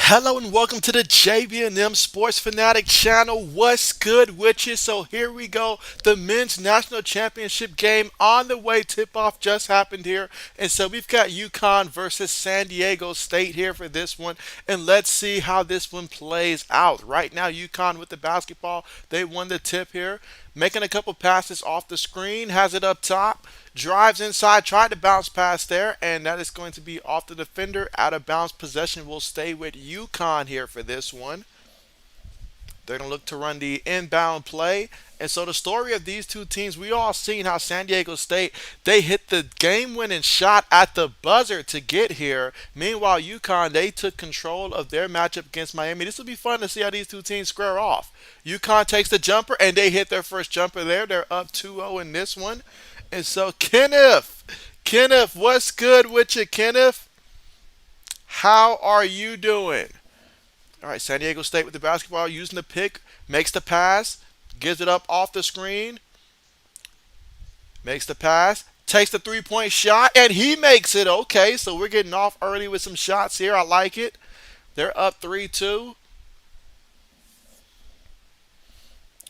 Hello and welcome to the JB&M Sports Fanatic channel. What's good with you? So here we go. The men's national championship game on the way. Tip-off just happened here. And so we've got UConn versus San Diego State here for this one. And let's see how this one plays out. Right now, UConn with the basketball. They won the tip here. Making a couple passes off the screen. Has it up top. Drives inside, tried to bounce past there, and that is going to be off the defender. Out of bounds possession will stay with UConn here for this one. They're going to look to run the inbound play. And so the story of these two teams, we all seen how San Diego State, they hit the game-winning shot at the buzzer to get here. Meanwhile, UConn, they took control of their matchup against Miami. This will be fun to see how these two teams square off. UConn takes the jumper, and they hit their first jumper there. They're up 2-0 in this one. And so, Kenneth, what's good with you, Kenneth? How are you doing? All right, San Diego State with the basketball, using the pick, makes the pass, gives it up off the screen, makes the pass, takes the three-point shot, and he makes it. Okay, so we're getting off early with some shots here. I like it. They're up 3-2. All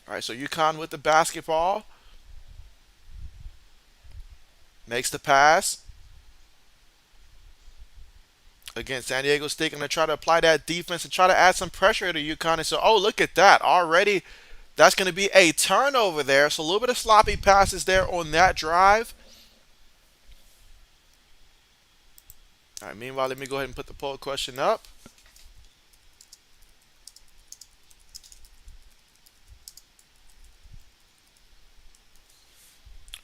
right, so UConn with the basketball, makes the pass. Against San Diego State, going to try to apply that defense and try to add some pressure to UConn. And so, oh, look at that. Already, that's going to be a turnover there. So a little bit of sloppy passes there on that drive. All right, meanwhile, let me go ahead and put the poll question up.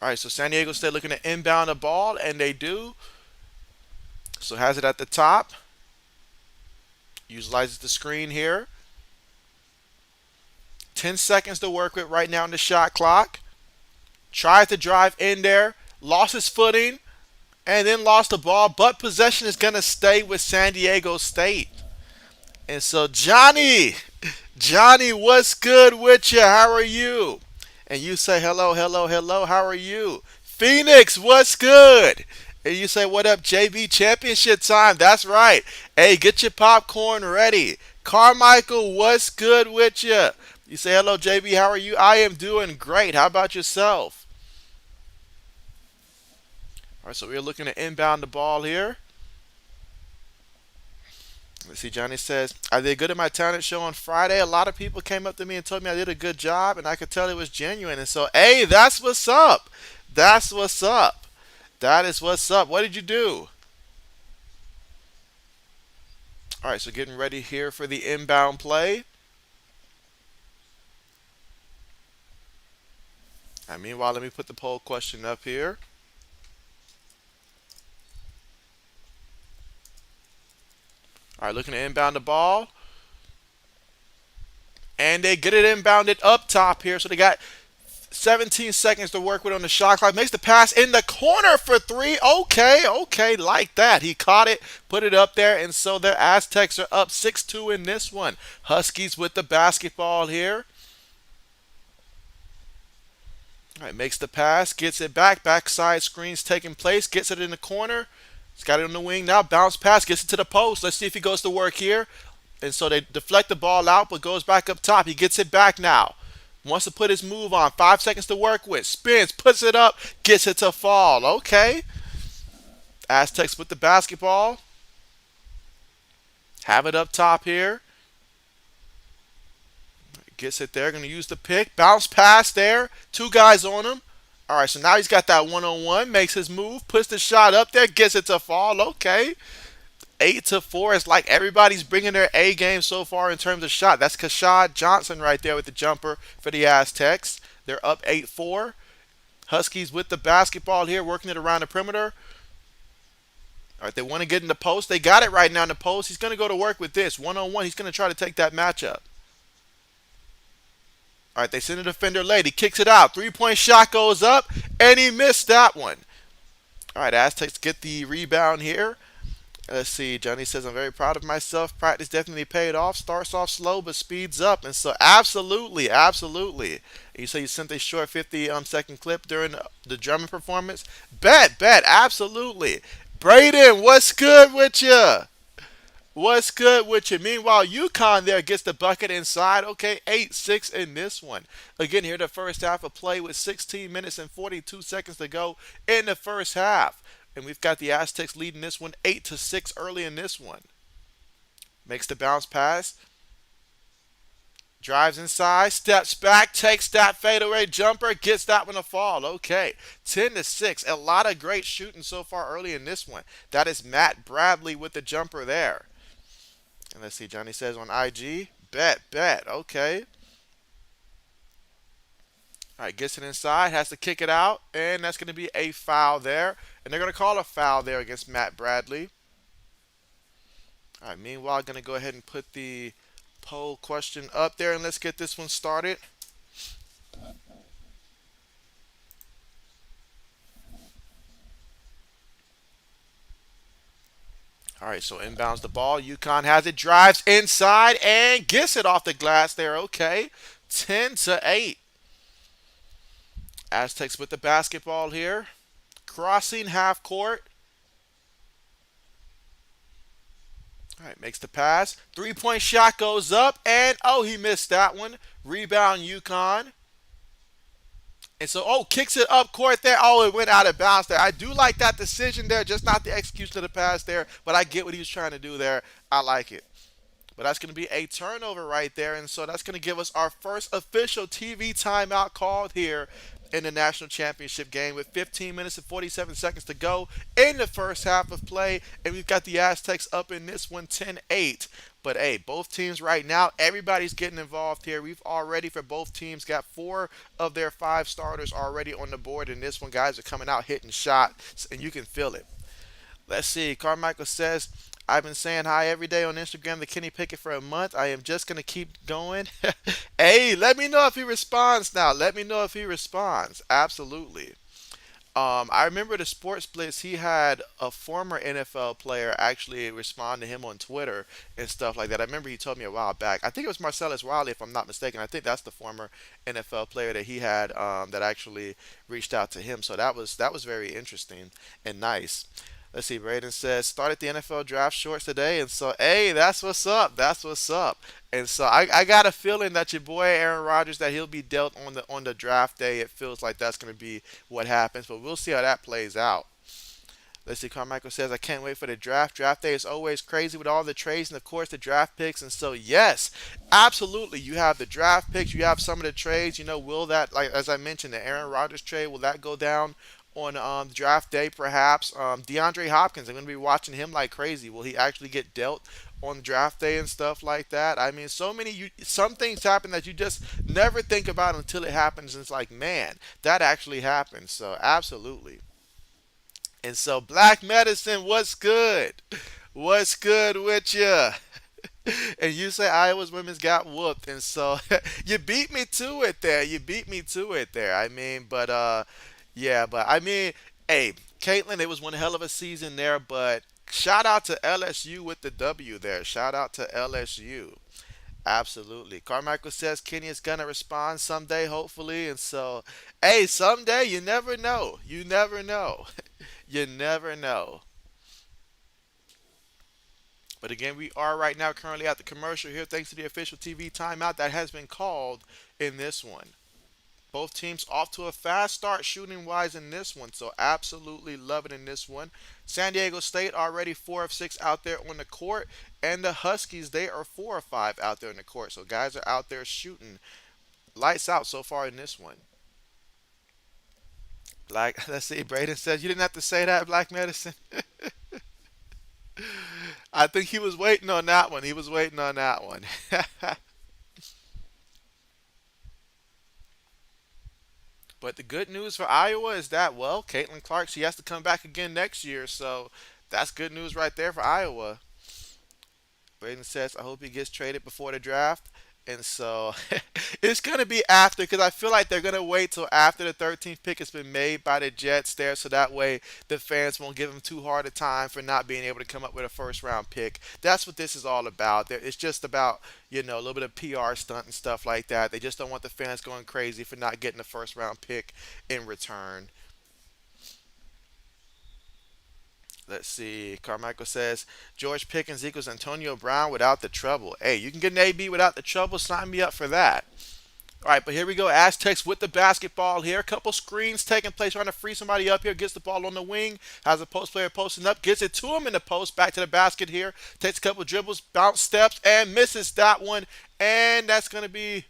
All right, so San Diego State looking to inbound the ball, and they do. So has it at the top. Utilizes the screen here. 10 seconds to work with right now in the shot clock. Tried to drive in there. Lost his footing. And then lost the ball. But possession is going to stay with San Diego State. And so Johnny, what's good with you? How are you? And you say hello, hello, hello. How are you? Phoenix, what's good? And you say, what up, JB? Championship time. That's right. Hey, get your popcorn ready. Carmichael, what's good with you? You say, hello, JB. How are you? I am doing great. How about yourself? All right, so we're looking to inbound the ball here. Let's see, Johnny says, I did good at my talent show on Friday. A lot of people came up to me and told me I did a good job, and I could tell it was genuine. And so, hey, that's what's up. That's what's up. That is what's up. What did you do? All right, so getting ready here for the inbound play. And meanwhile, let me put the poll question up here. All right, looking to inbound the ball. And they get it inbounded up top here. So they got 17 seconds to work with on the shot clock. Makes the pass in the corner for three. Okay, like that. He caught it, put it up there, and so their Aztecs are up 6-2 in this one. Huskies with the basketball here. All right, makes the pass, gets it back. Backside screens taking place, gets it in the corner. He's got it on the wing now. Bounce pass, gets it to the post. Let's see if he goes to work here. And so they deflect the ball out, but goes back up top. He gets it back now. Wants to put his move on. 5 seconds to work with. Spins, puts it up, gets it to fall. Okay. Aztecs with the basketball. Have it up top here. Gets it there. Going to use the pick. Bounce pass there. 2 guys on him. All right, so now he's got that one-on-one. Makes his move. Puts the shot up there. Gets it to fall. Okay. 8-4. It's like everybody's bringing their A game so far in terms of shot. That's Cashapp Johnson right there with the jumper for the Aztecs. They're up 8-4. Huskies with the basketball here, working it around the perimeter. All right, they want to get in the post. They got it right now in the post. He's going to go to work with this. One-on-one, he's going to try to take that matchup. All right, they send a defender late. He kicks it out. Three-point shot goes up, and he missed that one. All right, Aztecs get the rebound here. Let's see. Johnny says, I'm very proud of myself. Practice definitely paid off. Starts off slow, but speeds up. And so, absolutely. You say you sent a short 50-second clip during the drumming performance? Bet. Absolutely. Braden, what's good with you? What's good with you? Meanwhile, UConn there gets the bucket inside. Okay, 8-6 in this one. Again, here the first half of play with 16 minutes and 42 seconds to go in the first half. And we've got the Aztecs leading this one 8-6 early in this one. Makes the bounce pass. Drives inside, steps back, takes that fadeaway jumper, gets that one to fall. Okay, 10-6. A lot of great shooting so far early in this one. That is Matt Bradley with the jumper there. And let's see, Johnny says on IG, bet. Okay. All right, gets it inside, has to kick it out, and that's going to be a foul there. And they're going to call a foul there against Matt Bradley. All right, meanwhile, going to go ahead and put the poll question up there, and let's get this one started. All right, so inbounds the ball. UConn has it, drives inside, and gets it off the glass there. Okay, 10-8. Aztecs with the basketball here. Crossing half court. All right, makes the pass. 3-point shot goes up, and oh, he missed that one. Rebound UConn. And so, oh, kicks it up court there. Oh, it went out of bounds there. I do like that decision there, just not the execution of the pass there, but I get what he was trying to do there. I like it. But that's going to be a turnover right there. And so that's going to give us our first official TV timeout called here in the national championship game with 15 minutes and 47 seconds to go in the first half of play. And we've got the Aztecs up in this one 10-8. But hey, both teams right now, everybody's getting involved here. We've already, for both teams, got 4 of their 5 starters already on the board. And this one, guys are coming out hitting shots, and you can feel it. Let's see. Carmichael says, I've been saying hi every day on Instagram to Kenny Pickett for a month. I am just going to keep going. Hey, let me know if he responds now. Let me know if he responds. Absolutely. I remember the Sports Blitz. He had a former NFL player actually respond to him on Twitter and stuff like that. I remember he told me a while back. I think it was Marcellus Wiley, if I'm not mistaken. I think that's the former NFL player that he had that actually reached out to him. So that was very interesting and nice. Let's see. Braden says started the NFL draft shorts today, and so hey, that's what's up. That's what's up. And so I got a feeling that your boy Aaron Rodgers that he'll be dealt on the draft day. It feels like that's going to be what happens, but we'll see how that plays out. Let's see. Carmichael says I can't wait for the draft. Draft day is always crazy with all the trades and of course the draft picks. And so yes, absolutely. You have the draft picks. You have some of the trades. Will that, like as I mentioned, the Aaron Rodgers trade, will that go down on draft day perhaps? DeAndre Hopkins, I'm going to be watching him like crazy. Will he actually get dealt on draft day and stuff like that? I mean, some things happen that you just never think about until it happens, and it's like, man, that actually happened. So absolutely. And so Black Medicine, what's good? What's good with you? And you say Iowa's women's got whooped, and so you beat me to it there. You beat me to it there. I mean, but yeah, but I mean, hey, Caitlin, it was one hell of a season there, but shout out to LSU with the W there. Shout out to LSU. Absolutely. Carmichael says Kenny is gonna respond someday, hopefully, and so, hey, someday you never know. You never know. You never know. But again, we are right now currently at the commercial here, thanks to the official TV timeout that has been called in this one. Both teams off to a fast start shooting wise in this one, so absolutely love it in this one. San Diego State already 4 of 6 out there on the court, and the Huskies, they are 4 of 5 out there in the court. So guys are out there shooting lights out so far in this one. Like, let's see, Braden says you didn't have to say that, Black Medicine. I think he was waiting on that one. He was waiting on that one. But the good news for Iowa is that, well, Caitlin Clark, she has to come back again next year. So that's good news right there for Iowa. Braden says, I hope he gets traded before the draft. And so it's going to be after, because I feel like they're going to wait till after the 13th pick has been made by the Jets there. So that way the fans won't give them too hard a time for not being able to come up with a first round pick. That's what this is all about. It's just about, a little bit of PR stunt and stuff like that. They just don't want the fans going crazy for not getting a first round pick in return. Let's see. Carmichael says George Pickens equals Antonio Brown without the trouble. Hey, you can get an AB without the trouble. Sign me up for that. All right, but here we go. Aztecs with the basketball here. A couple screens taking place, trying to free somebody up here. Gets the ball on the wing. Has a post player posting up. Gets it to him in the post. Back to the basket here. Takes a couple dribbles, bounce steps, and misses that one. And that's going to be.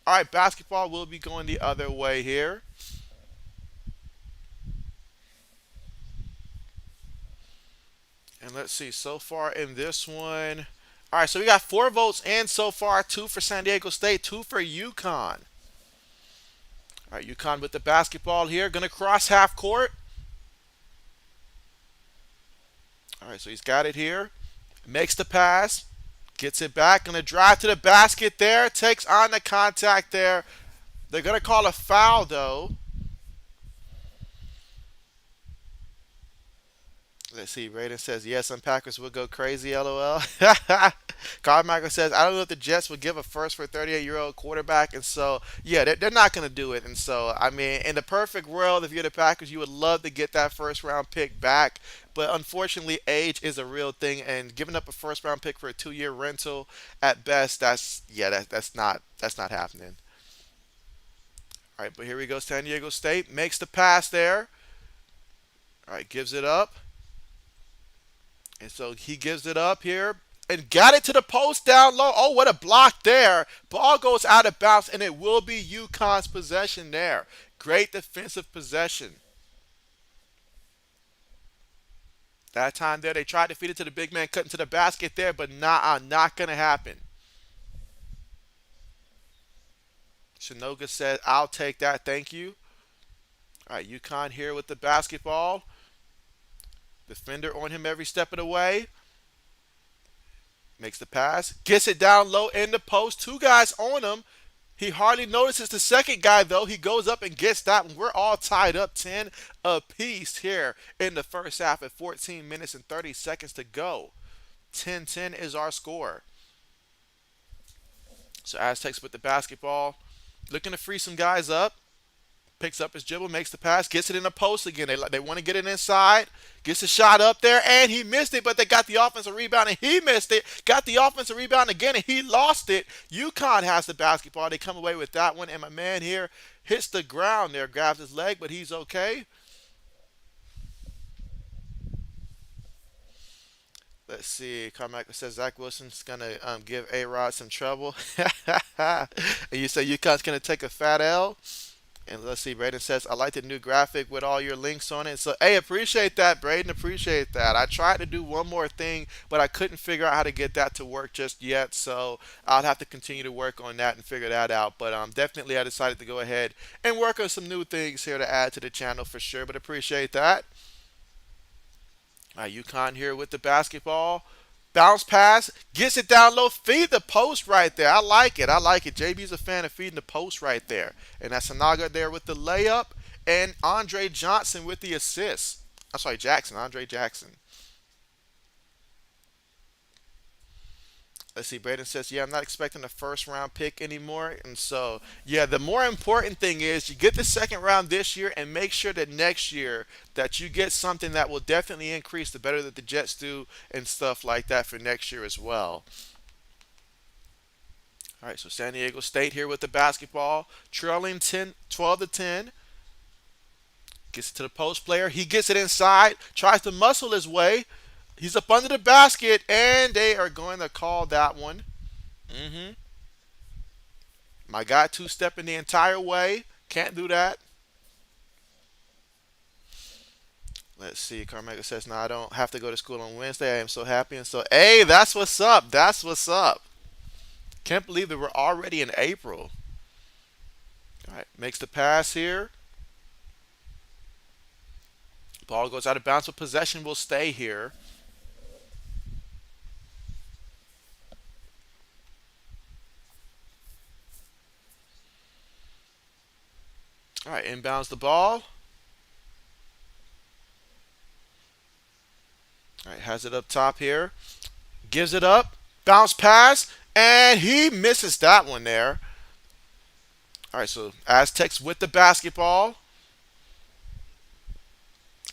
All right, basketball will be going the other way here. And let's see, so far in this one. All right, so we got 4 votes in so far, 2 for San Diego State, 2 for UConn. All right, UConn with the basketball here, gonna cross half court. All right, so he's got it here, makes the pass, gets it back, gonna drive to the basket there, takes on the contact there. They're gonna call a foul though. Let's see. Raiden says, yes, some Packers would go crazy, lol. Carmichael says, I don't know if the Jets would give a first for a 38-year-old quarterback. And so, yeah, they're not going to do it. And so, I mean, in the perfect world, if you're the Packers, you would love to get that first round pick back. But unfortunately, age is a real thing. And giving up a first round pick for a 2-year rental at best, that's not happening. All right, but here we go. San Diego State makes the pass there. All right, gives it up. And so he gives it up here and got it to the post down low. Oh, what a block there. Ball goes out of bounds, and it will be UConn's possession there. Great defensive possession. That time there, they tried to feed it to the big man, cutting to the basket there, but not going to happen. Shinoga said, I'll take that. Thank you. All right, UConn here with the basketball. Defender on him every step of the way. Makes the pass. Gets it down low in the post. 2 guys on him. He hardly notices the second guy, though. He goes up and gets that one. We're all tied up 10 apiece here in the first half at 14 minutes and 30 seconds to go. 10-10 is our score. So Aztecs with the basketball. Looking to free some guys up. Picks up his dribble, makes the pass, gets it in the post again. They want to get it inside, gets a shot up there, and he missed it, but they got the offensive rebound, and he missed it. Got the offensive rebound again, and he lost it. UConn has the basketball. They come away with that one, and my man here hits the ground there, grabs his leg, but he's okay. Let's see. Carmichael says Zach Wilson's gonna give A Rod some trouble. And you say UConn's gonna take a fat L. And let's see, Braden says, I like the new graphic with all your links on it. So, hey, appreciate that, Braden. Appreciate that. I tried to do one more thing, but I couldn't figure out how to get that to work just yet. So, I'll have to continue to work on that and figure that out. But definitely, I decided to go ahead and work on some new things here to add to the channel for sure. But appreciate that. UConn here with the basketball. Bounce pass, gets it down low, feed the post right there. I like it. I like it. JB's a fan of feeding the post right there. And that's Sanaga there with the layup, and Andre Johnson with the assist. I'm sorry, Jackson. Andre Jackson. Let's see. Braden says, yeah, I'm not expecting a first round pick anymore. And so, yeah, the more important thing is you get the second round this year and make sure that next year that you get something that will definitely increase the better that the Jets do and stuff like that for next year as well. All right, so San Diego State here with the basketball, trailing 12 to 10. Gets it to the post player. He gets it inside, tries to muscle his way. He's up under the basket, and they are going to call that one. Mm-hmm. My guy two-stepping the entire way. Can't do that. Let's see. Carmichael says, no, I don't have to go to school on Wednesday. I am so happy. And so, hey, that's what's up. That's what's up. Can't believe that we're already in April. All right, makes the pass here. Ball goes out of bounds, but possession will stay here. All right, inbounds the ball. All right, has it up top here. Gives it up. Bounce pass. And he misses that one there. All right, so Aztecs with the basketball.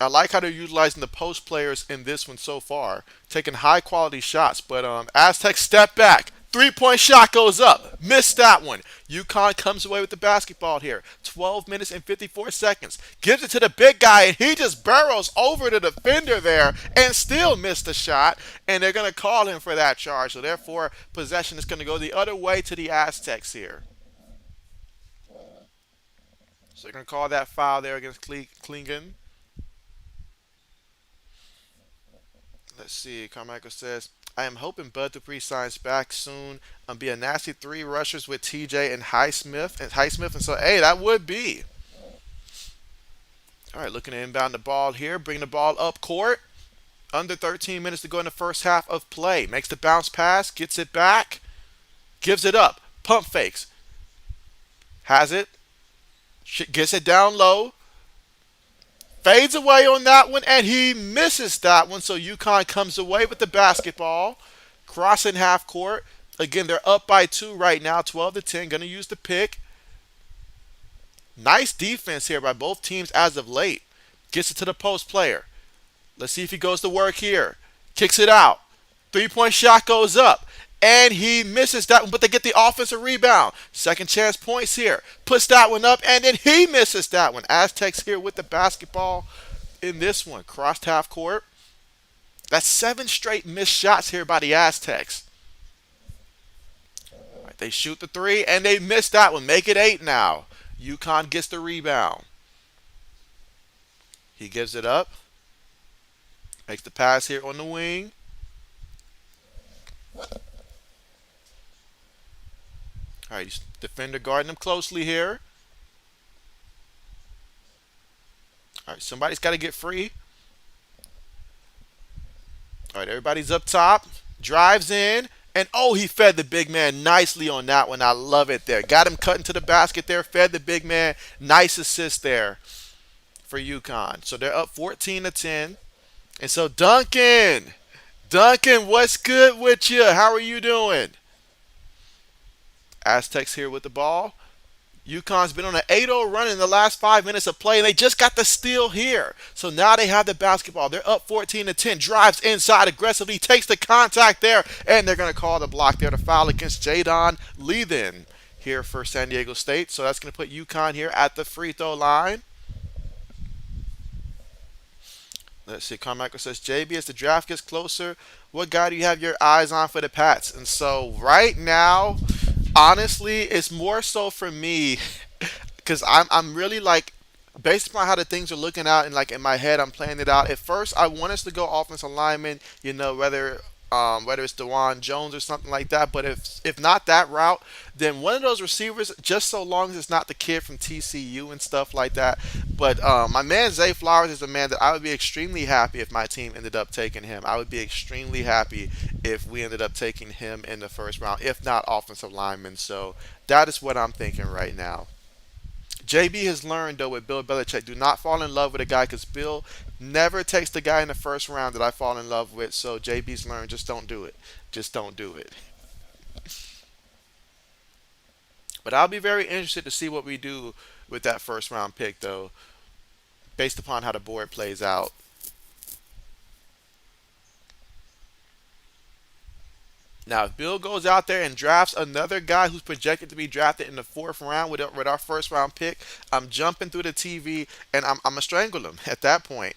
I like how they're utilizing the post players in this one so far, taking high quality shots. But Aztecs step back. 3 point shot goes up. Missed that one. UConn comes away with the basketball here. 12 minutes and 54 seconds. Gives it to the big guy, and he just barrels over the defender there and still missed the shot. And they're going to call him for that charge. So, therefore, possession is going to go the other way to the Aztecs here. So, they're going to call that foul there against Klingen. Let's see. Carmichael says, I am hoping Bud Dupree signs back soon. Be a nasty three rushers with TJ and Highsmith. And so, hey, that would be. All right, looking to inbound the ball here. Bring the ball up court. Under 13 minutes to go in the first half of play. Makes the bounce pass. Gets it back. Gives it up. Pump fakes. Has it. Gets it down low. Fades away on that one, and he misses that one. So UConn comes away with the basketball. Crossing half court. Again, they're up by 2 right now, 12-10. Going to use the pick. Nice defense here by both teams as of late. Gets it to the post player. Let's see if he goes to work here. Kicks it out. 3 point shot goes up. And he misses that one, but they get the offensive rebound. Second chance points here. Puts that one up, and then he misses that one. Aztecs here with the basketball in this one. Crossed half court. That's 7 straight missed shots here by the Aztecs. All right, they shoot the 3, and they miss that one. Make it 8 now. UConn gets the rebound. He gives it up. Makes the pass here on the wing. All right, defender guarding him closely here. All right, somebody's got to get free. All right, everybody's up top. Drives in. And, oh, he fed the big man nicely on that one. I love it there. Got him cutting to the basket there. Fed the big man. Nice assist there for UConn. So they're up 14-10. And so Duncan, what's good with you? How are you doing? Aztecs here with the ball. UConn's been on an 8-0 run in the last 5 minutes of play, and they just got the steal here. So now they have the basketball. They're up 14-10. Drives inside aggressively, takes the contact there, and they're going to call the block there to foul against Jadon Leathen here for San Diego State. So that's going to put UConn here at the free throw line. Let's see. Carmichael says, JB, as the draft gets closer, what guy do you have your eyes on for the Pats? And so right now, honestly, it's more so for me because I'm really like, based upon how the things are looking out and like in my head, I'm playing it out. At first, I want us to go offensive lineman, whether it's Dewan Jones or something like that. But if not that route, then one of those receivers, just so long as it's not the kid from TCU and stuff like that. But my man Zay Flowers is a man that I would be extremely happy if my team ended up taking him. I would be extremely happy if we ended up taking him in the first round, if not offensive lineman. So that is what I'm thinking right now. JB has learned, though, with Bill Belichick, do not fall in love with a guy because Bill never takes the guy in the first round that I fall in love with. So JB's learned, just don't do it. Just don't do it. But I'll be very interested to see what we do with that first round pick, though, based upon how the board plays out. Now, if Bill goes out there and drafts another guy who's projected to be drafted in the 4th round with our first round pick, I'm jumping through the TV and I'm going to strangle him at that point.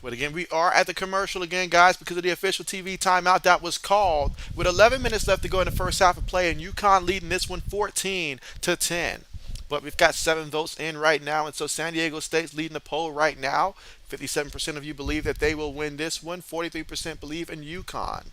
But again, we are at the commercial again, guys, because of the official TV timeout that was called with 11 minutes left to go in the first half of play, and UConn leading this one 14-10. But we've got 7 votes in right now, and so San Diego State's leading the poll right now. 57% of you believe that they will win this one. 43% believe in UConn.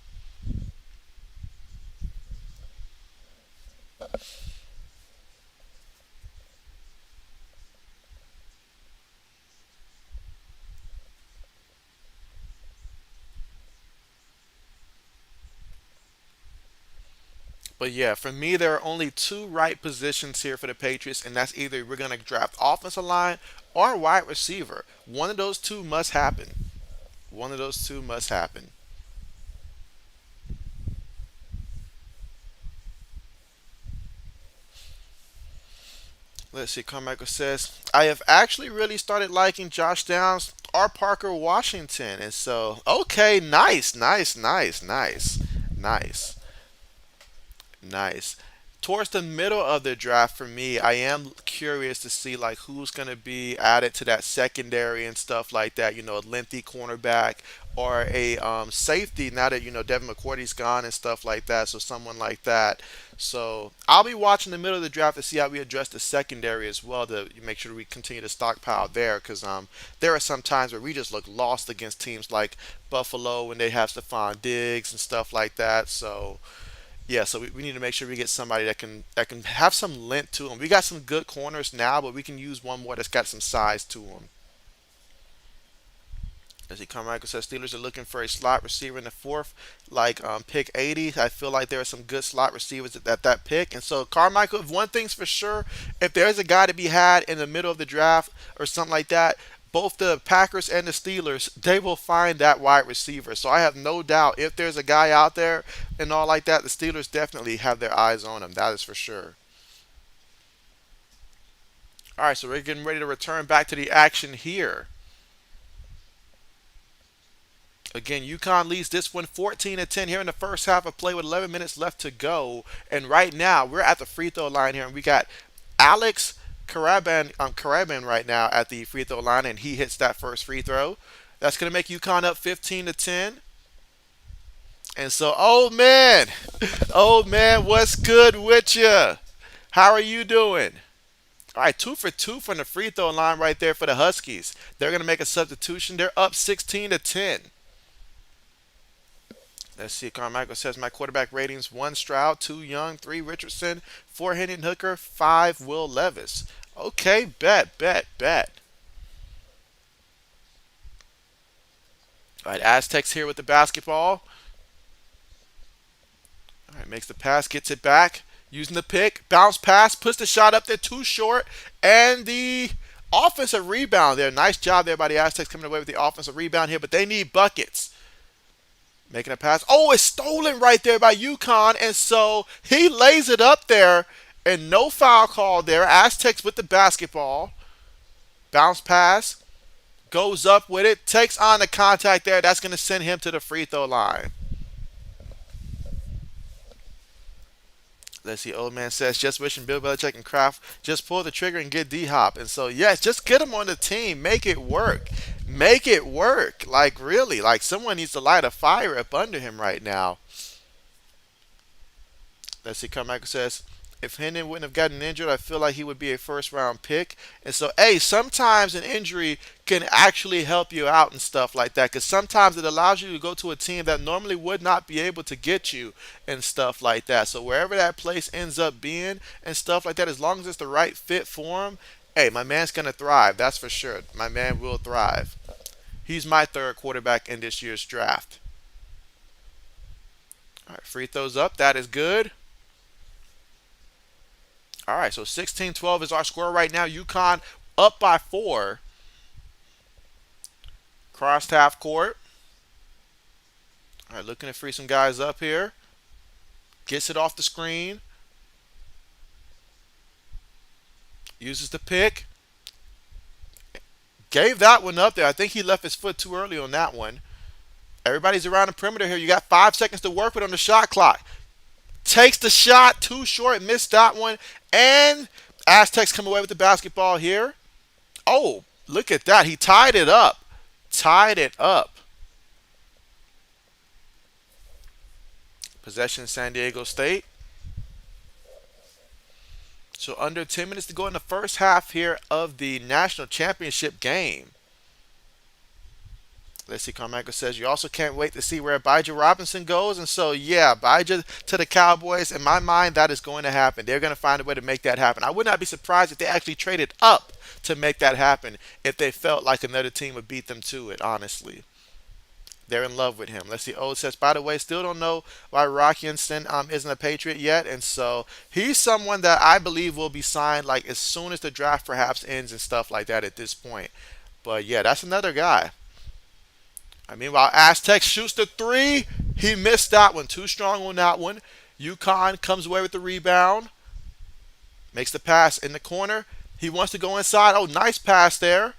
But yeah, for me, there are only 2 right positions here for the Patriots, and that's either we're going to draft offensive line or wide receiver. One of those 2 must happen. One of those 2 must happen. Let's see. Carmichael says, I have actually really started liking Josh Downs or Parker Washington. And so, okay, nice, nice, nice, nice, nice. Nice. Towards the middle of the draft for me, I am curious to see like who's going to be added to that secondary and stuff like that. A lengthy cornerback or a safety. Now that Devin McCourty's gone and stuff like that, so someone like that. So I'll be watching the middle of the draft to see how we address the secondary as well to make sure we continue to stockpile there because there are some times where we just look lost against teams like Buffalo when they have Stephon Diggs and stuff like that. So yeah, so we need to make sure we get somebody that can have some length to them. We got some good corners now, but we can use one more that's got some size to them. As he Carmichael says, Steelers are looking for a slot receiver in the fourth, like pick 80. I feel like there are some good slot receivers at that pick. And so Carmichael, if one thing's for sure, if there's a guy to be had in the middle of the draft or something like that, both the Packers and the Steelers, they will find that wide receiver. So I have no doubt if there's a guy out there and all like that, the Steelers definitely have their eyes on him. That is for sure. All right, so we're getting ready to return back to the action here. Again, UConn leads this one 14-10 here in the first half of play with 11 minutes left to go. And right now, we're at the free throw line here, and we got Alex Karaban right now at the free throw line, and he hits that first free throw. That's going to make UConn up 15-10. And so, old man, what's good with you? How are you doing? All right, 2 for 2 from the free throw line right there for the Huskies. They're going to make a substitution. They're up 16-10. Let's see. Carmichael says my quarterback ratings: 1 Stroud, 2 Young, 3 Richardson, 4 Hendon Hooker, 5 Will Levis. Okay, bet. All right, Aztecs here with the basketball. All right, makes the pass, gets it back, using the pick, bounce pass, puts the shot up there, too short, and the offensive rebound there. Nice job there by the Aztecs coming away with the offensive rebound here, but they need buckets. Making a pass. Oh, it's stolen right there by UConn, and so he lays it up there, and no foul call there. Aztecs with the basketball. Bounce pass, goes up with it, takes on the contact there. That's going to send him to the free throw line. Let's see. Old man says, just wishing Bill Belichick and Kraft just pull the trigger and get D-Hop. And so, yes, just get him on the team. Make it work. Make it work. Like, really. Like, someone needs to light a fire up under him right now. Let's see. Carmichael says, if Hendon wouldn't have gotten injured, I feel like he would be a first round pick. And so, hey, sometimes an injury can actually help you out and stuff like that. Because sometimes it allows you to go to a team that normally would not be able to get you and stuff like that. So wherever that place ends up being and stuff like that, as long as it's the right fit for him, hey, my man's going to thrive. That's for sure. My man will thrive. He's my third quarterback in this year's draft. All right, free throws up. That is good. All right, so 16-12 is our score right now. UConn up by 4. Crossed half court. All right, looking to free some guys up here. Gets it off the screen. Uses the pick. Gave that one up there. I think he left his foot too early on that one. Everybody's around the perimeter here. You got 5 seconds to work with on the shot clock. Takes the shot, too short, missed that one. And Aztecs come away with the basketball here. Oh, look at that. He tied it up. Tied it up. Possession, San Diego State. So under 10 minutes to go in the first half here of the national championship game. Let's see, Carmichael says, you also can't wait to see where Abijah Robinson goes. And so, yeah, Abijah to the Cowboys. In my mind, that is going to happen. They're going to find a way to make that happen. I would not be surprised if they actually traded up to make that happen if they felt like another team would beat them to it, honestly. They're in love with him. Let's see. Ode says, by the way, still don't know why Rockinston isn't a Patriot yet. And so he's someone that I believe will be signed like as soon as the draft perhaps ends and stuff like that at this point. But, yeah, that's another guy. I mean, while Aztecs shoots the 3, he missed that one. Too strong on that one. UConn comes away with the rebound. Makes the pass in the corner. He wants to go inside. Oh, nice pass there.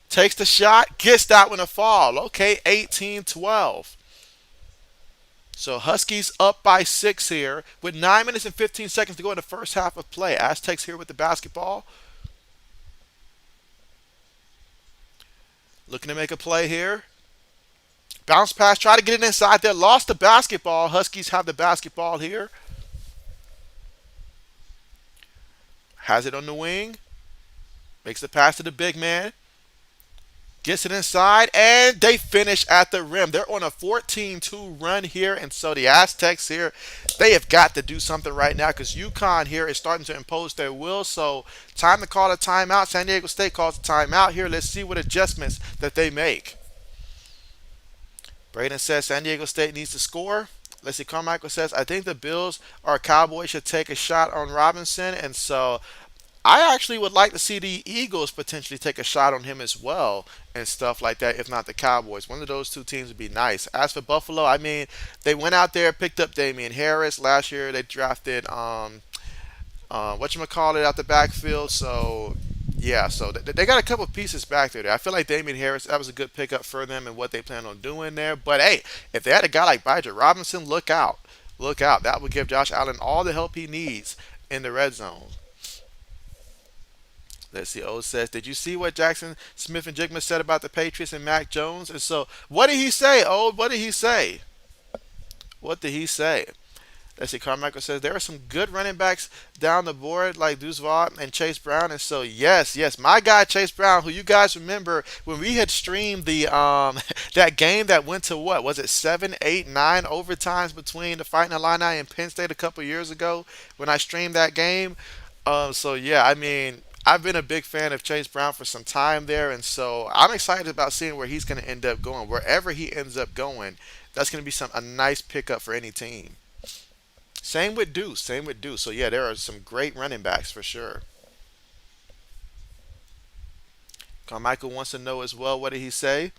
Takes the shot, gets that one to fall. Okay, 18-12. So Huskies up by 6 here with 9 minutes and 15 seconds to go in the first half of play. Aztecs here with the basketball. Looking to make a play here. Bounce pass, try to get it inside there. Lost the basketball. Huskies have the basketball here. Has it on the wing. Makes the pass to the big man. Gets it inside, and they finish at the rim. They're on a 14-2 run here, and so the Aztecs here, they have got to do something right now because UConn here is starting to impose their will. So time to call a timeout. San Diego State calls a timeout here. Let's see what adjustments that they make. Braden says San Diego State needs to score. Let's see. Carmichael says, I think the Bills or Cowboys should take a shot on Robinson, and so I actually would like to see the Eagles potentially take a shot on him as well and stuff like that, if not the Cowboys. One of those two teams would be nice. As for Buffalo, I mean, they went out there, picked up Damian Harris. Last year they drafted whatchamacallit out the backfield. So yeah, so they got a couple pieces back there. I feel like Damian Harris, that was a good pickup for them and what they plan on doing there. But hey, if they had a guy like Bijah Robinson, look out. Look out. That would give Josh Allen all the help he needs in the red zone. Let's see. O says, did you see what Jackson Smith and Jigma said about the Patriots and Mac Jones? And so, what did he say? Oh, what did he say? What did he say? Let's see. Carmichael says there are some good running backs down the board like Duzvot and Chase Brown. And so, yes, yes, my guy Chase Brown, who you guys remember when we had streamed the that game that went to what was it 7, 8, 9 overtimes between the Fighting Illini and Penn State a couple years ago when I streamed that game. So yeah, I mean, I've been a big fan of Chase Brown for some time there, and so I'm excited about seeing where he's going to end up going. Wherever he ends up going, that's going to be a nice pickup for any team. Same with Deuce. Same with Deuce. So yeah, there are some great running backs for sure. Carmichael wants to know as well. What did he say?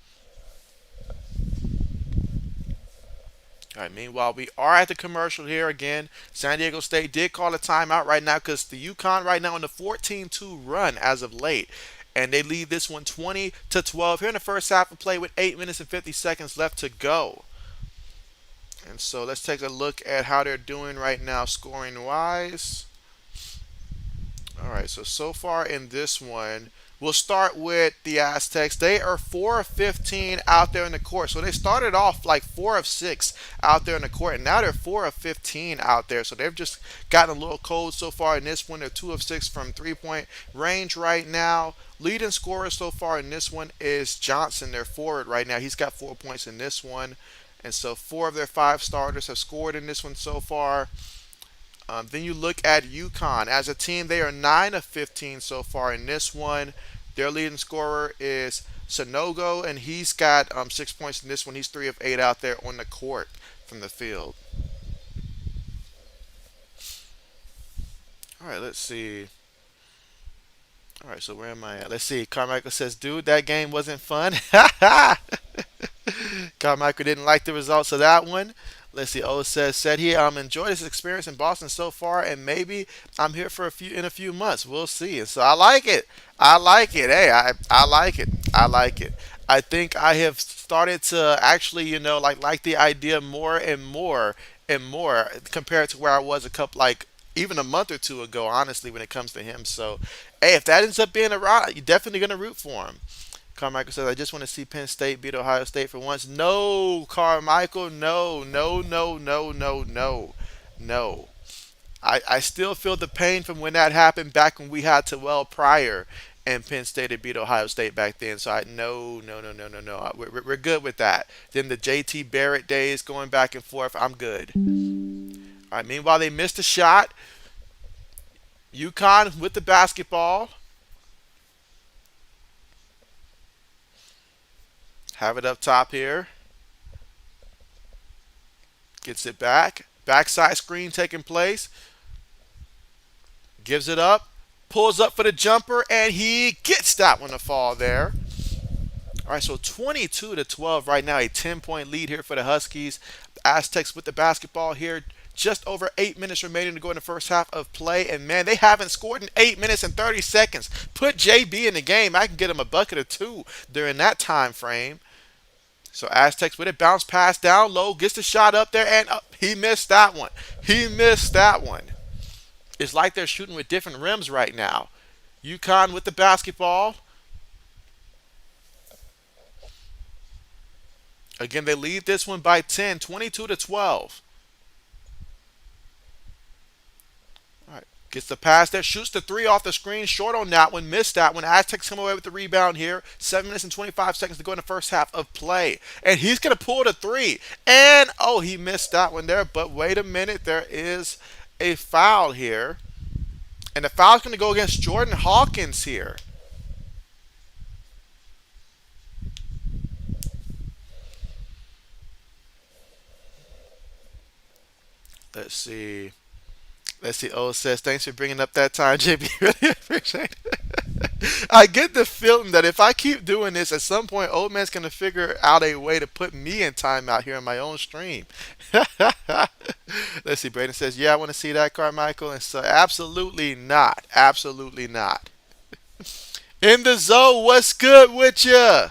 All right. Meanwhile, we are at the commercial here again. San Diego State did call a timeout right now because the UConn right now in the 14-2 run as of late, and they lead this one 20-12 here in the first half of play with 8 minutes and 50 seconds left to go. And so let's take a look at how they're doing right now, scoring wise. All right, so far in this one, we'll start with the Aztecs. They are 4 of 15 out there in the court. So they started off like 4 of 6 out there in the court, and now they're 4 of 15 out there. So they've just gotten a little cold so far in this one. They're 2 of 6 from 3-point range right now. Leading scorer so far in this one is Johnson, their forward right now. He's got 4 points in this one. And so 4 of their 5 starters have scored in this one so far. Then you look at UConn. As a team, they are 9 of 15 so far in this one. Their leading scorer is Sonogo, and he's got 6 points in this one. He's 3 of 8 out there on the court from the field. All right, let's see. All right, so where am I at? Let's see. Carmichael says, dude, that game wasn't fun. Carmichael didn't like the results of that one. Let's see. O said he enjoyed his experience in Boston so far, and maybe I'm here for a few months. We'll see. And so I like it. I like it. Hey, I like it. I like it. I think I have started to actually, like the idea more and more and more compared to where I was a couple like even a month or two ago, honestly, when it comes to him. So, hey, if that ends up being a ride, you're definitely gonna root for him. Carmichael says, I just want to see Penn State beat Ohio State for once. No, Carmichael, no, no, no, no, no, no, no. I still feel the pain from when that happened back when we had Terrell Pryor and Penn State had beat Ohio State back then. So no, no, no, no, no, no. We're good with that. Then the JT Barrett days going back and forth, I'm good. All right, meanwhile, they missed a shot. UConn with the basketball. Have it up top here. Gets it back. Backside screen taking place. Gives it up. Pulls up for the jumper, and he gets that one to fall there. All right, so 22-12 right now. A 10-point lead here for the Huskies. The Aztecs with the basketball here. just over 8 minutes remaining to go in the first half of play. And man, they haven't scored in 8 minutes and 30 seconds. Put JB in the game. I can get him a bucket or two during that time frame. So Aztecs with it, bounce pass down low, gets the shot up there, and he missed that one. He missed that one. It's like they're shooting with different rims right now. UConn with the basketball. Again, they lead this one by 10, 22 to 12. All right. Gets the pass there, shoots the three off the screen, short on that one, missed that one. Aztecs come away with the rebound here. 7 minutes and 25 seconds to go in the first half of play. And he's going to pull the three. And, oh, he missed that one there. But wait a minute, there is a foul here. And the foul's going to go against Jordan Hawkins here. Let's see. Let's see. O says, thanks for bringing up that time, JB. Really appreciate it. I get the feeling that if I keep doing this, at some point, old man's going to figure out a way to put me in timeout here on my own stream. Let's see. Braden says, yeah, I want to see that, Carmichael. And so, absolutely not. Absolutely not. In the zone, what's good with ya?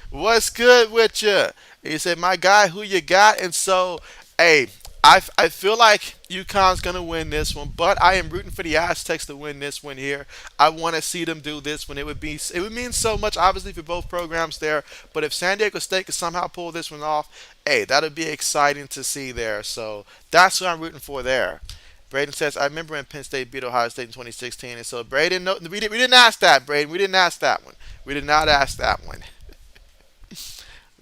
What's good with you? He said, my guy, who you got? And so, hey, I feel like UConn's going to win this one, but I am rooting for the Aztecs to win this one here. I want to see them do this one. It would mean so much, obviously, for both programs there. But if San Diego State could somehow pull this one off, hey, that would be exciting to see there. So that's who I'm rooting for there. Braden says, I remember when Penn State beat Ohio State in 2016. And so, Braden, no, we didn't ask that, Braden. We didn't ask that one. We did not ask that one.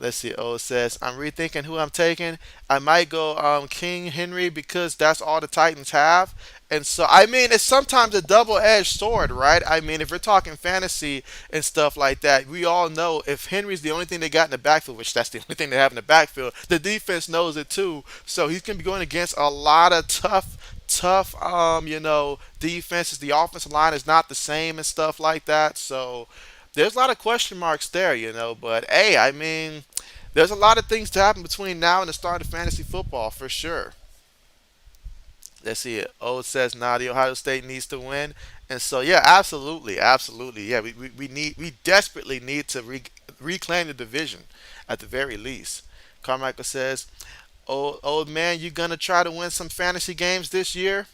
Let's see. O says, I'm rethinking who I'm taking. I might go King Henry because that's all the Titans have. And so, I mean, it's sometimes a double-edged sword, right? I mean, if we're talking fantasy and stuff like that, we all know if Henry's the only thing they got in the backfield, which that's the only thing they have in the backfield, the defense knows it too. So he's going to be going against a lot of tough, defenses. The offensive line is not the same and stuff like that. So there's a lot of question marks there. But hey, I mean, there's a lot of things to happen between now and the start of fantasy football for sure. Let's see it. O says, nah, the Ohio State needs to win. And so, yeah, absolutely, absolutely. Yeah, we desperately need to reclaim the division at the very least. Carmichael says, old man, you gonna try to win some fantasy games this year?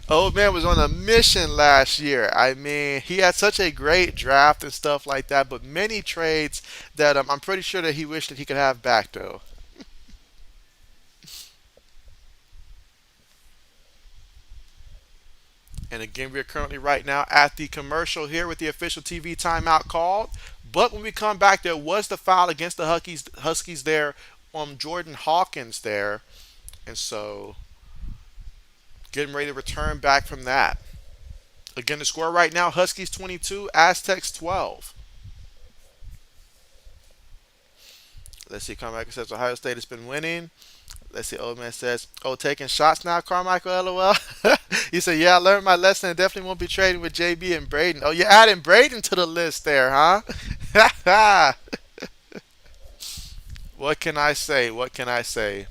Old man was on a mission last year. I mean, he had such a great draft and stuff like that, but many trades that I'm pretty sure that he wished that he could have back though. And again, we're currently right now at the commercial here with the official TV timeout called. But when we come back, there was the foul against the Huskies there on Jordan Hawkins there. And so getting ready to return back from that. Again, the score right now, Huskies 22, Aztecs 12. Let's see, Carmichael says Ohio State has been winning. Let's see, old man says, oh, taking shots now, Carmichael, LOL. He said, yeah, I learned my lesson and definitely won't be trading with JB and Braden. Oh, you're adding Braden to the list there, huh? What can I say? What can I say?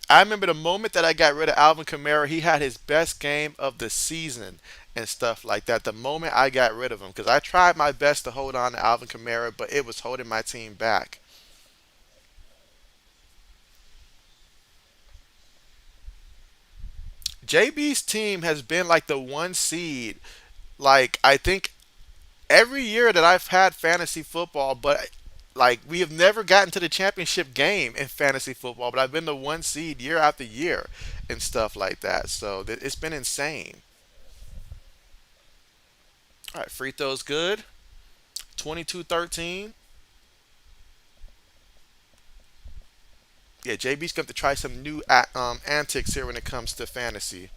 I remember the moment that I got rid of Alvin Kamara, he had his best game of the season and stuff like that. The moment I got rid of him, because I tried my best to hold on to Alvin Kamara, but it was holding my team back. JB's team has been like the one seed, like I think every year that I've had fantasy football, but like we have never gotten to the championship game in fantasy football, but I've been the one seed year after year and stuff like that. So it's been insane. All right, free throws good. 22-13. Yeah, JB's going to try some new antics here when it comes to fantasy.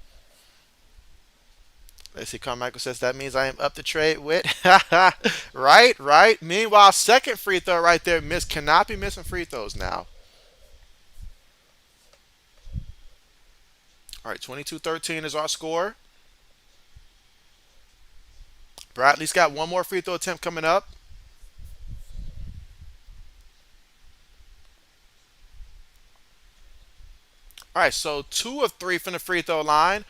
Let's see, Carmichael says that means I am up to trade with. Right, right. Meanwhile, second free throw right there, miss. Cannot be missing free throws now. All right, 22-13 is our score. Bradley's got one more free throw attempt coming up. All right, so 2 of 3 from the free throw line.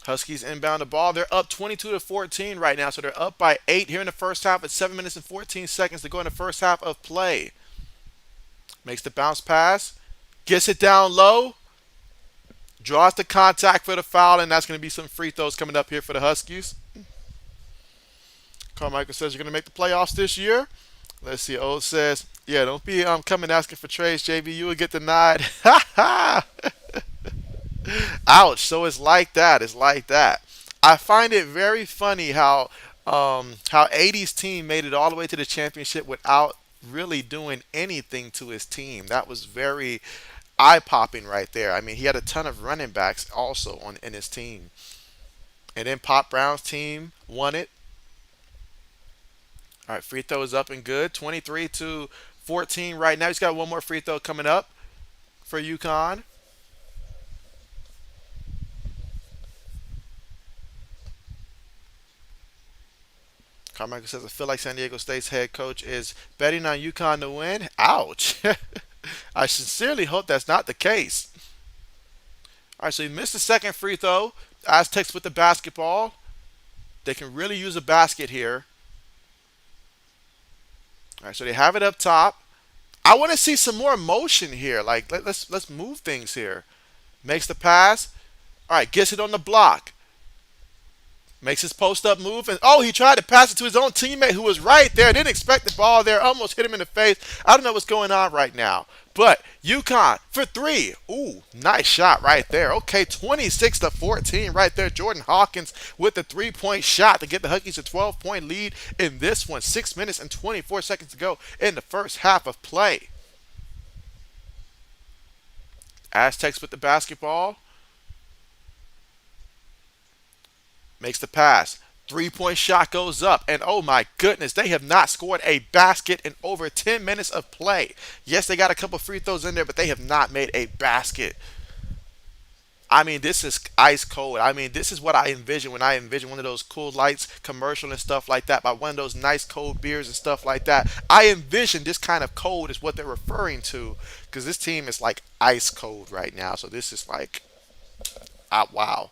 Huskies inbound the ball. They're up 22 to 14 right now, so they're up by 8 here in the first half. It's 7 minutes and 14 seconds to go in the first half of play. Makes the bounce pass, gets it down low, draws the contact for the foul, and that's going to be some free throws coming up here for the Huskies. Carmichael says you're going to make the playoffs this year. Let's see. Old says, yeah, don't be coming asking for trades, JB. You will get denied. Ha ha. Ouch. So it's like that. It's like that. I find it very funny how 80's team made it all the way to the championship without really doing anything to his team. That was very eye popping right there. I mean, he had a ton of running backs also on in his team. And then Pop Brown's team won it. All right, free throw is up and good. 23 to 14 right now. He's got one more free throw coming up for UConn. Carmichael says, I feel like San Diego State's head coach is betting on UConn to win. Ouch. I sincerely hope that's not the case. All right, so he missed the second free throw. Aztecs with the basketball. They can really use a basket here. All right, so they have it up top. I want to see some more motion here. Like let's move things here. Makes the pass. All right, gets it on the block. Makes his post up move, and oh, he tried to pass it to his own teammate who was right there. Didn't expect the ball there. Almost hit him in the face. I don't know what's going on right now. But UConn for three. Ooh, nice shot right there. Okay, 26 to 14 right there. Jordan Hawkins with the 3-point shot to get the Huskies a 12-point lead in this one. 6 minutes and 24 seconds to go in the first half of play. Aztecs with the basketball. Makes the pass. 3-point shot goes up. And oh my goodness, they have not scored a basket in over 10 minutes of play. Yes, they got a couple free throws in there, but they have not made a basket. I mean, this is ice cold. I mean, this is what I envision when I envision one of those Cool Lights commercial and stuff like that, by one of those nice cold beers and stuff like that. I envision this kind of cold is what they're referring to, because this team is like ice cold right now. So this is like, wow.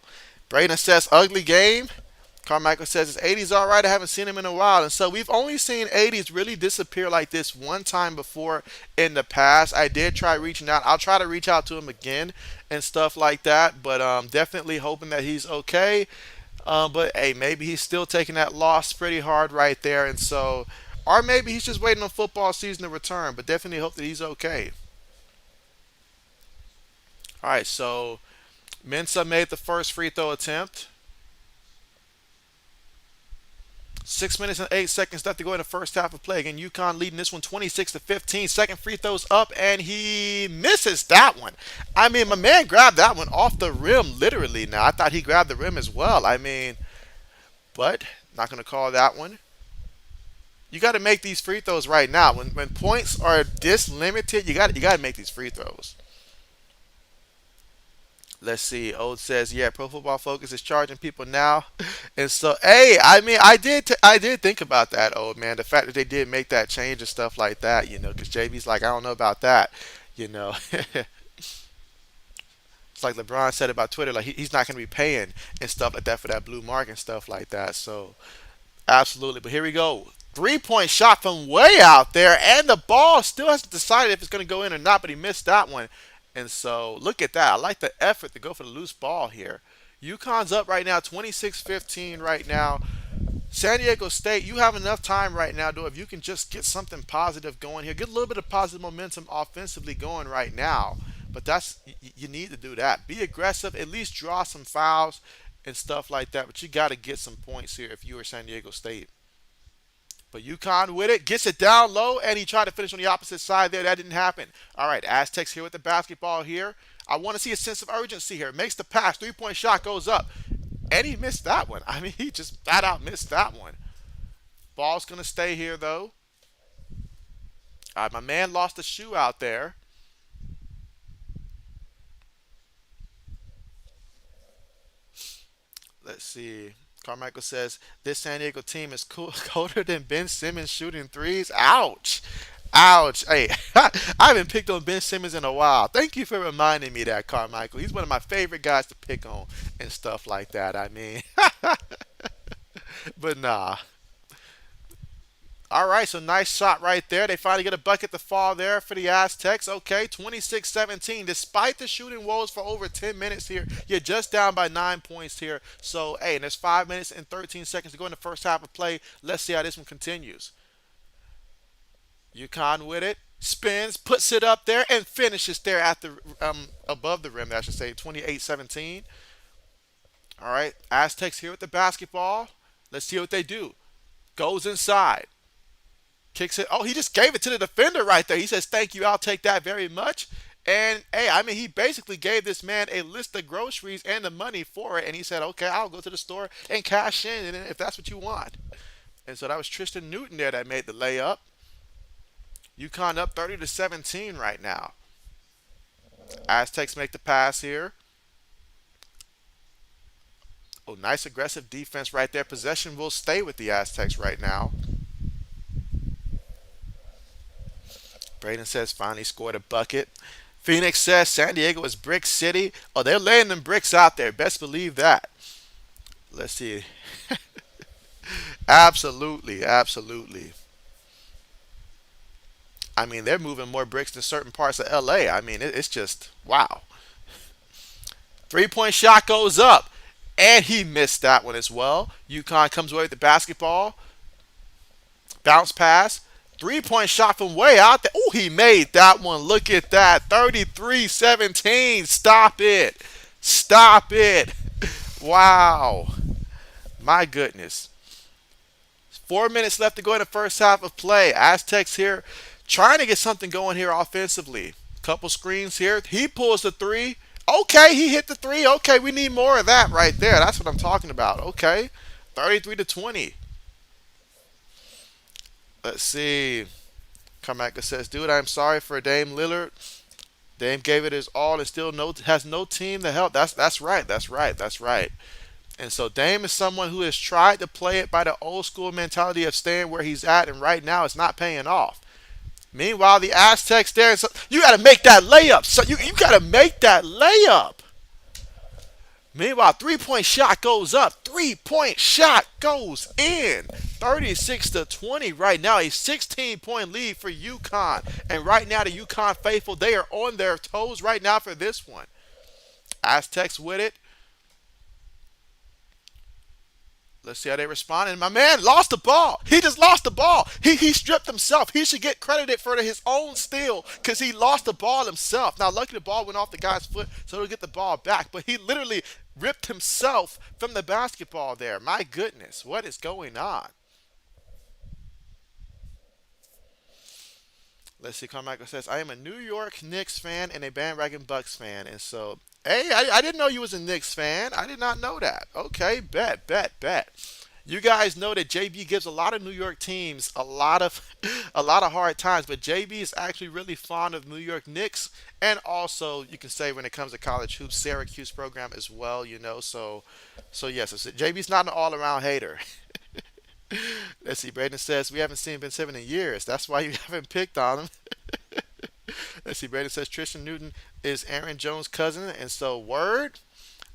Braden says, ugly game. Carmichael says, it's 80's all right. I haven't seen him in a while. And so we've only seen 80's really disappear like this one time before in the past. I did try reaching out. I'll try to reach out to him again and stuff like that. But definitely hoping that he's okay. But hey, maybe he's still taking that loss pretty hard right there. And so, or maybe he's just waiting on football season to return. But definitely hope that he's okay. All right, so Mensa made the first free throw attempt. 6 minutes and 8 seconds left to go in the first half of play. Again, UConn leading this one 26 to 15. Second free throw's up, and he misses that one. I mean, my man grabbed that one off the rim, literally. Now, I thought he grabbed the rim as well. I mean, but not going to call that one. You got to make these free throws right now. When points are this limited, you got to make these free throws. Let's see. Old says, yeah, Pro Football Focus is charging people now, and so hey, I mean, I did think about that, old man. The fact that they did make that change and stuff like that, because JB's like, I don't know about that, you know. It's like LeBron said about Twitter, like he's not going to be paying and stuff like that for that blue mark and stuff like that. So absolutely. But here we go. 3-point shot from way out there, and the ball still hasn't decided if it's going to go in or not, but he missed that one. And so look at that. I like the effort to go for the loose ball here. UConn's up right now, 26-15 right now. San Diego State, you have enough time right now, though, if you can just get something positive going here. Get a little bit of positive momentum offensively going right now. But you need to do that. Be aggressive, at least draw some fouls and stuff like that. But you got to get some points here if you are San Diego State. But UConn with it, gets it down low, and he tried to finish on the opposite side there. That didn't happen. All right, Aztecs here with the basketball here. I want to see a sense of urgency here. Makes the pass. 3-point shot goes up. And he missed that one. I mean, he just flat out missed that one. Ball's going to stay here, though. All right, my man lost a shoe out there. Let's see. Carmichael says, this San Diego team is colder than Ben Simmons shooting threes. Ouch. Ouch. Hey, I haven't picked on Ben Simmons in a while. Thank you for reminding me that, Carmichael. He's one of my favorite guys to pick on and stuff like that. I mean, but nah. All right, so nice shot right there. They finally get a bucket to fall there for the Aztecs. Okay, 26-17. Despite the shooting woes for over 10 minutes here, you're just down by 9 points here. So, hey, and there's 5 minutes and 13 seconds to go in the first half of play. Let's see how this one continues. UConn with it. Spins, puts it up there, and finishes there at the above the rim, I should say, 28-17. All right, Aztecs here with the basketball. Let's see what they do. Goes inside. Kicks it. Oh, he just gave it to the defender right there. He says, "Thank you. I'll take that very much." And hey, I mean, he basically gave this man a list of groceries and the money for it. And he said, "Okay, I'll go to the store and cash in, and if that's what you want." And so that was Tristan Newton there that made the layup. UConn up 30-17 right now. Aztecs make the pass here. Oh, nice aggressive defense right there. Possession will stay with the Aztecs right now. Braden says finally scored a bucket. Phoenix says San Diego is Brick City. Oh, they're laying them bricks out there. Best believe that. Let's see. Absolutely, absolutely. I mean, they're moving more bricks than certain parts of LA. I mean, it's just wow. 3-point shot goes up. And he missed that one as well. UConn comes away with the basketball. Bounce pass. 3-point shot from way out there. Oh, he made that one. Look at that. 33-17. Stop it. Stop it. Wow. My goodness. 4 minutes left to go in the first half of play. Aztecs here trying to get something going here offensively. Couple screens here. He pulls the three. Okay, he hit the three. Okay, we need more of that right there. That's what I'm talking about. Okay. 33-20. Let's see. Carmichael says, "Dude, I'm sorry for Dame Lillard. Dame gave it his all and still has no team to help." That's right. That's right. That's right. And so Dame is someone who has tried to play it by the old school mentality of staying where he's at, and right now it's not paying off. Meanwhile, the Aztecs there, so you got to make that layup. So you got to make that layup. Meanwhile, 3-point shot goes up. 3-point shot goes in. 36-20 right now. A 16-point lead for UConn. And right now, the UConn faithful, they are on their toes right now for this one. Aztecs with it. Let's see how they respond. And my man lost the ball. He just lost the ball. He stripped himself. He should get credited for his own steal because he lost the ball himself. Now, luckily, the ball went off the guy's foot, so he'll get the ball back. But he literally ripped himself from the basketball there. My goodness, what is going on? Let's see. Carmichael says, "I am a New York Knicks fan and a bandwagon Bucks fan." And so, hey, I didn't know you was a Knicks fan. I did not know that. Okay, bet, bet, bet. You guys know that JB gives a lot of New York teams a lot of a lot of hard times, but JB is actually really fond of New York Knicks, and also you can say when it comes to college hoops, Syracuse program as well. So yes, JB's not an all-around hater. Let's see. Braden says we haven't seen Ben Simmons in years. That's why you haven't picked on him. Let's see. Braden says Tristan Newton is Aaron Jones' cousin, and so word.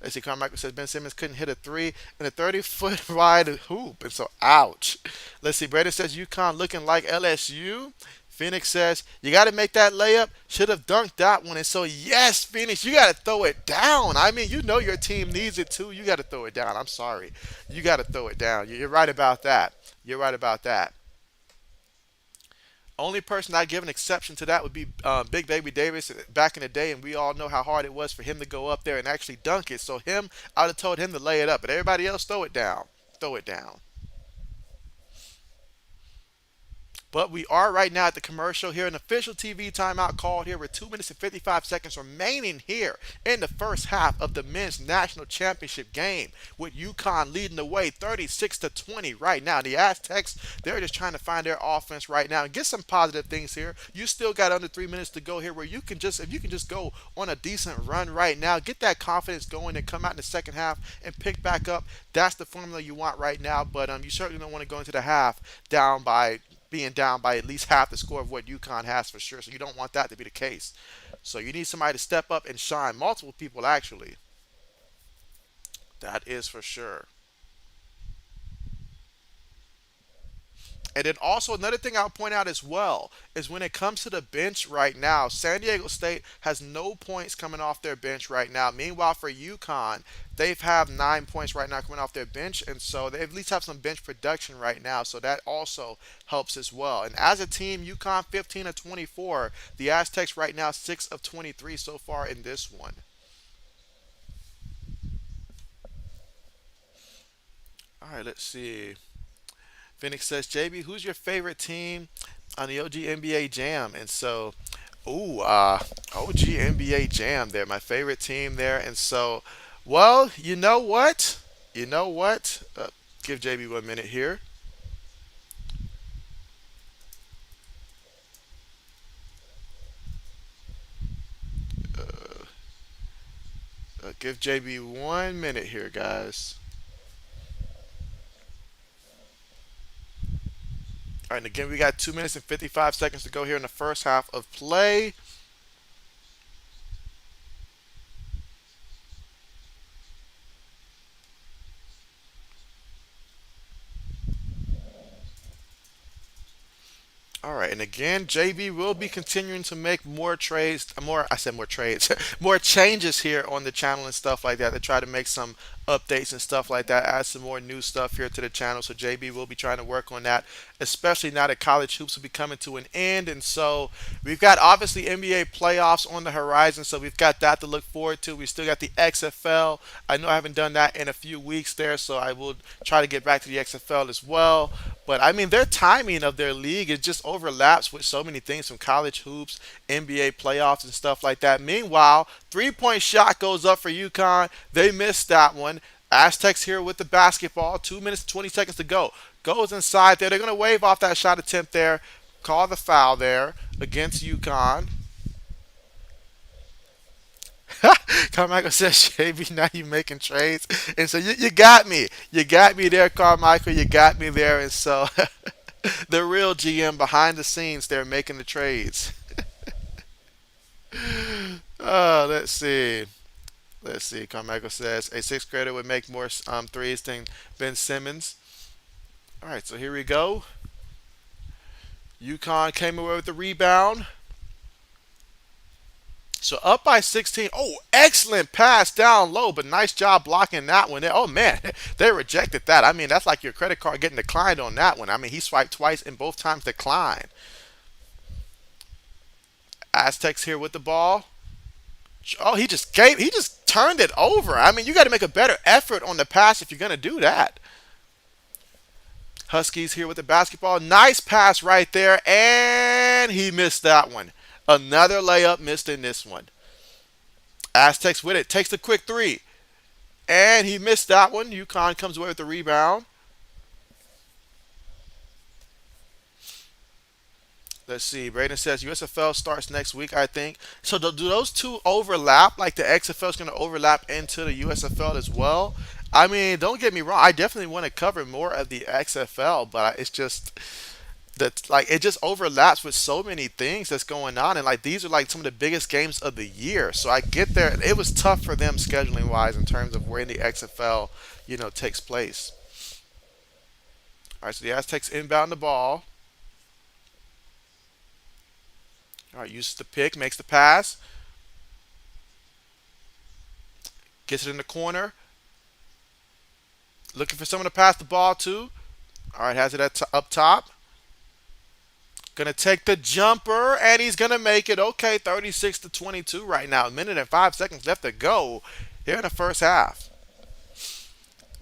Let's see. Carmichael says Ben Simmons couldn't hit a three in a 30-foot wide hoop, and so ouch. Let's see. Braden says UConn looking like LSU. Phoenix says you got to make that layup. Should have dunked that one, and so yes, Phoenix, you got to throw it down. I mean, you know your team needs it too. You got to throw it down. I'm sorry, you got to throw it down. You're right about that. You're right about that. Only person I'd give an exception to that would be Big Baby Davis back in the day, and we all know how hard it was for him to go up there and actually dunk it. So I would have told him to lay it up, but everybody else throw it down. Throw it down. But we are right now at the commercial here, an official TV timeout called here with 2 minutes and 55 seconds remaining here in the first half of the men's national championship game, with UConn leading the way 36-20 right now. The Aztecs, they're just trying to find their offense right now and get some positive things here. You still got under 3 minutes to go here, where you can just, if you can just go on a decent run right now, get that confidence going and come out in the second half and pick back up. That's the formula you want right now. But you certainly don't want to go into the half down by being down by at least half the score of what UConn has for sure. So you don't want that to be the case. So you need somebody to step up and shine. Multiple people actually. That is for sure. And then also another thing I'll point out as well is when it comes to the bench right now, San Diego State has no points coming off their bench right now. Meanwhile, for UConn, they've have 9 points right now coming off their bench, and so they at least have some bench production right now. So that also helps as well. And as a team, UConn 15 of 24, the Aztecs right now 6 of 23 so far in this one. All right, let's see. Phoenix says, JB, who's your favorite team on the OG NBA Jam? And so, ooh, OG NBA Jam there, my favorite team there. And so, well, you know what? You know what? Give JB 1 minute here. Give JB 1 minute here, guys. All right, and again, we got 2 minutes and 55 seconds to go here in the first half of play. All right, and again, JB will be continuing to make more trades, I said more trades, more changes here on the channel and stuff like that to try to make some updates and stuff like that, add some more new stuff here to the channel. So JB will be trying to work on that, especially now that college hoops will be coming to an end. And so we've got obviously NBA playoffs on the horizon, so we've got that to look forward to. We still got the XFL. I know I haven't done that in a few weeks there, so I will try to get back to the XFL as well. But I mean, their timing of their league, it just overlaps with so many things from college hoops, NBA playoffs, and stuff like that. Meanwhile, 3-point shot goes up for UConn. They missed that one. Aztecs here with the basketball. 2 minutes, 20 seconds to go. Goes inside there. They're going to wave off that shot attempt there. Call the foul there against UConn. Carmichael says, JB, now you making trades. And so you got me. You got me there, Carmichael. You got me there. And so the real GM behind the scenes, they're making the trades. Let's see. Let's see. Carmichael says a sixth grader would make more threes than Ben Simmons. All right, so here we go. UConn came away with the rebound. So up by 16. Oh, excellent pass down low, but nice job blocking that one. Oh, man, they rejected that. I mean, that's like your credit card getting declined on that one. I mean, he swiped twice and both times declined. Aztecs here with the ball. Oh, he just turned it over. I mean, you got to make a better effort on the pass if you're going to do that. Huskies here with the basketball. Nice pass right there, and he missed that one. Another layup missed in this one. Aztecs with it. Takes the quick three. And he missed that one. UConn comes away with the rebound. Let's see. Braden says USFL starts next week, I think. So do those two overlap? Like the XFL is going to overlap into the USFL as well? I mean, don't get me wrong. I definitely want to cover more of the XFL, but it's just that like it just overlaps with so many things that's going on, and like these are like some of the biggest games of the year. So I get there. It was tough for them scheduling wise in terms of where the XFL, takes place. All right, so the Aztecs inbound the ball. All right, uses the pick, makes the pass, gets it in the corner, looking for someone to pass the ball to. All right, has it up top. Gonna take the jumper, and he's gonna make it. Okay, 36 to 22 right now. A minute and 5 seconds left to go here in the first half.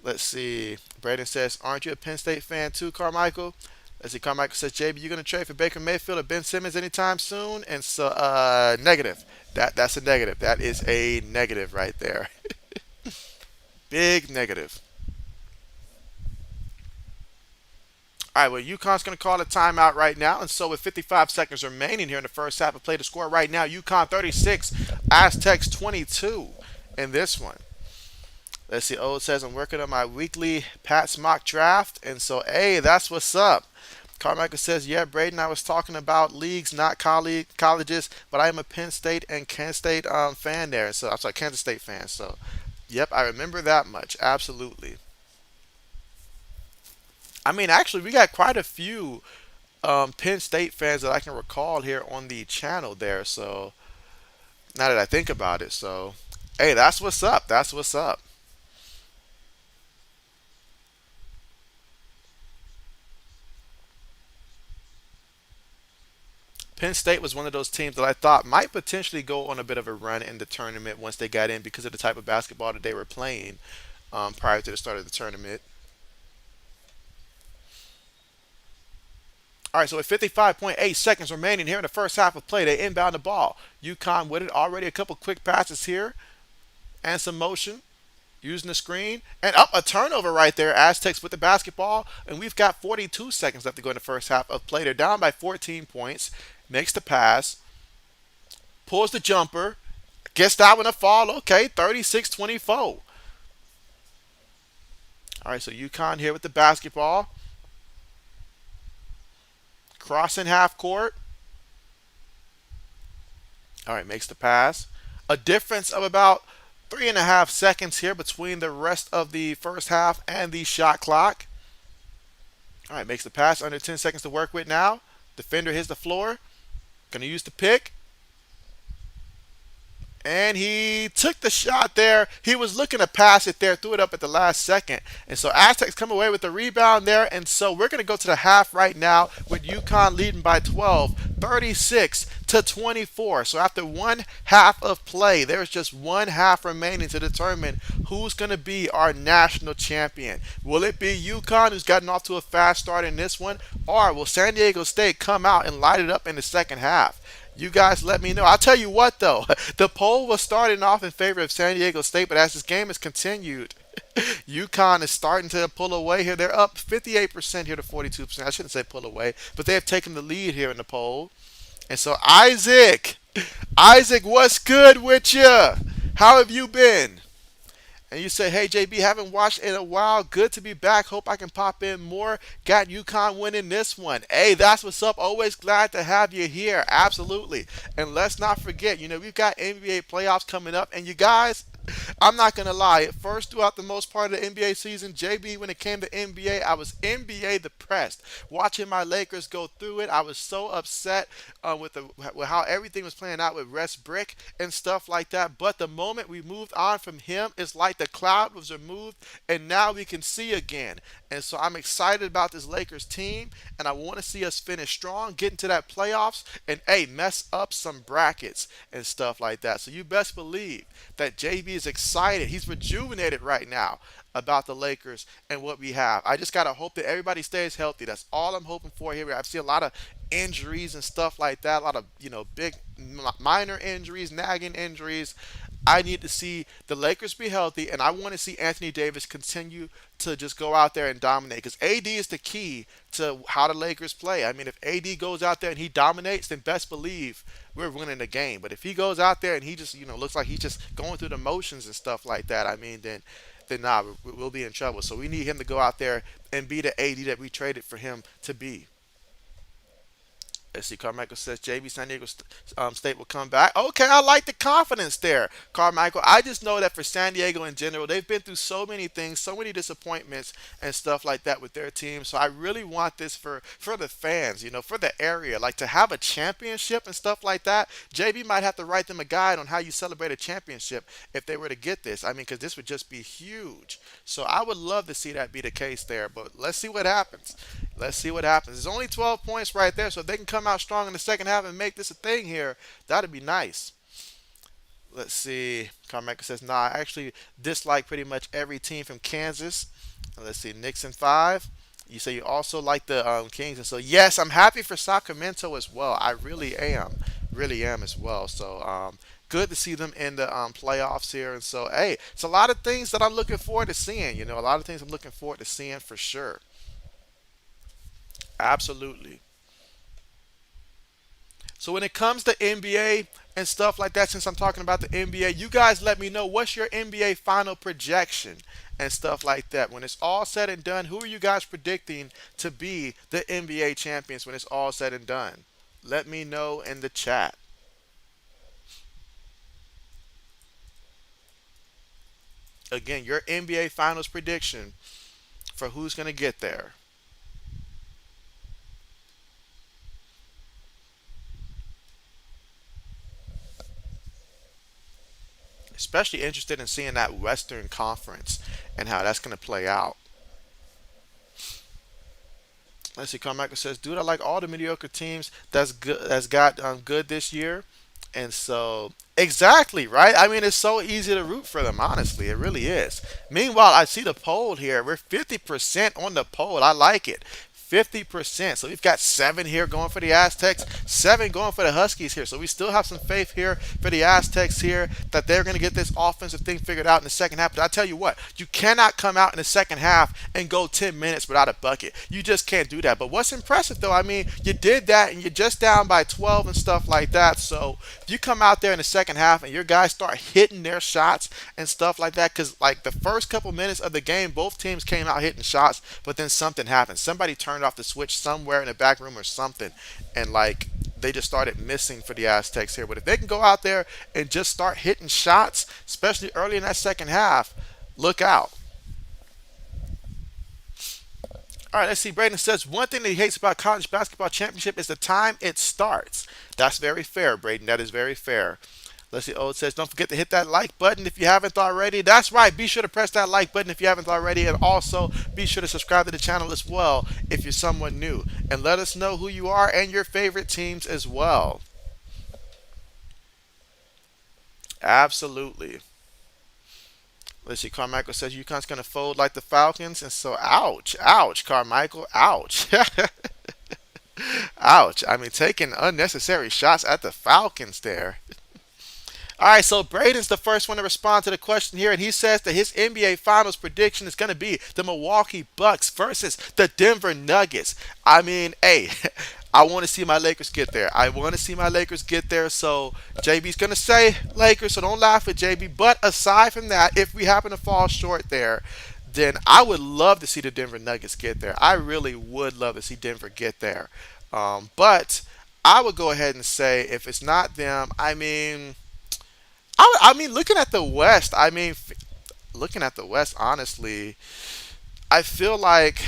Let's see. Braden says, "Aren't you a Penn State fan too, Carmichael?" Let's see. Carmichael says, "JB, you gonna trade for Baker Mayfield or Ben Simmons anytime soon?" And so, negative. That's a negative. That is a negative right there. Big negative. All right, well, UConn's going to call a timeout right now. And so with 55 seconds remaining here in the first half of play, the score right now, UConn 36, Aztecs 22 in this one. Let's see. Oh, it says I'm working on my weekly Pat's mock draft. And so, hey, that's what's up. Carmichael says, "Yeah, Braden, I was talking about leagues, not colleges, but I am a Penn State and Kansas State fan there. So I'm sorry, Kansas State fan. So, yep, I remember that much. Absolutely. I mean, actually, we got quite a few Penn State fans that I can recall here on the channel there. So now that I think about it, so hey, that's what's up. That's what's up. Penn State was one of those teams that I thought might potentially go on a bit of a run in the tournament once they got in because of the type of basketball that they were playing prior to the start of the tournament. All right, so with 55.8 seconds remaining here in the first half of play, they inbound the ball. UConn with it already, a couple quick passes here and some motion using the screen and up a turnover right there. Aztecs with the basketball, and we've got 42 seconds left to go in the first half of play. They're down by 14 points. Makes the pass, pulls the jumper, gets that one to fall. Okay, 36-24. All right, so UConn here with the basketball, crossing half court. All right, makes the pass. A difference of about 3.5 seconds here between the rest of the first half and the shot clock. All right, makes the pass. Under 10 seconds to work with now. Defender hits the floor. Going to use the pick. And he took the shot there. He was looking to pass it there, threw it up at the last second. And so Aztecs come away with the rebound there. And so we're going to go to the half right now with UConn leading by 12, 36-24. So after one half of play, there's just one half remaining to determine who's going to be our national champion. Will it be UConn, who's gotten off to a fast start in this one, or will San Diego State come out and light it up in the second half? You guys let me know. I'll tell you what, though. The poll was starting off in favor of San Diego State, but as this game has continued, UConn is starting to pull away here. They're up 58% here to 42%. I shouldn't say pull away, but they have taken the lead here in the poll. And so, Isaac, what's good with you? How have you been? And you say, "Hey JB, haven't watched in a while. Good to be back. Hope I can pop in more. Got UConn winning this one. Hey, that's what's up. Always glad to have you here. Absolutely. And let's not forget, we've got NBA playoffs coming up. And you guys, I'm not gonna lie. At first, throughout the most part of the NBA season, JB, when it came to NBA, I was NBA depressed. Watching my Lakers go through it, I was so upset with how everything was playing out with Russ Brick and stuff like that. But the moment we moved on from him, it's like the cloud was removed, and now we can see again. And so I'm excited about this Lakers team, and I want to see us finish strong, get into that playoffs, and hey, mess up some brackets and stuff like that. So you best believe that JB is excited. He's rejuvenated right now about the Lakers and what we have. I just gotta hope that everybody stays healthy. That's all I'm hoping for here. I've seen a lot of injuries and stuff like that. A lot of big minor injuries, nagging injuries. I need to see the Lakers be healthy, and I want to see Anthony Davis continue to just go out there and dominate. Because AD is the key to how the Lakers play. I mean, if AD goes out there and he dominates, then best believe we're winning the game. But if he goes out there and he just looks like he's just going through the motions and stuff like that, I mean, then nah, we'll be in trouble. So we need him to go out there and be the AD that we traded for him to be. Let's see. Carmichael says JB San Diego State will come back. Okay, I like the confidence there, Carmichael. I just know that for San Diego in general, they've been through so many things, so many disappointments and stuff like that with their team. So I really want this for the fans, for the area, like to have a championship and stuff like that. JB might have to write them a guide on how you celebrate a championship if they were to get this. I mean, because this would just be huge. So I would love to see that be the case there. But let's see what happens. Let's see what happens. There's only 12 points right there, so if they can come out strong in the second half and make this a thing here, that'd be nice. Let's see. Carmichael says, "Nah, I actually dislike pretty much every team from Kansas." Let's see. Nixon 5. You say you also like the Kings, and so yes, I'm happy for Sacramento as well. I really am as well. So good to see them in the playoffs here, and so hey, it's a lot of things that I'm looking forward to seeing. A lot of things I'm looking forward to seeing for sure. Absolutely. So when it comes to NBA and stuff like that, since I'm talking about the NBA, you guys let me know what's your NBA final projection and stuff like that. When it's all said and done, who are you guys predicting to be the NBA champions when it's all said and done? Let me know in the chat. Again, your NBA finals prediction for who's going to get there. Especially interested in seeing that Western Conference and how that's going to play out. Let's see. Carmichael says, "Dude, I like all the mediocre teams that's good. That's got good this year." And so, exactly right. I mean, it's so easy to root for them. Honestly, it really is. Meanwhile, I see the poll here. We're 50% on the poll. I like it. 50%. So we've got 7 here going for the Aztecs, 7 going for the Huskies here. So we still have some faith here for the Aztecs here that they're going to get this offensive thing figured out in the second half. But I tell you what, you cannot come out in the second half and go 10 minutes without a bucket. You just can't do that. But what's impressive though, I mean, you did that and you're just down by 12 and stuff like that. So if you come out there in the second half and your guys start hitting their shots and stuff like that, because like the first couple minutes of the game, both teams came out hitting shots, but then something happened. Somebody turned off the switch somewhere in the back room or something, and like they just started missing for the Aztecs here. But if they can go out there and just start hitting shots, especially early in that second half, look out. All right, let's see. Braden says one thing that he hates about college basketball championship is the time it starts. That's very fair, Braden. That is very fair. Let's see. Oh, it says don't forget to hit that like button if you haven't already. That's right. Be sure to press that like button if you haven't already, and also be sure to subscribe to the channel as well if you're someone new. And let us know who you are and your favorite teams as well. Absolutely. Let's see. Carmichael says UConn's going to fold like the Falcons, and so ouch, ouch, Carmichael, ouch. Ouch. I mean, taking unnecessary shots at the Falcons there. All right, so Braden's the first one to respond to the question here, and he says that his NBA Finals prediction is going to be the Milwaukee Bucks versus the Denver Nuggets. I mean, hey, I want to see my Lakers get there. I want to see my Lakers get there. So JB's going to say Lakers, so don't laugh at JB. But aside from that, if we happen to fall short there, then I would love to see the Denver Nuggets get there. I really would love to see Denver get there. But I would go ahead and say if it's not them, I mean. I mean, looking at the West, I mean, looking at the West, honestly, I feel like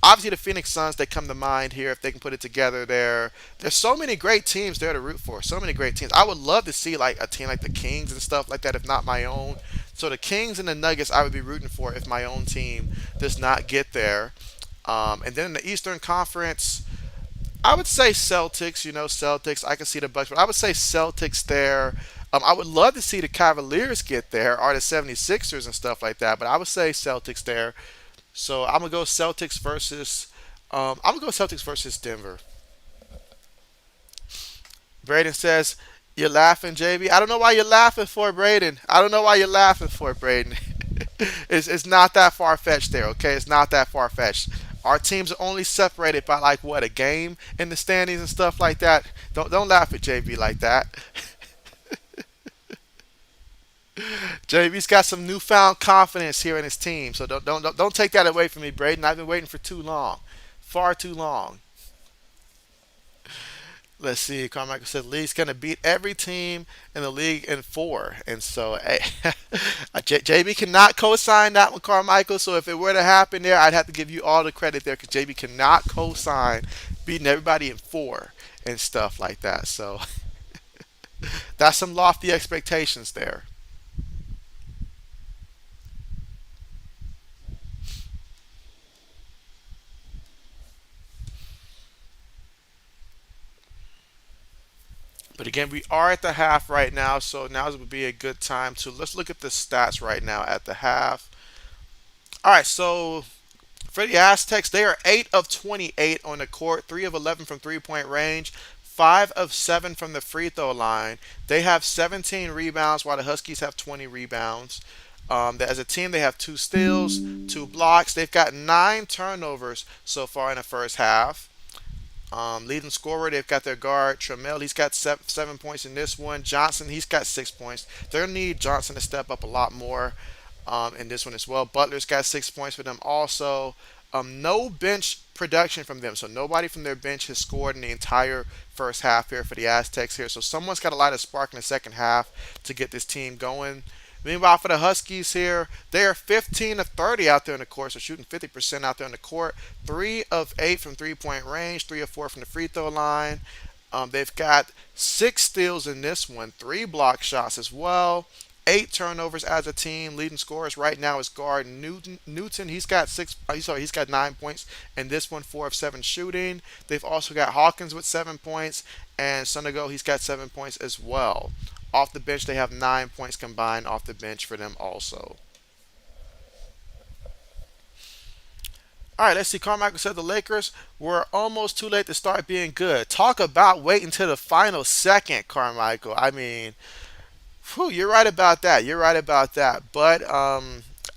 obviously the Phoenix Suns they come to mind here if they can put it together there. There's so many great teams there to root for. So many great teams. I would love to see like a team like the Kings and stuff like that, if not my own. So the Kings and the Nuggets I would be rooting for if my own team does not get there. And then in the Eastern Conference, I would say Celtics. You know, Celtics. I can see the Bucks, but I would say Celtics there. I would love to see the Cavaliers get there or the 76ers and stuff like that, but I would say Celtics there. So I'm gonna go Celtics versus. I'm gonna go Celtics versus Denver. Braden says, "You're laughing, JB. I don't know why you're laughing for Braden. I don't know why you're laughing for Braden. It's not that far fetched there. Okay, it's not that far fetched. Our teams are only separated by like what a game in the standings and stuff like that. Don't laugh at JB like that." JB's got some newfound confidence here in his team, so don't take that away from me, Braden. I've been waiting for too long, far too long. Let's see. Carmichael said league's gonna beat every team in the league in 4, and so hey, JB cannot co-sign that one, Carmichael. So if it were to happen there, I'd have to give you all the credit there because JB cannot co-sign beating everybody in 4 and stuff like that. So that's some lofty expectations there. But again, we are at the half right now, so now would be a good time to let's look at the stats right now at the half. All right, so for the Aztecs, they are 8 of 28 on the court, 3 of 11 from three-point range, 5 of 7 from the free throw line. They have 17 rebounds, while the Huskies have 20 rebounds. As a team, they have 2 steals, 2 blocks. They've got 9 turnovers so far in the first half. Leading scorer, they've got their guard Trammell. He's got 7 points in this one. Johnson, he's got 6 points. They're gonna need Johnson to step up a lot more in this one as well. Butler's got 6 points for them also. No bench production from them, so nobody from their bench has scored in the entire first half here for the Aztecs here. So someone's got to light a spark in the second half to get this team going. Meanwhile, for the Huskies here, they are 15 of 30 out there in the court, so shooting 50% out there in the court. 3 of 8 from 3-point range, 3 of 4 from the free throw line. They've got 6 steals in this one, 3 block shots as well. 8 turnovers as a team. Leading scorers right now is guard Newton. He's got He's got 9 points, and this one 4 of 7 shooting. They've also got Hawkins with 7 points, and Sonego he's got 7 points as well. Off the bench, they have 9 points combined off the bench for them also. All right, let's see. Carmichael said the Lakers were almost too late to start being good. Talk about waiting until the final second, Carmichael. I mean, whew, you're right about that. You're right about that. But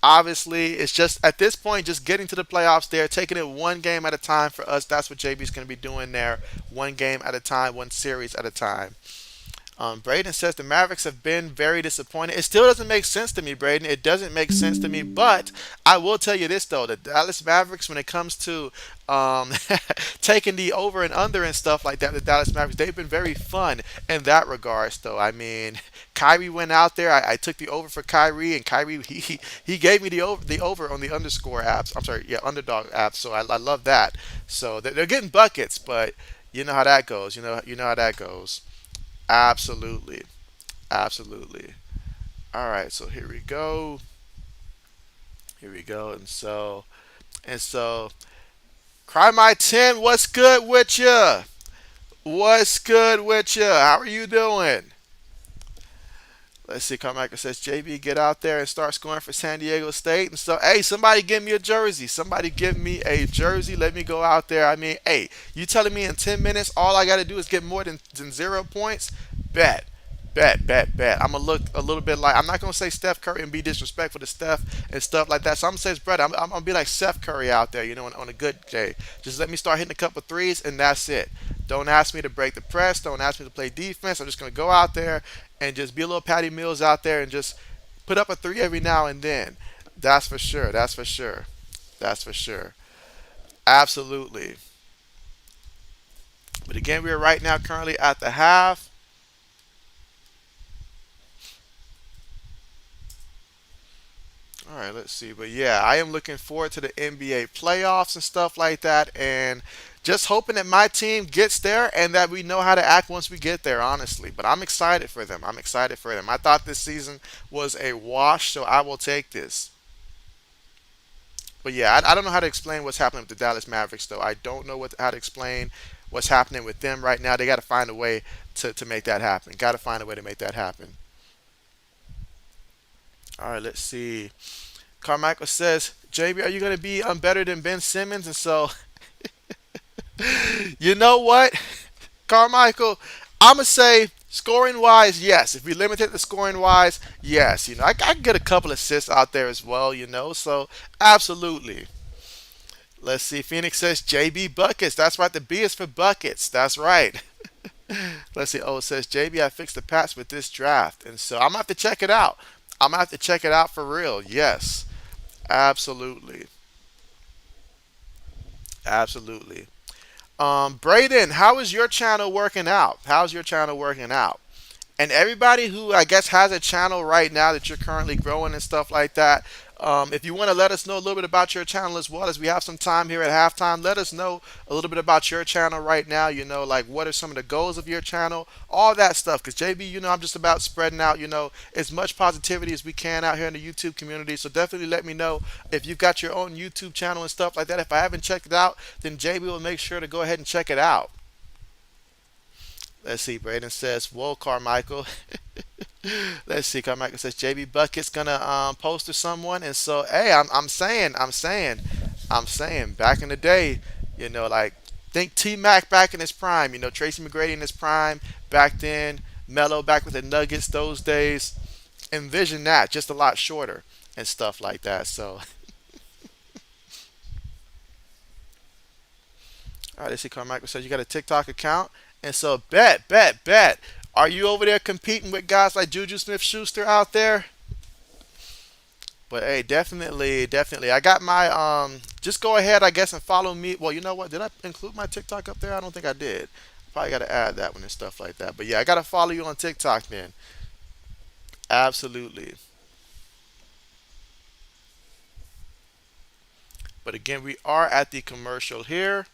obviously, it's just at this point, just getting to the playoffs there, taking it one game at a time for us. That's what JB's going to be doing there. One game at a time, one series at a time. Braden says the Mavericks have been very disappointed. It still doesn't make sense to me, Braden. It doesn't make sense to me. But I will tell you this though: the Dallas Mavericks, when it comes to um, taking the over and under and stuff like that, the Dallas Mavericks, they've been very fun in that regards. Though I mean, Kyrie went out there. I took the over for Kyrie, and Kyrie he gave me the over on the underscore apps. I'm sorry, yeah, underdog apps. So I love that. So they're getting buckets, but you know how that goes. You know how that goes. Absolutely. Absolutely. All right, so here we go. Here we go. And so Cry My 10, what's good with you? What's good with you? How are you doing? Let's see. Carmichael says, JB, get out there and start scoring for San Diego State. And so, hey, somebody give me a jersey. Somebody give me a jersey. Let me go out there. I mean, hey, you telling me in 10 minutes all I got to do is get more than 0 points? Bet. Bet. I'm going to look a little bit like, I'm not going to say Steph Curry and be disrespectful to Steph and stuff like that. So I'm going to say, it's brother, I'm going to be like Steph Curry out there, on a good day. Just let me start hitting a couple threes, and that's it. Don't ask me to break the press. Don't ask me to play defense. I'm just going to go out there and just be a little Patty Mills out there and just put up a three every now and then. That's for sure. That's for sure. That's for sure. Absolutely. But again, we are right now currently at the half. All right, let's see. But yeah, I am looking forward to the NBA playoffs and stuff like that. And just hoping that my team gets there and that we know how to act once we get there, honestly. But I'm excited for them. I'm excited for them. I thought this season was a wash, so I will take this. But yeah, I don't know how to explain what's happening with the Dallas Mavericks, though. I don't know how to explain what's happening with them right now. They got to find a way to make that happen. Got to find a way to make that happen. All right, let's see. Carmichael says, JB, are you going to be better than Ben Simmons? And so, you know what, Carmichael? I'm going to say scoring wise, yes. If we limit it to scoring wise, yes. I can get a couple assists out there as well. So, absolutely. Let's see. Phoenix says JB Buckets. That's right. The B is for buckets. That's right. Let's see. Oh, it says JB, I fixed the patch with this draft. And so I'm going to have to check it out. I'm going to have to check it out for real. Yes. Absolutely. Absolutely. Braden, how is your channel working out? How's your channel working out? And everybody who I guess has a channel right now that you're currently growing and stuff like that, if you want to let us know a little bit about your channel as well, as we have some time here at halftime, let us know a little bit about your channel right now. Like what are some of the goals of your channel, all that stuff. Because JB, I'm just about spreading out, as much positivity as we can out here in the YouTube community. So definitely let me know if you've got your own YouTube channel and stuff like that. If I haven't checked it out, then JB will make sure to go ahead and check it out. Let's see. Braden says, "Whoa, Carmichael." Let's see. Carmichael says JB Bucket's gonna post to someone, and so hey, I'm saying, back in the day, like think T Mac back in his prime, Tracy McGrady in his prime back then, Melo back with the Nuggets those days. Envision that, just a lot shorter and stuff like that. So, All right, let's see. Carmichael says you got a TikTok account, and so bet. Are you over there competing with guys like Juju Smith-Schuster out there? But hey, definitely. I got my just go ahead, I guess, and follow me. Well, you know what? Did I include my TikTok up there? I don't think I did. Probably got to add that one and stuff like that. But yeah, I got to follow you on TikTok, man. Absolutely. But again, we are at the commercial here.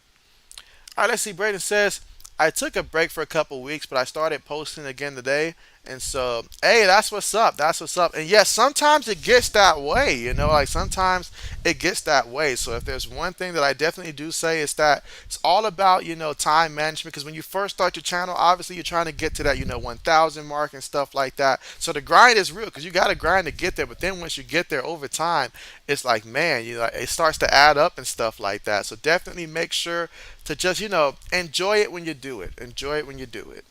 All right, let's see. Braden says, I took a break for a couple weeks, but I started posting again today. And so, hey, that's what's up. That's what's up. And yes, sometimes it gets that way, like sometimes it gets that way. So if there's one thing that I definitely do say is that it's all about, time management. Because when you first start your channel, obviously you're trying to get to that, 1,000 mark and stuff like that. So the grind is real because you got to grind to get there. But then once you get there over time, it's like, man, it starts to add up and stuff like that. So definitely make sure to just, enjoy it when you do it. Enjoy it when you do it.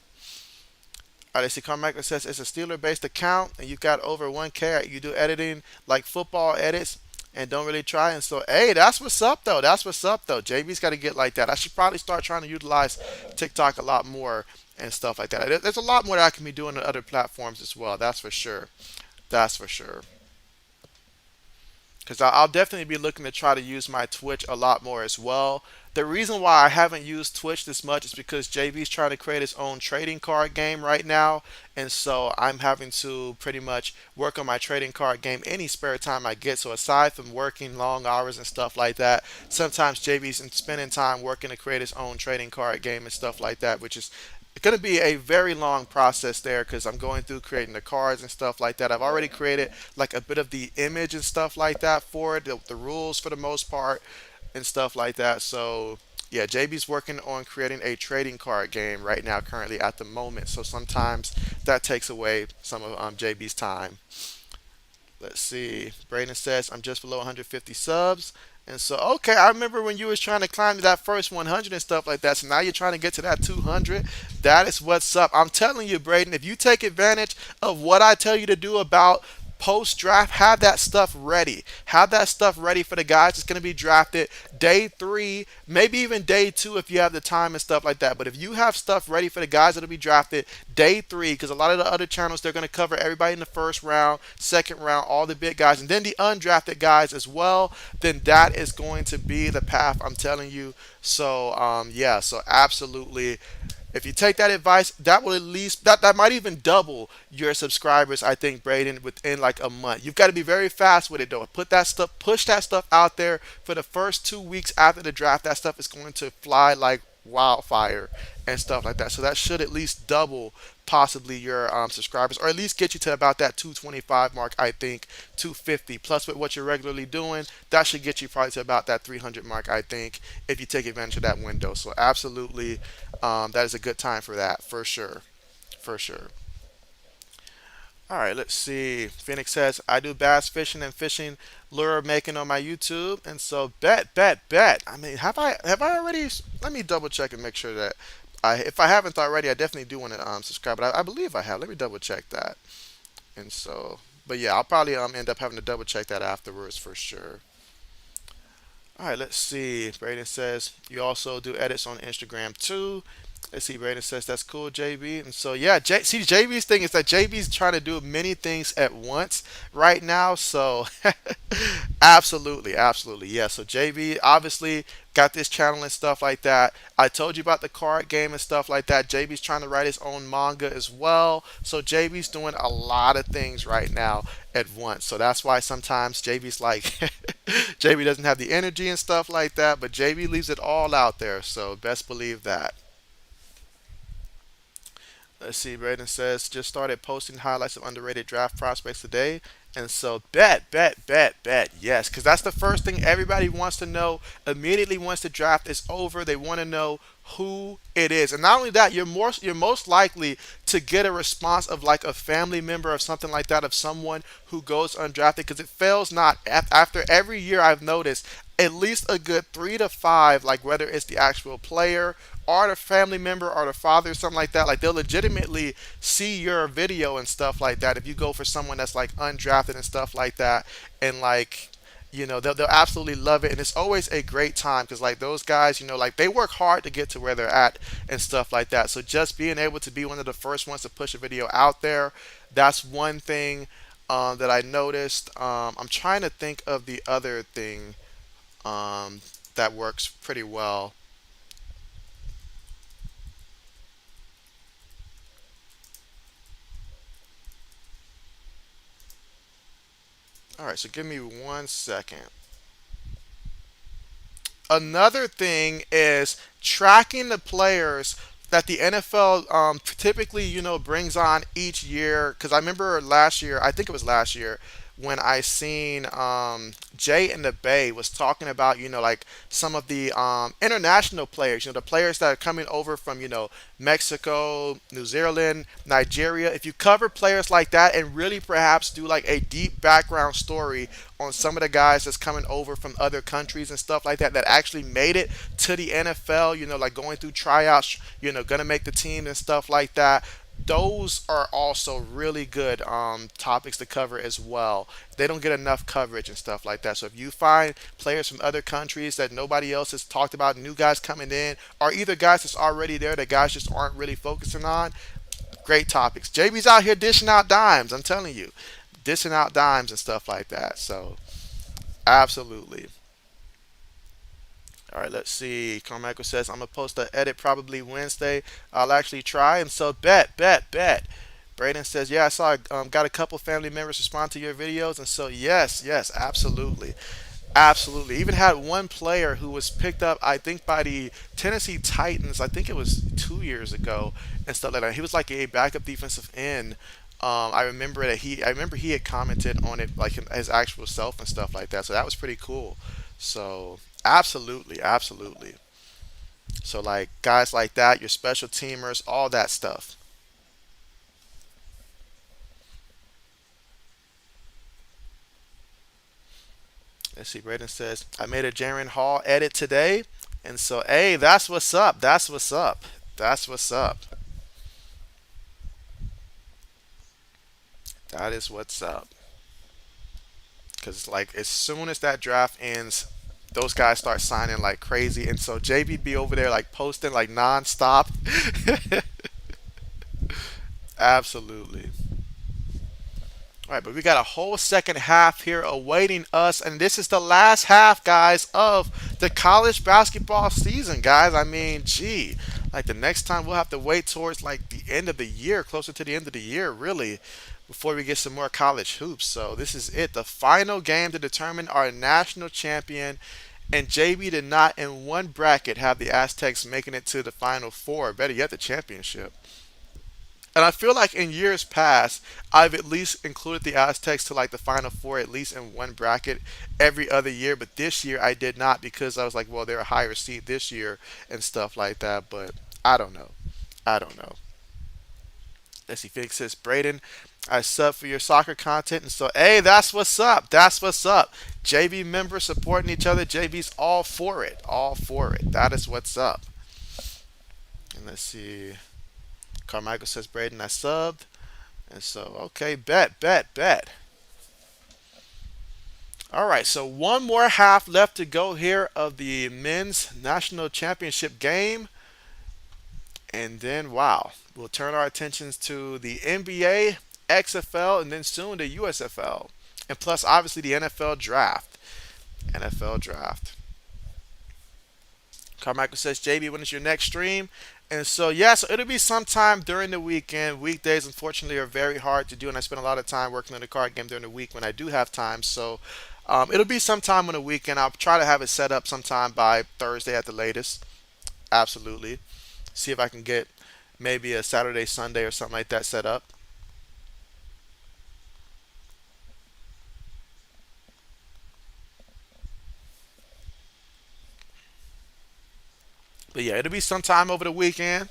All right, see, Carmichael says it's a Steeler-based account, and you've got over 1K. You do editing like football edits, and don't really try. And so, hey, that's what's up, though. That's what's up, though. JB's got to get like that. I should probably start trying to utilize TikTok a lot more and stuff like that. There's a lot more that I can be doing on other platforms as well. That's for sure. That's for sure. Because I'll definitely be looking to try to use my Twitch a lot more as well. The reason why I haven't used Twitch this much is because JB's trying to create his own trading card game right now, and so I'm having to pretty much work on my trading card game any spare time I get. So aside from working long hours and stuff like that, sometimes JB's spending time working to create his own trading card game and stuff like that, which is going to be a very long process there because I'm going through creating the cards and stuff like that. I've already created like a bit of the image and stuff like that for it, the rules for the most part and stuff like that. So yeah, JB's working on creating a trading card game right now, currently at the moment. So sometimes that takes away some of JB's time. Let's see. Braden says I'm just below 150 subs. And so, okay, I remember when you was trying to climb to that first 100 and stuff like that. So now you're trying to get to that 200. That is what's up. I'm telling you, Braden, if you take advantage of what I tell you to do about post draft, have that stuff ready. Have that stuff ready for the guys that's going to be drafted day 3, maybe even day 2 if you have the time and stuff like that. But if you have stuff ready for the guys that'll be drafted day 3, because a lot of the other channels, they're going to cover everybody in the first round, second round, all the big guys, and then the undrafted guys as well, then that is going to be the path, I'm telling you. So yeah, so absolutely, if you take that advice, that will at least that might even double your subscribers, I think, Braden, within like a month. You've got to be very fast with it though. Push that stuff out there for the first 2 weeks after the draft. That stuff is going to fly like wildfire and stuff like that. So that should at least double possibly your subscribers, or at least get you to about that 225 mark, I think, 250. Plus with what you're regularly doing, that should get you probably to about that 300 mark, I think, if you take advantage of that window. So absolutely, that is a good time for that, for sure, for sure. All right, let's see. Phoenix says I do bass fishing and fishing lure making on my YouTube, and so bet. I mean, have I already? Let me double check and make sure that if I haven't already, I definitely do want to subscribe. But I believe I have. Let me double check that. And so, but yeah, I'll probably end up having to double check that afterwards for sure. All right, let's see. Braden says you also do edits on Instagram too. Let's see. Braden says that's cool, JB. And so yeah, see, JB's thing is that JB's trying to do many things at once right now. So absolutely, yeah. So JB obviously got this channel and stuff like that. I told you about the card game and stuff like that. JB's trying to write his own manga as well. So JB's doing a lot of things right now at once. So that's why sometimes JB's like JB doesn't have the energy and stuff like that, but JB leaves it all out there. So best believe that. Let's see. Braden says just started posting highlights of underrated draft prospects today, and so bet. Yes, because that's the first thing everybody wants to know immediately once the draft is over. They want to know who it is, and not only that, you're most likely to get a response of like a family member or something like that of someone who goes undrafted, because it fails not after every year. I've noticed at least a good 3 to 5, like whether it's the actual player or the family member or the father or something like that, like they'll legitimately see your video and stuff like that if you go for someone that's like undrafted and stuff like that. And like they'll absolutely love it, and it's always a great time because like those guys, like they work hard to get to where they're at and stuff like that. So just being able to be one of the first ones to push a video out there, that's one thing that I noticed. I'm trying to think of the other thing um, that works pretty well. All right, so give me 1 second. Another thing is tracking the players that the NFL typically, brings on each year. Because I remember last year, I think it was last year, when I seen Jay in the Bay was talking about, like some of the international players, the players that are coming over from, Mexico, New Zealand, Nigeria. If you cover players like that and really perhaps do like a deep background story on some of the guys that's coming over from other countries and stuff like that that actually made it to the NFL, like going through tryouts, gonna make the team and stuff like that. Those are also really good topics to cover as well. They don't get enough coverage and stuff like that. So if you find players from other countries that nobody else has talked about, new guys coming in, or either guys that's already there that guys just aren't really focusing on, great topics. JB's out here dishing out dimes. I'm telling you, dishing out dimes and stuff like that. So absolutely. All right, let's see. Carmichael says, I'm going to post the edit probably Wednesday. I'll actually try. And so, bet. Braden says, yeah, I saw, got a couple family members respond to your videos. And so, yes, absolutely. Absolutely. Even had one player who was picked up, I think, by the Tennessee Titans. I think it was 2 years ago and stuff like that. He was like a backup defensive end. I remember he had commented on it like his actual self and stuff like that. So that was pretty cool. So absolutely. So like guys like that, your special teamers, all that stuff. Let's see. Braden says I made a Jaren Hall edit today, and so hey, that's what's up. That's what's up. That is what's up. Because like as soon as that draft ends, those guys start signing like crazy, and so JB be over there like posting like nonstop. Absolutely. All right, but we got a whole second half here awaiting us, and this is the last half, guys, of the college basketball season, guys. I mean, gee, like the next time we'll have to wait towards like the end of the year, closer to the end of the year, really, before we get some more college hoops. So this is it, the final game to determine our national champion. And JB did not in one bracket have the Aztecs making it to the final four, better yet, the championship. And I feel like in years past, I've at least included the Aztecs to like the Final Four at least in one bracket every other year. But this year I did not because I was like, well, they're a higher seed this year and stuff like that. But I don't know. I don't know. Let's see. Felix says, Braden, I sub for your soccer content. And so, hey, that's what's up. That's what's up. JB members supporting each other. JB's all for it. All for it. That is what's up. And let's see. Carmichael says, Braden, I subbed. And so, okay, bet. All right, so one more half left to go here of the men's national championship game. And then, wow, we'll turn our attentions to the NBA, XFL, and then soon the USFL. And plus, obviously, the NFL draft. NFL draft. Carmichael says, JB, when is your next stream? And so, yeah, so it'll be sometime during the weekend. Weekdays, unfortunately, are very hard to do, and I spend a lot of time working on the card game during the week when I do have time. So, it'll be sometime on the weekend. I'll try to have it set up sometime by Thursday at the latest. Absolutely. See if I can get maybe a Saturday, Sunday, or something like that set up. But yeah, it'll be sometime over the weekend.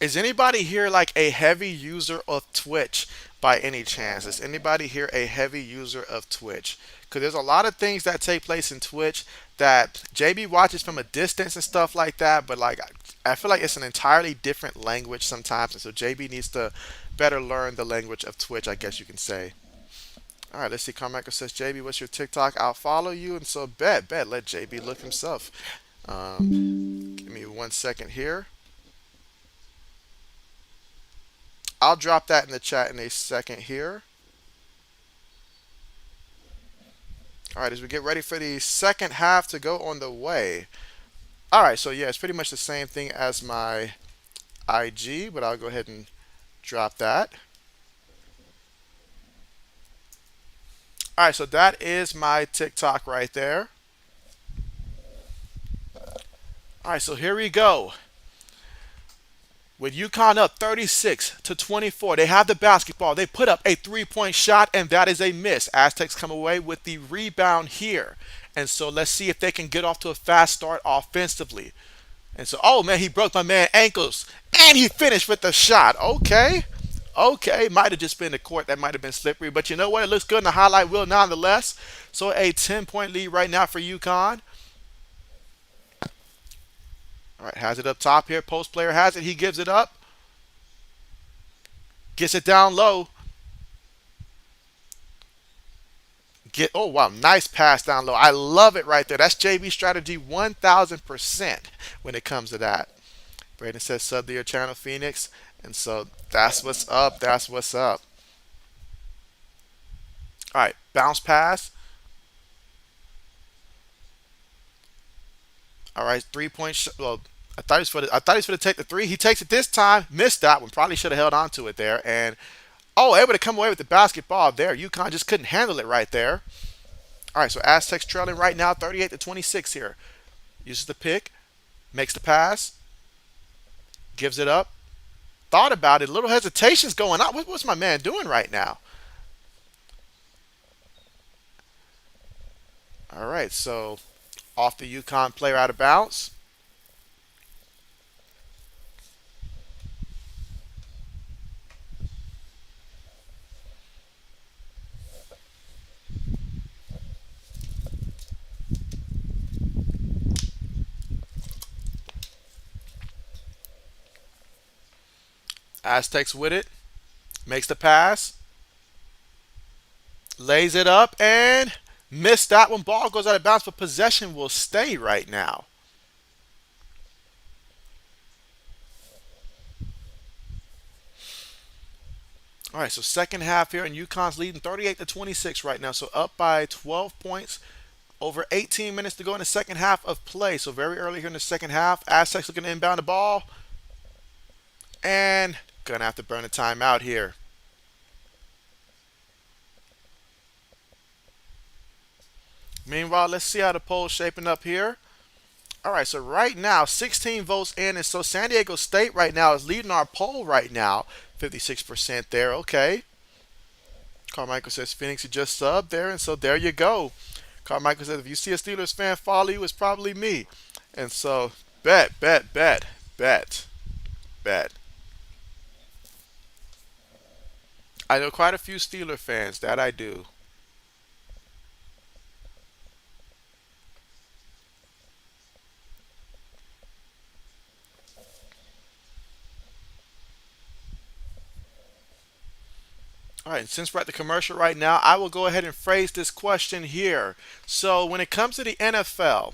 Is anybody here like a heavy user of Twitch by any chance? Is anybody here a heavy user of Twitch? Because there's a lot of things that take place in Twitch that JB watches from a distance and stuff like that. But like, I feel like it's an entirely different language sometimes, and so JB needs to better learn the language of Twitch, I guess you can say. All right, let's see. Carmichael says, JB, what's your TikTok? I'll follow you, and so bet, let JB look himself. Give me 1 second here. I'll drop that in the chat in a second here. All right, as we get ready for the second half to go on the way. All right, so yeah, it's pretty much the same thing as my IG, but I'll go ahead and drop that. All right, so that is my TikTok right there. All right, so here we go. With UConn up 36-24, they have the basketball. They put up a three-point shot, and that is a miss. Aztecs come away with the rebound here. And so let's see if they can get off to a fast start offensively. And so, oh man, he broke my man ankles, and he finished with the shot. Okay. Okay, might have just been the court that might have been slippery, but you know what? It looks good in the highlight reel nonetheless. So a 10-point lead right now for UConn. All right, has it up top here. Post player has it. He gives it up. Gets it down low. Oh wow, nice pass down low. I love it right there. That's JB strategy 1000% when it comes to that. Braden says sub to your channel, Phoenix. And so that's what's up. That's what's up. All right, bounce pass. All right, 3-point shot. Well, I thought he was going to take the three. He takes it this time. Missed that one. Probably should have held on to it there. And oh, able to come away with the basketball there. UConn just couldn't handle it right there. All right, so Aztecs trailing right now, 38-26 here. Uses the pick, makes the pass, gives it up. Thought about it. A little hesitation's going on. What's my man doing right now? All right, so off the UConn player out of bounds. Aztecs with it, makes the pass, lays it up, and missed that one. Ball goes out of bounds, but possession will stay right now. All right, so second half here, and UConn's leading 38-26 right now, so up by 12 points. Over 18 minutes to go in the second half of play, so very early here in the second half. Aztecs looking to inbound the ball, and gonna have to burn a timeout here. Meanwhile, let's see how the poll's shaping up here. All right, so right now, 16 votes in, and so San Diego State right now is leading our poll right now, 56% there. Okay. Carmichael says Phoenix, you just subbed there, and so there you go. Carmichael says if you see a Steelers fan follow you, it's probably me. And so bet. I know quite a few Steeler fans, that I do. All right, and since we're at the commercial right now, I will go ahead and phrase this question here. So, when it comes to the NFL,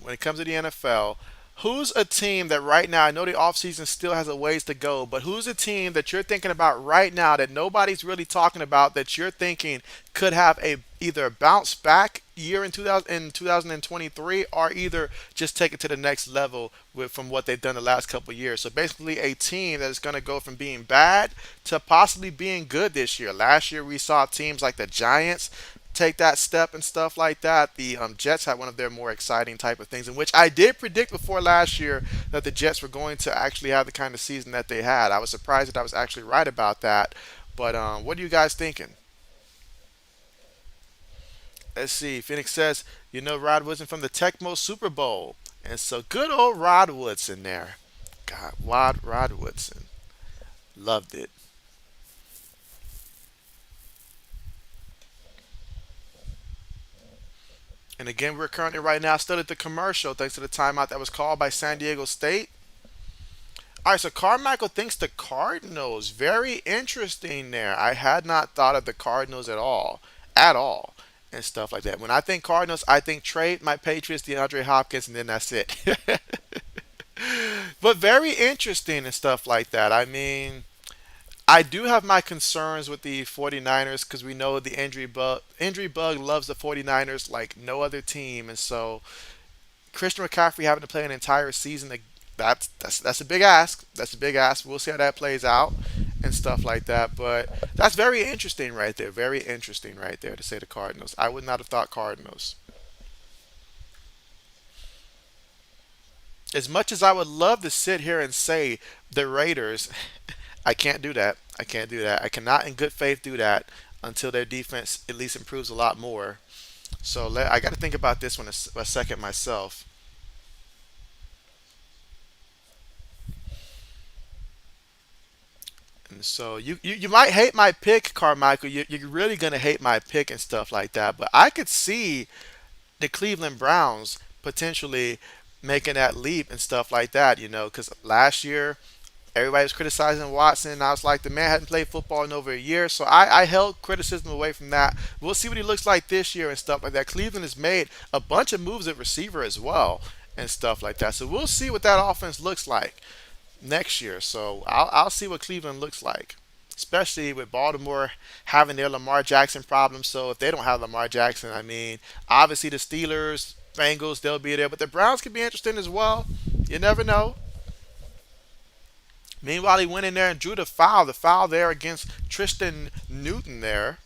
who's a team that right now, I know the offseason still has a ways to go, but who's a team that you're thinking about right now that nobody's really talking about that you're thinking could have a either a bounce back year in 2023 or either just take it to the next level from what they've done the last couple of years. So basically a team that is going to go from being bad to possibly being good this year. Last year we saw teams like the Giants take that step and stuff like that. The Jets had one of their more exciting type of things, in which I did predict before last year that the Jets were going to actually have the kind of season that they had. I was surprised that I was actually right about that. But what are you guys thinking? Let's see. Phoenix says, you know, Rod Woodson from the Tecmo Super Bowl. And so good old Rod Woodson there. God, Rod Woodson. Loved it. And again, we're currently right now still at the commercial thanks to the timeout that was called by San Diego State. All right, so Carmichael thinks the Cardinals. Very interesting there. I had not thought of the Cardinals at all, and stuff like that. When I think Cardinals, I think trade my Patriots, DeAndre Hopkins, and then that's it. But very interesting and stuff like that. I mean, I do have my concerns with the 49ers because we know the injury bug loves the 49ers like no other team, and so Christian McCaffrey having to play an entire season, like, that's a big ask. That's a big ask. We'll see how that plays out and stuff like that. But that's very interesting right there. Very interesting right there to say the Cardinals. I would not have thought Cardinals. As much as I would love to sit here and say the Raiders, I can't do that. I can't do that. I cannot, in good faith, do that until their defense at least improves a lot more. So I got to think about this one a second myself. And so you might hate my pick, Carmichael. You're really gonna hate my pick and stuff like that. But I could see the Cleveland Browns potentially making that leap and stuff like that. Because last year everybody was criticizing Watson, and I was like, the man hadn't played football in over a year, so I held criticism away from that. We'll see what he looks like this year and stuff like that. Cleveland has made a bunch of moves at receiver as well and stuff like that. So we'll see what that offense looks like next year. So I'll see what Cleveland looks like, especially with Baltimore having their Lamar Jackson problems. So if they don't have Lamar Jackson, I mean, obviously the Steelers, Bengals, they'll be there, but the Browns could be interesting as well. You never know. Meanwhile, he went in there and drew the foul there against Tristan Newton there.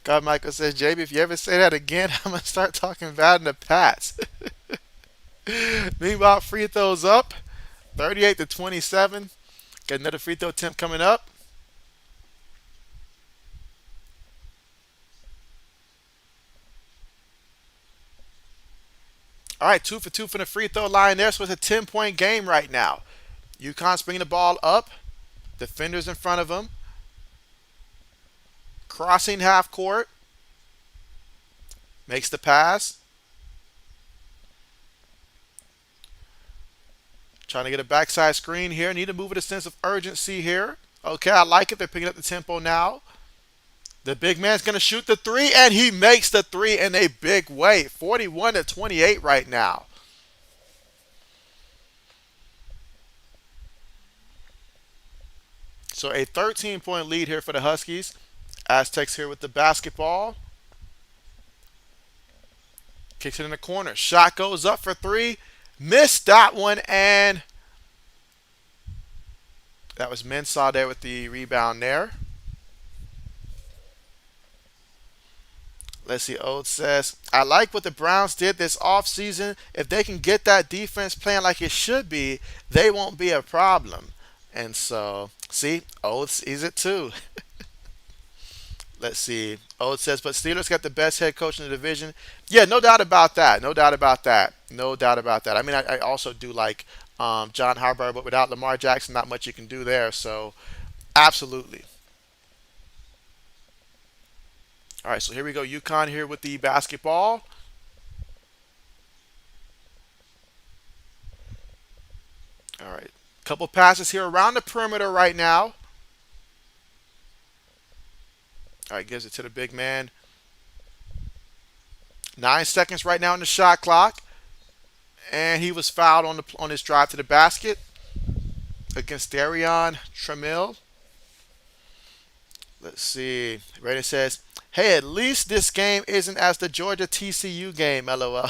God, Michael says, JB, if you ever say that again, I'm going to start talking bad in the Pats. Meanwhile, free throws up, 38 to 27. Got another free throw attempt coming up. All right, 2 for 2 from the free throw line there. So it's a 10-point game right now. UConn's bringing the ball up. Defenders in front of him. Crossing half court. Makes the pass. Trying to get a backside screen here. Need to move with a sense of urgency here. Okay, I like it. They're picking up the tempo now. The big man's going to shoot the three, and he makes the three in a big way. 41 to 28 right now. So a 13-point lead here for the Huskies. Aztecs here with the basketball. Kicks it in the corner. Shot goes up for three. Missed that one, and that was Mensah there with the rebound there. Let's see. Ode says, I like what the Browns did this offseason. If they can get that defense playing like it should be, they won't be a problem. And so, see, Ode sees it too. Let's see. Ode says, but Steelers got the best head coach in the division. Yeah, no doubt about that. No doubt about that. No doubt about that. I mean, I also do like John Harbaugh, but without Lamar Jackson, not much you can do there. So, absolutely. All right, so here we go. UConn here with the basketball. All right. Couple passes here around the perimeter right now. All right, gives it to the big man. 9 seconds right now in the shot clock. And he was fouled on his drive to the basket against Darion Tramiel. Let's see. Raiden says, hey, at least this game isn't as the Georgia TCU game, LOL.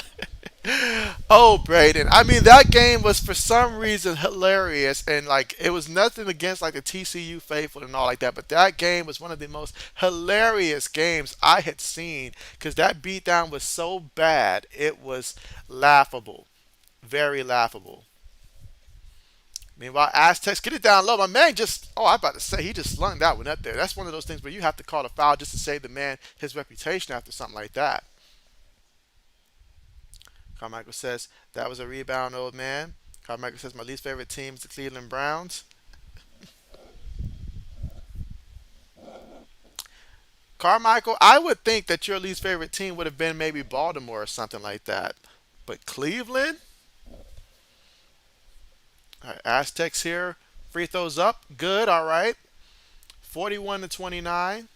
Oh, Braden. I mean, that game was for some reason hilarious, and like it was nothing against like the TCU faithful and all like that, but that game was one of the most hilarious games I had seen because that beatdown was so bad it was laughable, very laughable. Meanwhile, Aztecs get it down low. My man just, oh, I'm about to say, he just slung that one up there. That's one of those things where you have to call a foul just to save the man his reputation after something like that. Carmichael says, that was a rebound, old man. Carmichael says, my least favorite team is the Cleveland Browns. Carmichael, I would think that your least favorite team would have been maybe Baltimore or something like that. But Cleveland? All right, Aztecs here. Free throws up. Good. All right. 41 to 29.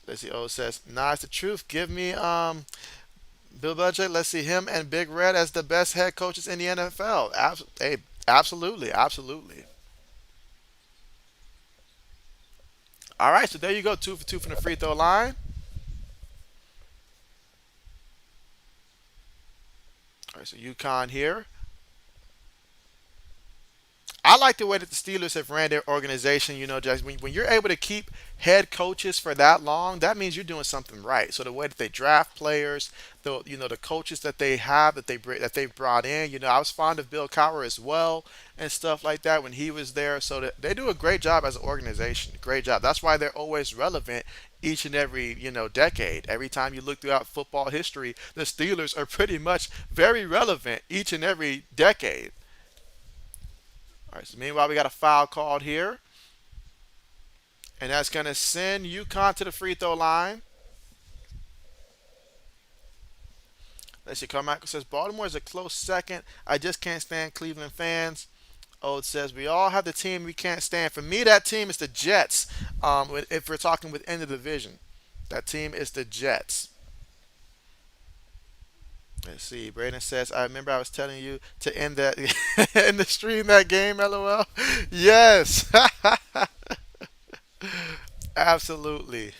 Let's see. O says, nah, it's the truth. Give me Bill Belichick. Let's see him and Big Red as the best head coaches in the NFL. Hey, absolutely. Absolutely. All right. So there you go. 2 for 2 from the free throw line. All right. So UConn here. I like the way that the Steelers have ran their organization. You know, just when you're able to keep head coaches for that long, that means you're doing something right. So the way that they draft players, the coaches that they have that they've brought in. You know, I was fond of Bill Cowher as well and stuff like that when he was there. So that they do a great job as an organization. Great job. That's why they're always relevant each and every decade. Every time you look throughout football history, the Steelers are pretty much very relevant each and every decade. All right, so meanwhile, we got a foul called here, and that's going to send UConn to the free throw line. Let's see, Carmichael says, Baltimore is a close second. I just can't stand Cleveland fans. Ode says, we all have the team we can't stand. For me, that team is the Jets. If we're talking within the division, that team is the Jets. Let's see. Braden says, I remember I was telling you to end that in the stream that game, LOL. Yes. Absolutely.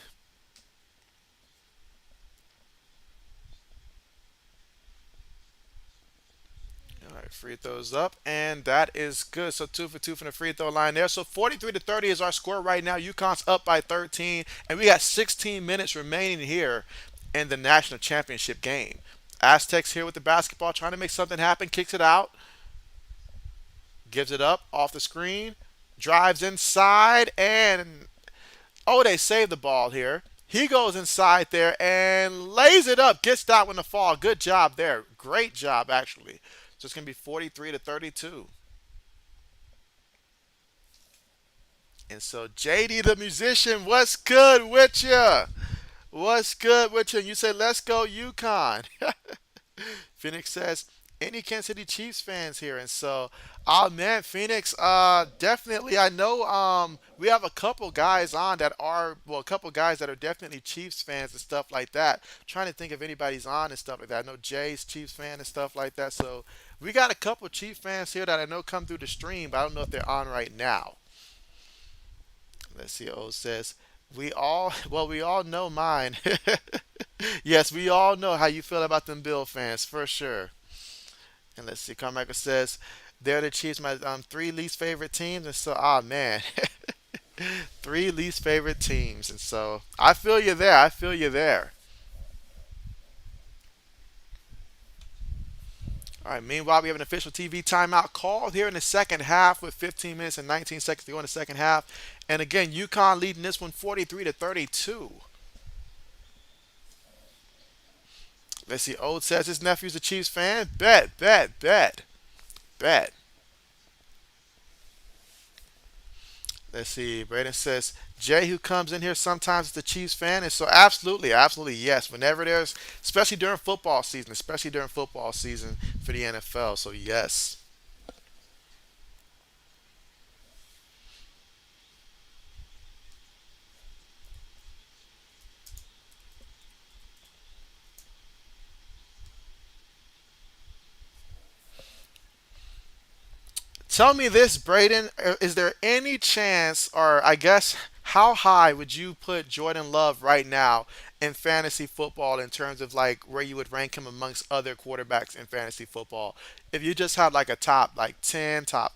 All right, free throws up, and that is good. So 2 for 2 from the free throw line there. So 43 to 30 is our score right now. UConn's up by 13, and we got 16 minutes remaining here in the national championship game. Aztecs here with the basketball, trying to make something happen. Kicks it out, gives it up off the screen, drives inside, and oh, they saved the ball here. He goes inside there and lays it up. Gets that one to fall. Good job there. Great job, actually. So it's going to be 43 to 32. And so JD the musician, what's good with you? What's good with you? You say, let's go UConn. Phoenix says, any Kansas City Chiefs fans here? And so, oh man, Phoenix, definitely. I know we have a couple guys on that are, well, a couple guys that are definitely Chiefs fans and stuff like that. Trying to think if anybody's on and stuff like that. I know Jay's Chiefs fan and stuff like that. So we got a couple Chiefs fans here that I know come through the stream, but I don't know if they're on right now. Let's see. O says, we all know mine. Yes, we all know how you feel about them Bill fans for sure. And let's see, Carmichael says they're the Chiefs, my three least favorite teams, and so man, three least favorite teams, and so I feel you there. I feel you there. All right. Meanwhile, we have an official TV timeout called here in the second half with 15 minutes and 19 seconds to go in the second half. And again, UConn leading this one 43 to 32. Let's see. Old says his nephew's a Chiefs fan. Bet, bet, bet, bet. Let's see. Braden says Jay, who comes in here sometimes, is the Chiefs fan, and so absolutely, absolutely, yes. Whenever there's, especially during football season for the NFL. So yes. Tell me this, Braden. Is there any chance, or I guess, how high would you put Jordan Love right now in fantasy football in terms of like where you would rank him amongst other quarterbacks in fantasy football? If you just had like a top like 10, top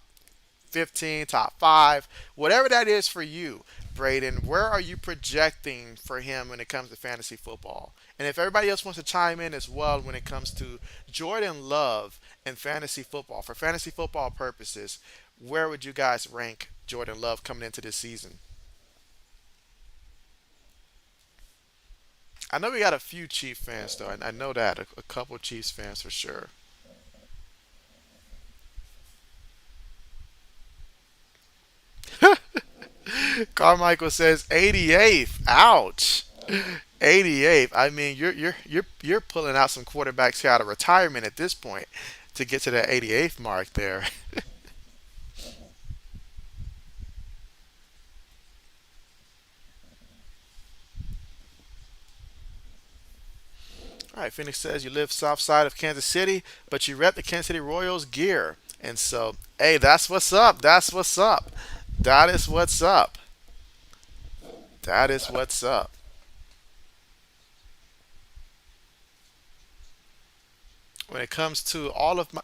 15, top 5, whatever that is for you, Braden, where are you projecting for him when it comes to fantasy football? And if everybody else wants to chime in as well when it comes to Jordan Love and fantasy football, for fantasy football purposes, where would you guys rank Jordan Love coming into this season? I know we got a few Chief fans though, and I know that a couple Chiefs fans for sure. Carmichael says 88th. Ouch. 88th. I mean, you're pulling out some quarterbacks here out of retirement at this point to get to that 88th mark there. All right, Phoenix says you live south side of Kansas City, but you rep the Kansas City Royals gear. And so, hey, that's what's up. That's what's up. That is what's up. That is what's up. When it comes to all of my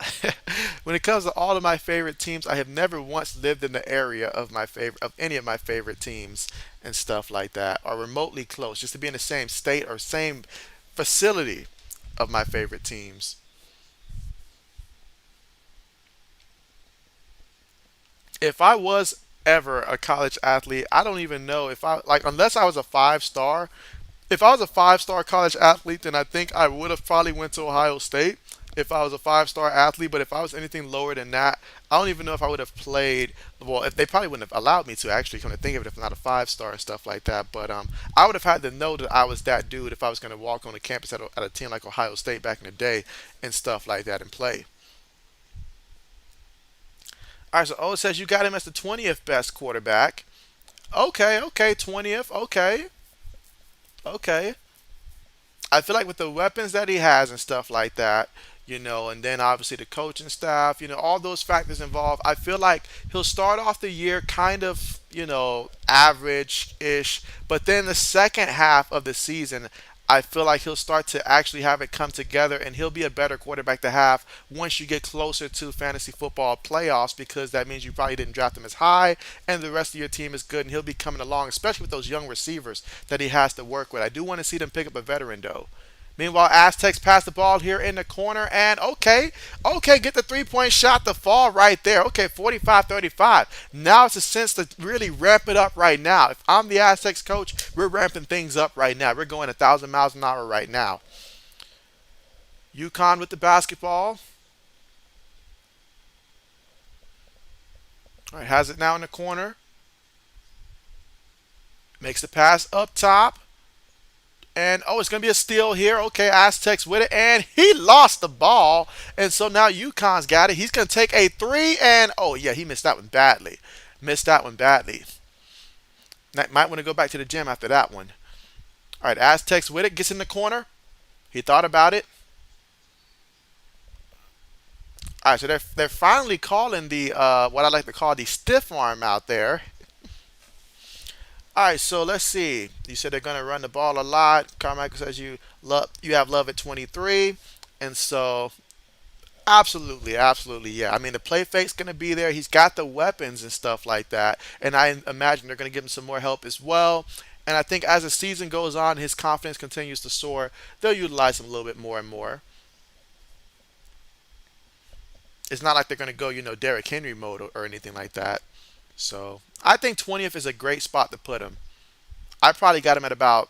when it comes to all of my favorite teams, I have never once lived in the area of my favorite of any of my favorite teams and stuff like that, or remotely close, just to be in the same state or same facility of my favorite teams. If I was ever a college athlete, I don't even know if I like unless I was a 5 star. If I was a 5 star college athlete, then I think I would have probably went to Ohio State if I was a 5 star athlete. But if I was anything lower than that, I don't even know if I would have played. Well, if they probably wouldn't have allowed me to actually come to think of it if I'm not a 5 star and stuff like that. But I would have had to know that I was that dude if I was going to walk on the campus at a team like Ohio State back in the day and stuff like that and play. All right, so O says you got him as the 20th best quarterback. Okay, okay, 20th. Okay, okay. I feel like with the weapons that he has and stuff like that, and then obviously the coaching staff, all those factors involved, I feel like he'll start off the year kind of, average ish, but then the second half of the season, I feel like he'll start to actually have it come together and he'll be a better quarterback to have once you get closer to fantasy football playoffs because that means you probably didn't draft him as high and the rest of your team is good and he'll be coming along, especially with those young receivers that he has to work with. I do want to see them pick up a veteran though. Meanwhile, Aztecs pass the ball here in the corner, and okay, okay, get the 3-point shot to fall right there. Okay, 45-35. Now it's a sense to really ramp it up right now. If I'm the Aztecs coach, we're ramping things up right now. We're going 1,000 miles an hour right now. UConn with the basketball. All right, has it now in the corner. Makes the pass up top. And oh, it's going to be a steal here. Okay, Aztecs with it. And he lost the ball. And so now UConn's got it. He's going to take a three. And oh, yeah, he missed that one badly. Missed that one badly. Might want to go back to the gym after that one. All right, Aztecs with it. Gets in the corner. He thought about it. All right, so they're finally calling the what I like to call the stiff arm out there. All right, so let's see. You said they're going to run the ball a lot. Carmichael says you have love at 23, and so absolutely, absolutely, yeah. I mean, the play fake's going to be there. He's got the weapons and stuff like that, and I imagine they're going to give him some more help as well. And I think as the season goes on, his confidence continues to soar. They'll utilize him a little bit more and more. It's not like they're going to go, Derrick Henry mode or anything like that. So I think 20th is a great spot to put him. I probably got him at about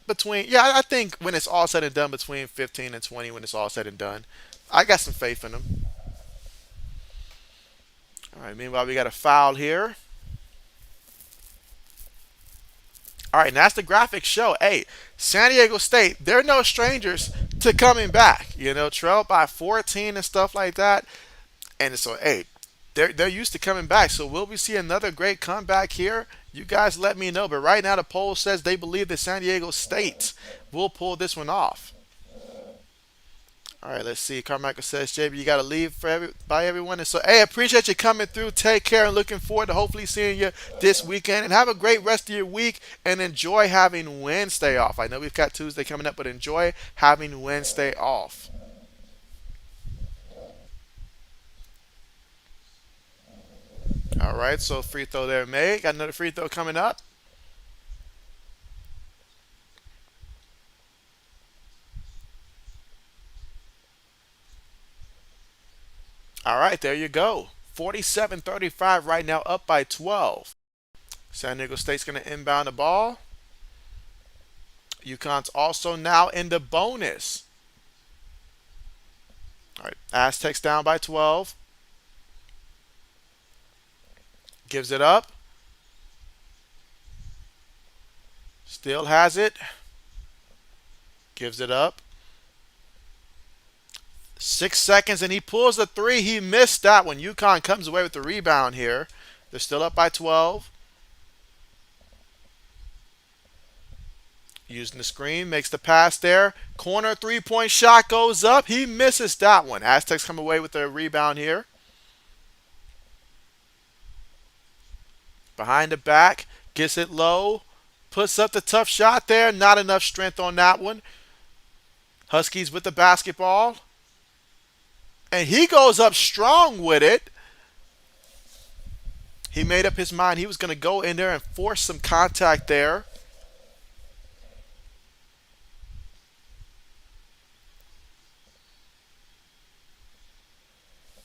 between, yeah, I think when it's all said and done, between 15 and 20 when it's all said and done. I got some faith in him. All right, meanwhile, we got a foul here. All right, and that's the graphic show. Hey, San Diego State, they're no strangers to coming back. Trailed by 14 and stuff like that. And so, hey, they're used to coming back. So will we see another great comeback here? You guys let me know. But right now the poll says they believe that San Diego State will pull this one off. All right, let's see. Carmichael says, JB, you got to leave by everyone. And so, hey, appreciate you coming through. Take care and looking forward to hopefully seeing you this weekend. And have a great rest of your week and enjoy having Wednesday off. I know we've got Tuesday coming up, but enjoy having Wednesday off. All right, so free throw there made. Got another free throw coming up. All right, there you go. 47-35 right now, up by 12. San Diego State's going to inbound the ball. UConn's also now in the bonus. All right, Aztecs down by 12. Gives it up. Still has it. Gives it up. 6 seconds, and he pulls the three. He missed that one. UConn comes away with the rebound here. They're still up by 12. Using the screen, makes the pass there. Corner three-point shot goes up. He misses that one. Aztecs come away with the rebound here. Behind the back, gets it low. Puts up the tough shot there. Not enough strength on that one. Huskies with the basketball. And he goes up strong with it. He made up his mind. He was going to go in there and force some contact there.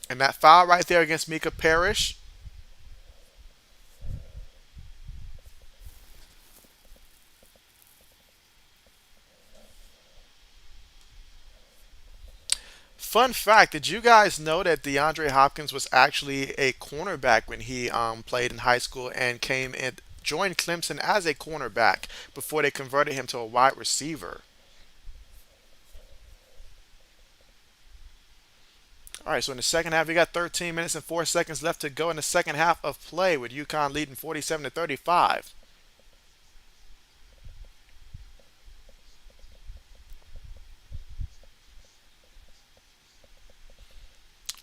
And that foul right there against Mika Parrish. Fun fact, did you guys know that DeAndre Hopkins was actually a cornerback when he played in high school and came and joined Clemson as a cornerback before they converted him to a wide receiver? All right, so in the second half, we got 13 minutes and 4 seconds left to go in the second half of play with UConn leading 47 to 35.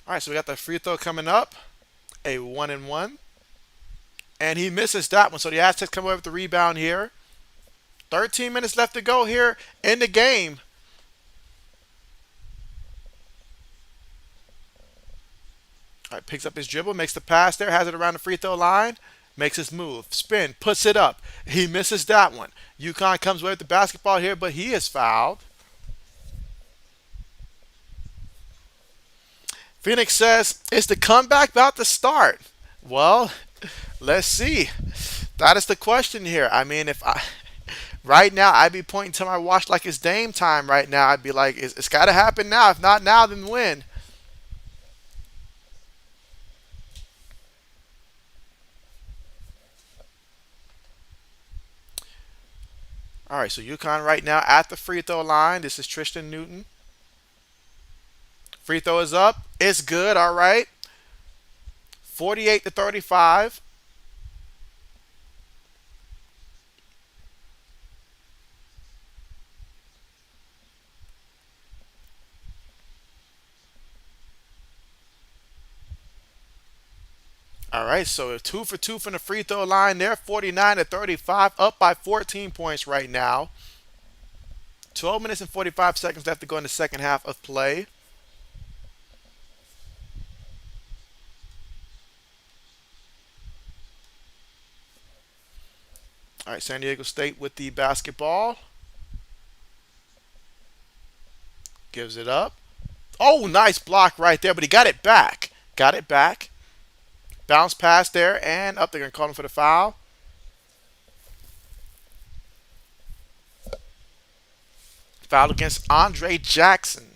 All right, so we got the free throw coming up, a 1-and-1. And he misses that one. So the Aztecs come away with the rebound here. 13 minutes left to go here in the game. All right, picks up his dribble, makes the pass there, has it around the free throw line, makes his move, spin, puts it up. He misses that one. UConn comes away with the basketball here, but he is fouled. Phoenix says, is the comeback about to start? Well, let's see. That is the question here. I mean, if I right now I'd be pointing to my watch like it's Dame time right now. I'd be like, it's got to happen now. If not now, then when? All right, so UConn right now at the free throw line. This is Tristan Newton. Free throw is up. It's good. All right. 48 to 35. All right, so 2 for 2 from the free throw line there. 49 to 35, up by 14 points right now. 12 minutes and 45 seconds left to go in the second half of play. All right, San Diego State with the basketball. Gives it up. Oh, nice block right there, but he got it back. Got it back. Bounce pass there, and up. They're going to call him for the foul. Foul against Andre Jackson.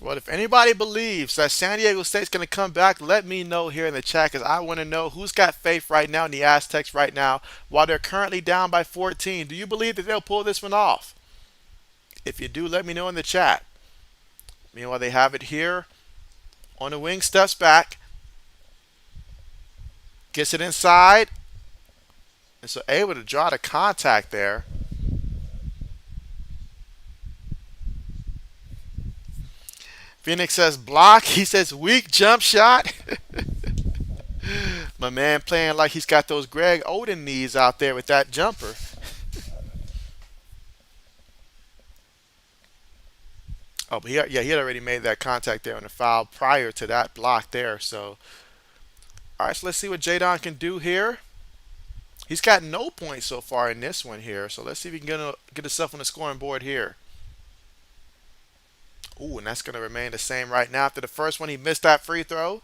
Well, if anybody believes that San Diego State's going to come back, let me know here in the chat because I want to know who's got faith right now in the Aztecs right now while they're currently down by 14. Do you believe that they'll pull this one off? If you do, let me know in the chat. Meanwhile, they have it here on the wing, steps back, gets it inside, and so able to draw the contact there. Phoenix says block. He says weak jump shot. My man playing like he's got those Greg Oden knees out there with that jumper. Oh, but he had already made that contact there on the foul prior to that block there. So, all right, so let's see what Jadon can do here. He's got no points so far in this one here. So let's see if he can get himself on the scoring board here. Ooh, and that's going to remain the same right now. After the first one, he missed that free throw.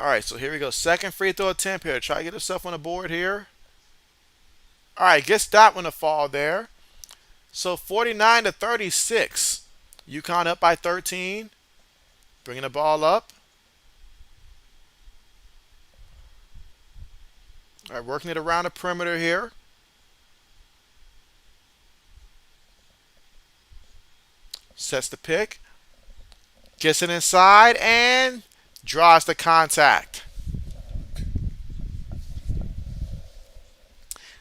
All right, so here we go. Second free throw attempt here. Try to get himself on the board here. All right, gets that one to fall there. So 49 to 36. UConn up by 13. Bringing the ball up. All right, working it around the perimeter here. Sets the pick. Gets it inside and draws the contact.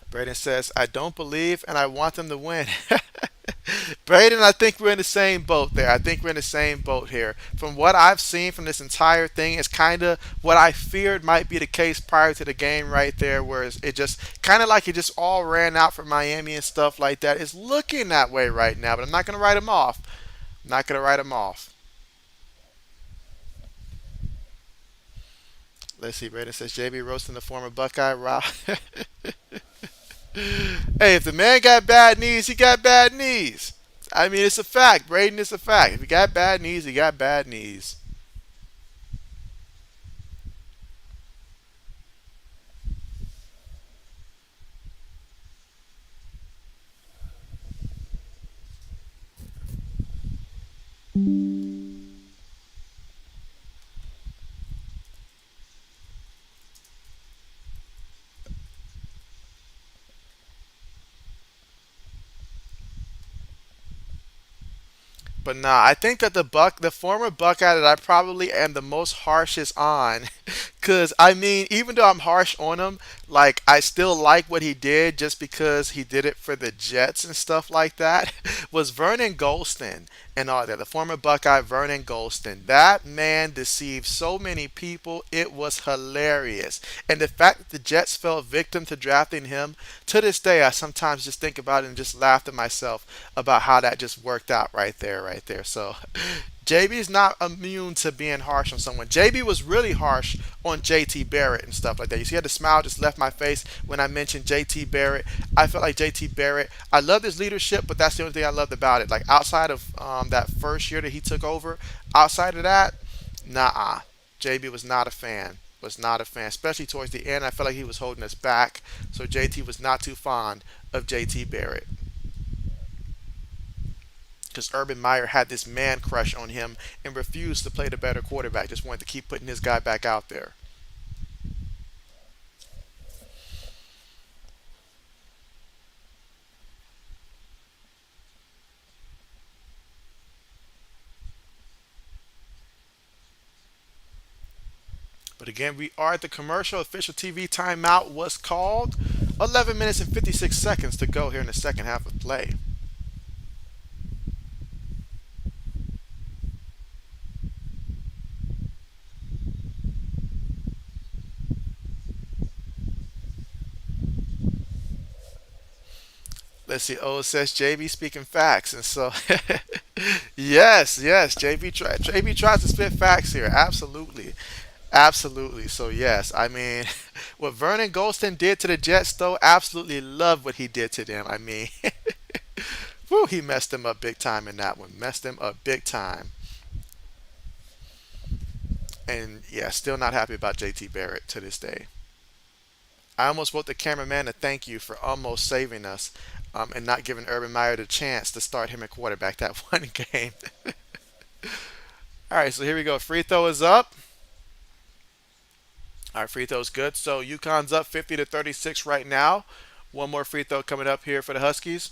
Braden says, I don't believe and I want them to win. Braden, I think we're in the same boat there. I think we're in the same boat here. From what I've seen from this entire thing, it's kind of what I feared might be the case prior to the game right there, where it just kind of like it just all ran out for Miami and stuff like that. It's looking that way right now, but I'm not going to write them off. I'm not going to write them off. Let's see. Braden says, JB roasting the former Buckeye. Rob. Hey, if the man got bad knees, he got bad knees. I mean, it's a fact, Braden. It's a fact. If he got bad knees, he got bad knees. But nah, I think that the former Buckeye that I probably am the most harshest on, cause I mean, even though I'm harsh on him, like I still like what he did just because he did it for the Jets and stuff like that. Was Vernon Golston and all that. The former Buckeye Vernon Golston. That man deceived so many people. It was hilarious. And the fact that the Jets fell victim to drafting him, to this day, I sometimes just think about it and just laugh to myself about how that just worked out right there, right there. So JB is not immune to being harsh on someone. JB was really harsh on JT Barrett and stuff like that. You see how the smile just left my face when I mentioned JT Barrett. I felt like JT Barrett, I love his leadership, but that's the only thing I loved about it. Like outside of that first year that he took over, outside of that, nah. JB was not a fan. Was not a fan, especially towards the end. I felt like he was holding us back. So JT was not too fond of JT Barrett because Urban Meyer had this man crush on him and refused to play the better quarterback. Just wanted to keep putting his guy back out there. But again, we are at the commercial. Official TV timeout was called. 11 minutes and 56 seconds to go here in the second half of play. Let's see. Oh, it says JB speaking facts, and so yes, yes, JB tries to spit facts here. Absolutely, absolutely. So yes, I mean, what Vernon Golston did to the Jets, though, absolutely love what he did to them. I mean, whew, he messed them up big time in that one. Messed them up big time. And yeah, still not happy about JT Barrett to this day. I almost wrote the cameraman a thank you for almost saving us and not giving Urban Meyer the chance to start him at quarterback that one game. All right, so here we go. Free throw is up. All right, free throw's good. So UConn's up 50 to 36 right now. One more free throw coming up here for the Huskies.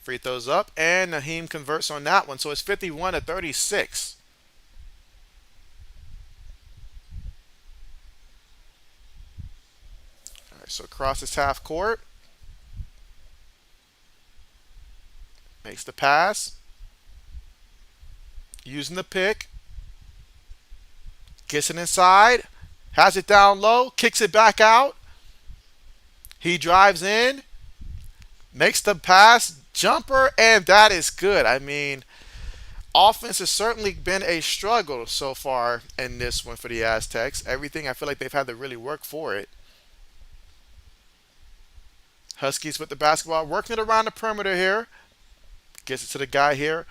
Free throws up, and Naheem converts on that one. So it's 51 to 36. All right, so crosses half court, makes the pass, using the pick, gets it inside, has it down low, kicks it back out. He drives in, makes the pass, jumper, and that is good. I mean, offense has certainly been a struggle so far in this one for the Aztecs. Everything I feel like they've had to really work for it. Huskies with the basketball, working it around the perimeter here. Gets it to the guy here.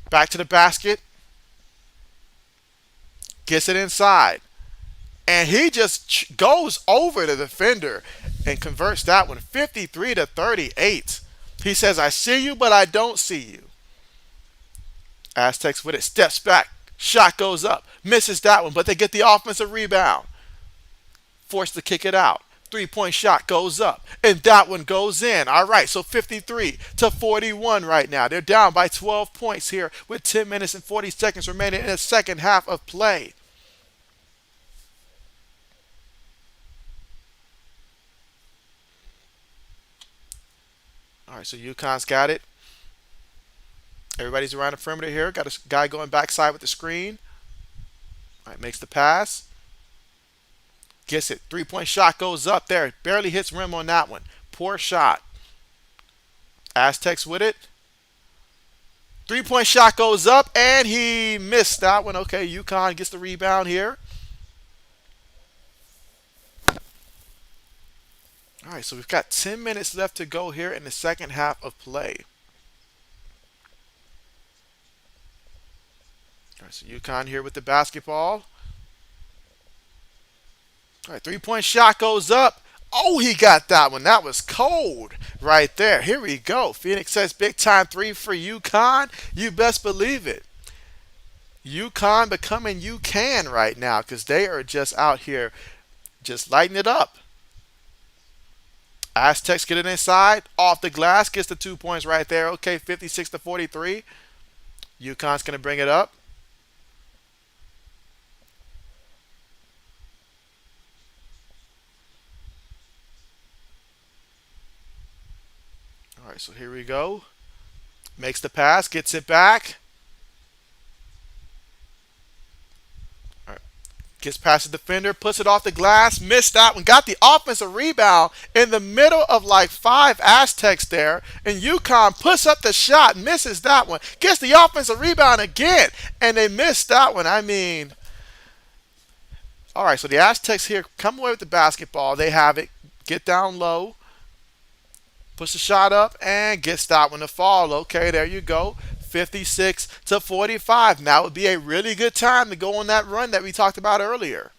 Back to the basket. Gets it inside. And he just goes over the defender and converts that one 53 to 38. He says, I see you, but I don't see you. Aztecs with it, steps back, shot goes up, misses that one, but they get the offensive rebound. Forced to kick it out. 3-point shot goes up, and that one goes in. All right, so 53 to 41 right now. They're down by 12 points here with 10 minutes and 40 seconds remaining in the second half of play. All right, so UConn's got it. Everybody's around the perimeter here. Got a guy going backside with the screen. All right, makes the pass. Gets it. 3-point shot goes up there. Barely hits rim on that one. Poor shot. Aztecs with it. 3-point shot goes up, and he missed that one. Okay, UConn gets the rebound here. All right, so we've got 10 minutes left to go here in the second half of play. All right, so UConn here with the basketball. All right, 3-point shot goes up. Oh, he got that one. That was cold right there. Here we go. Phoenix says big time three for UConn. You best believe it. UConn becoming UCann right now because they are just out here just lighting it up. Aztecs get it inside. Off the glass. Gets the 2 points right there. Okay, 56 to 43. UConn's going to bring it up. All right, so here we go. Makes the pass, gets it back. All right. Gets past the defender, puts it off the glass, missed that one. Got the offensive rebound in the middle of like 5 Aztecs there. And UConn puts up the shot, misses that one. Gets the offensive rebound again, and they missed that one. I mean, all right, so the Aztecs here come away with the basketball. They have it. Get down low. Puts the shot up and gets that one to fall. Okay, there you go. 56 to 45. Now would be a really good time to go on that run that we talked about earlier.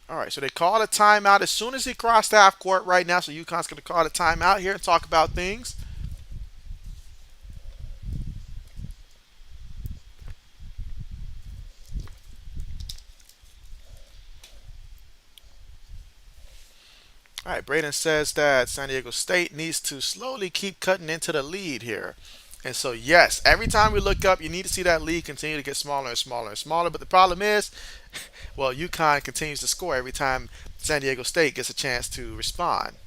All right, so they called a timeout as soon as he crossed half court right now. So UConn's going to call a timeout here and talk about things. All right, Braden says that San Diego State needs to slowly keep cutting into the lead here. And so, yes, every time we look up, you need to see that lead continue to get smaller and smaller and smaller. But the problem is, well, UConn continues to score every time San Diego State gets a chance to respond.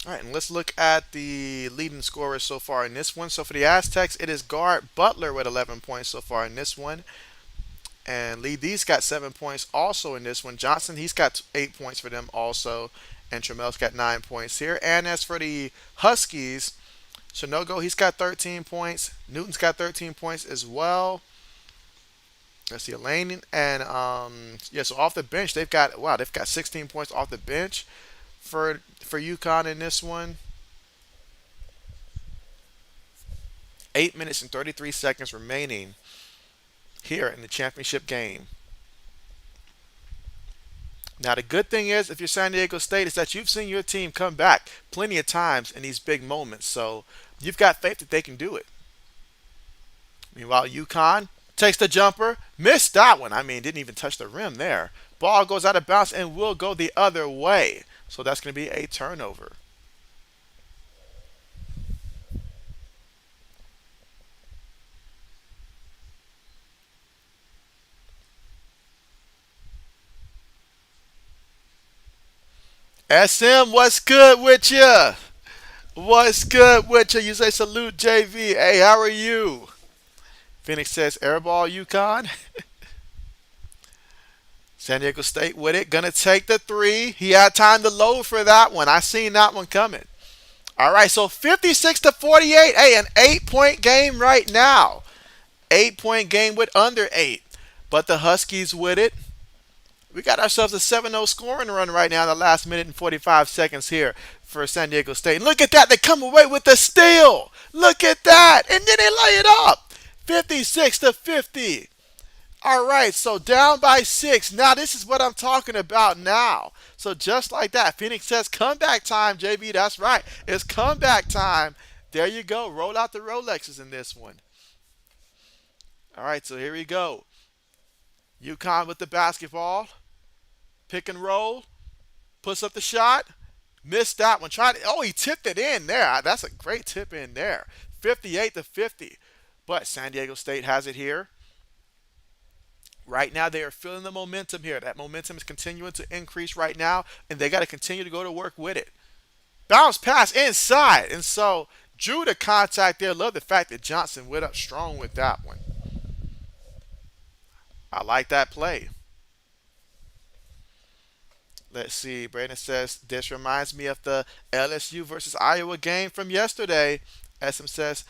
All right, and let's look at the leading scorers so far in this one. So for the Aztecs, it is guard Butler with 11 points so far in this one. And Lee D's got 7 points also in this one. Johnson, he's got 8 points for them also. And Tramel's got 9 points here. And as for the Huskies, Shinogo, he's got 13 points. Newton's got 13 points as well. Let's see, Elaine and yeah, so off the bench they've got 16 points off the bench for UConn in this one. 8 minutes and 33 seconds remaining here in the championship game. Now the good thing is, if you're San Diego State, is that you've seen your team come back plenty of times in these big moments. So you've got faith that they can do it. Meanwhile, UConn takes the jumper, missed that one. I mean, didn't even touch the rim there. Ball goes out of bounds and will go the other way. So that's going to be a turnover. SM, what's good with you? What's good with you? You say salute JV. Hey, how are you? Phoenix says airball UConn. San Diego State with it. Gonna take the three. He had time to load for that one. I seen that one coming. All right, so 56 to 48. Hey, an 8-point game right now. 8-point game with under 8. But the Huskies with it. We got ourselves a 7-0 scoring run right now in the last minute and 45 seconds here for San Diego State. And look at that. They come away with the steal. Look at that. And then they lay it up. 56-50. All right, so down by 6. Now this is what I'm talking about now. So just like that, Phoenix says comeback time, JB. That's right. It's comeback time. There you go. Roll out the Rolexes in this one. All right, so here we go. UConn with the basketball. Pick and roll. Puts up the shot. Missed that one. He tipped it in there. That's a great tip in there. 58-50. But San Diego State has it here. Right now, they are feeling the momentum here. That momentum is continuing to increase right now, and they got to continue to go to work with it. Bounce pass inside. And so, drew the contact there. Love the fact that Johnson went up strong with that one. I like that play. Let's see. Brandon says, this reminds me of the LSU versus Iowa game from yesterday. SM says,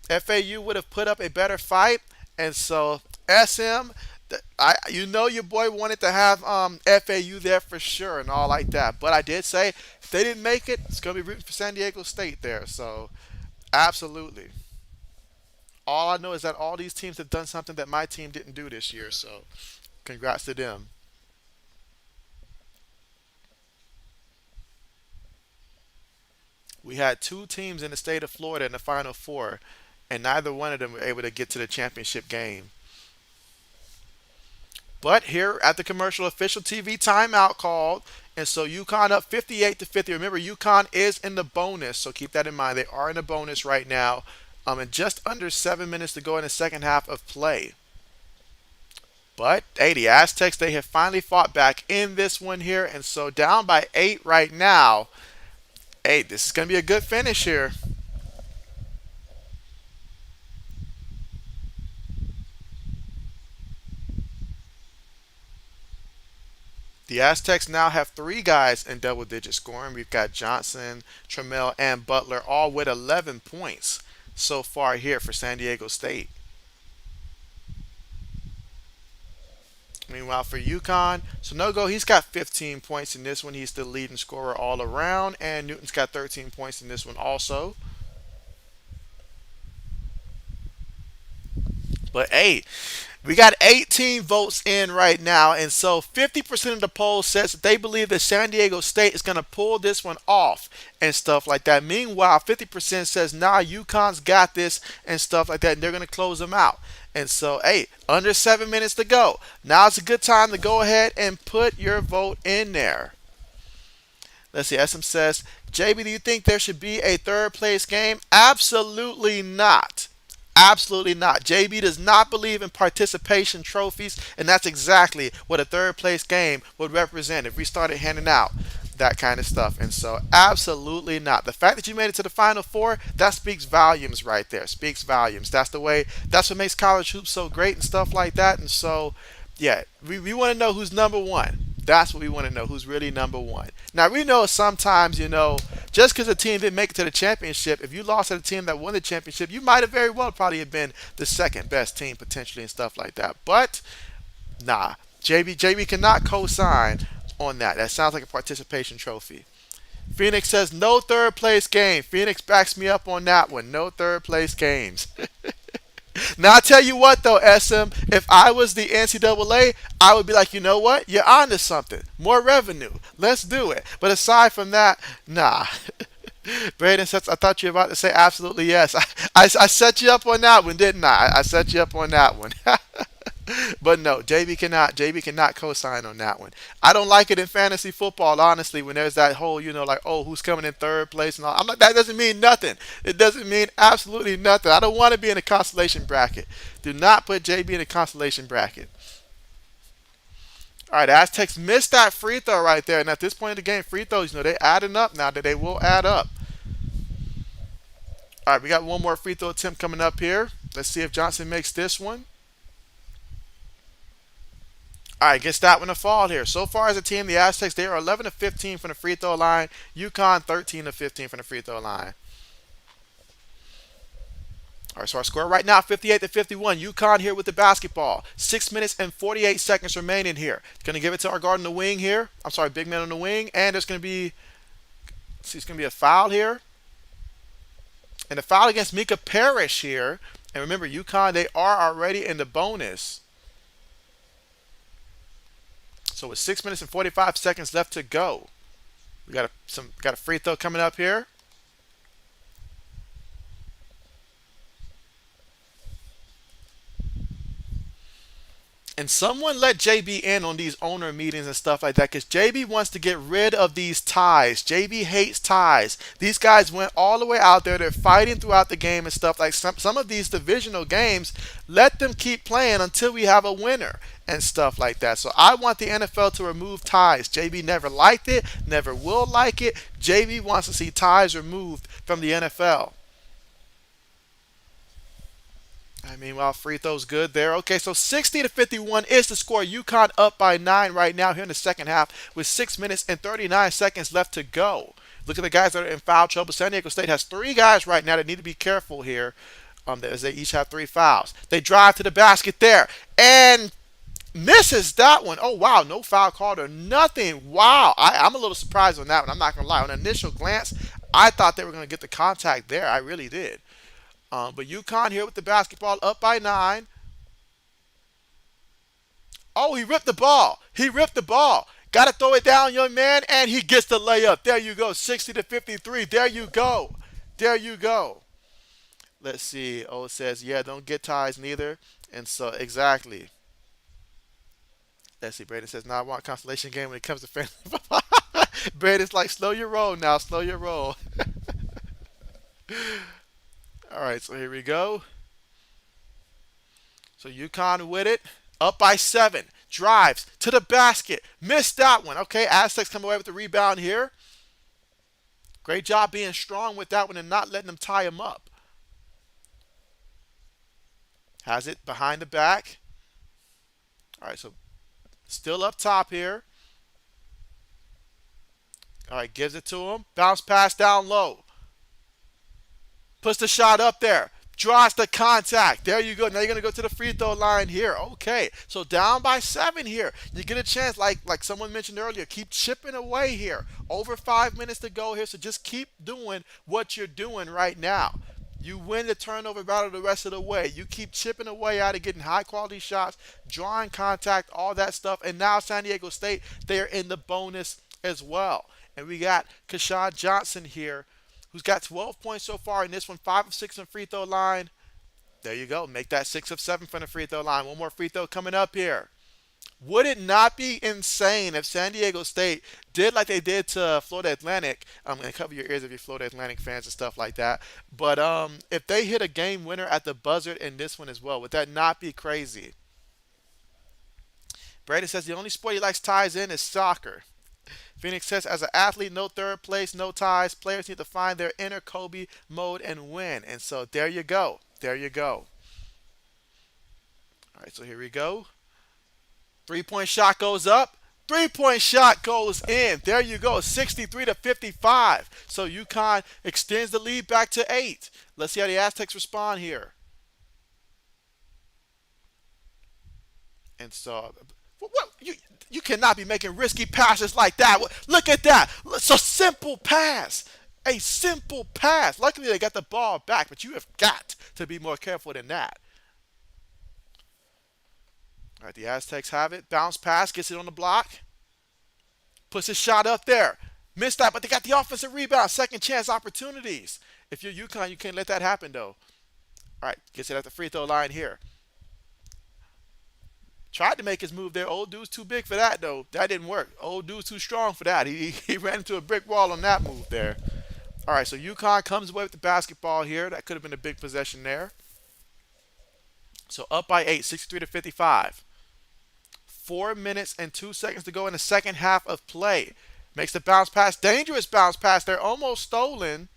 FAU would have put up a better fight. And so, SM, your boy wanted to have FAU there for sure and all like that. But I did say, if they didn't make it, it's going to be rooting for San Diego State there. So, absolutely. All I know is that all these teams have done something that my team didn't do this year. So, congrats to them. We had two teams in the state of Florida in the Final Four, and neither one of them were able to get to the championship game. But here at the commercial official TV timeout called, and so UConn up 58-50. Remember, UConn is in the bonus, so keep that in mind. They are in the bonus right now, and just under 7 minutes to go in the second half of play. But hey, the Aztecs, they have finally fought back in this one here, and so down by 8 right now. Hey, this is going to be a good finish here. The Aztecs now have 3 guys in double-digit scoring. We've got Johnson, Trammell, and Butler, all with 11 points so far here for San Diego State. Meanwhile, for UConn, Sonogo, he's got 15 points in this one. He's the leading scorer all around. And Newton's got 13 points in this one also. But hey, we got 18 votes in right now. And so 50% of the poll says that they believe that San Diego State is going to pull this one off and stuff like that. Meanwhile, 50% says, nah, UConn's got this and stuff like that. And they're going to close them out. And so, hey, under 7 minutes to go. Now's a good time to go ahead and put your vote in there. Let's see. SM says, JB, do you think there should be a third place game? Absolutely not. Absolutely not. JB does not believe in participation trophies, and that's exactly what a third place game would represent if we started handing out that kind of stuff. And so, absolutely not. The fact that you made it to the Final Four, that speaks volumes right there. Speaks volumes. That's what makes college hoops so great and stuff like that. And so, yeah, we want to know who's number one. That's what we want to know, who's really number one. Now, we know sometimes, just because a team didn't make it to the championship, if you lost to a team that won the championship, you might have very well probably have been the second best team potentially and stuff like that. But, nah, JB cannot co-sign on that. That sounds like a participation trophy. Phoenix says no third place game. Phoenix backs me up on that one. No third place games. Now, I tell you what, though, SM, if I was the NCAA, I would be like, you know what? You're on to something. More revenue. Let's do it. But aside from that, nah. Braden says, I thought you were about to say absolutely yes. I set you up on that one, didn't I? I set you up on that one. But no, JB cannot co-sign on that one. I don't like it in fantasy football, honestly, when there's that whole, like, oh, who's coming in third place and all. I'm like, that doesn't mean nothing. It doesn't mean absolutely nothing. I don't want to be in a consolation bracket. Do not put JB in a consolation bracket. All right, Aztecs missed that free throw right there. And at this point in the game, free throws, they're adding up now. That they will add up. All right, we got one more free throw attempt coming up here. Let's see if Johnson makes this one. All right, gets that one to fall here. So far as a team, the Aztecs, they are 11-15 from the free throw line. UConn 13-15 from the free throw line. All right, so our score right now, 58-51. UConn here with the basketball. 6 minutes and 48 seconds remaining here. Going to give it to our guard on the wing here. I'm sorry, big man on the wing. And there's going to be, see, it's going to be a foul here. And a foul against Mika Parrish here. And remember, UConn, they are already in the bonus. So with 6 minutes and 45 seconds left to go, we got a free throw coming up here. And someone let JB in on these owner meetings and stuff like that because JB wants to get rid of these ties. JB hates ties. These guys went all the way out there. They're fighting throughout the game and stuff like some of these divisional games. Let them keep playing until we have a winner and stuff like that. So I want the NFL to remove ties. JB never liked it, never will like it. JB wants to see ties removed from the NFL. I mean, well, free throws good there. Okay, so 60-51 is the score. UConn up by 9 right now here in the second half with 6 minutes and 39 seconds left to go. Look at the guys that are in foul trouble. San Diego State has 3 guys right now that need to be careful here as they each have 3 fouls. They drive to the basket there and misses that one. Oh, wow, no foul called or nothing. Wow, I'm a little surprised on that one. I'm not going to lie. On initial glance, I thought they were going to get the contact there. I really did. But UConn here with the basketball up by 9. Oh, he ripped the ball. He ripped the ball. Got to throw it down, young man, and he gets the layup. There you go, 60-53. There you go. There you go. Let's see. Oh, it says, yeah, don't get ties neither. And so, exactly. Let's see. Braden says, now I want consolation game when it comes to fantasy football. Braden's like, slow your roll now. Slow your roll. All right, so here we go. So UConn with it, up by 7, drives to the basket, missed that one. Okay, Aztecs come away with the rebound here. Great job being strong with that one and not letting them tie him up. Has it behind the back. All right, so still up top here. All right, gives it to him. Bounce pass down low. Puts the shot up there. Draws the contact. There you go. Now you're going to go to the free throw line here. Okay. So down by 7 here. You get a chance, like someone mentioned earlier, keep chipping away here. Over 5 minutes to go here. So just keep doing what you're doing right now. You win the turnover battle the rest of the way. You keep chipping away out of getting high quality shots, drawing contact, all that stuff. And now San Diego State, they're in the bonus as well. And we got Cashapp Johnson here, who's got 12 points so far in this one, 5 of 6 on free throw line. There you go. Make that 6 of 7 from the free throw line. One more free throw coming up here. Would it not be insane if San Diego State did like they did to Florida Atlantic? I'm going to cover your ears if you're Florida Atlantic fans and stuff like that. But if they hit a game winner at the buzzer in this one as well, would that not be crazy? Brady says the only sport he likes ties in is soccer. Phoenix says, as an athlete, no third place, no ties. Players need to find their inner Kobe mode and win. And so there you go. There you go. All right, so here we go. 3-point shot goes up. 3-point shot goes in. There you go. 63-55. So UConn extends the lead back to 8. Let's see how the Aztecs respond here. And so, what you cannot be making risky passes like that. Look at that. It's a simple pass. A simple pass. Luckily, they got the ball back, but you have got to be more careful than that. All right, the Aztecs have it. Bounce pass, gets it on the block. Puts his shot up there. Missed that, but they got the offensive rebound. Second chance opportunities. If you're UConn, you can't let that happen, though. All right, gets it at the free throw line here. Tried to make his move there. Old dude's too big for that, though. That didn't work. Old dude's too strong for that. He ran into a brick wall on that move there. All right, so UConn comes away with the basketball here. That could have been a big possession there. So up by 8, 63-55. 4 minutes and 2 seconds to go in the second half of play. Makes the bounce pass. Dangerous bounce pass. They're almost stolen.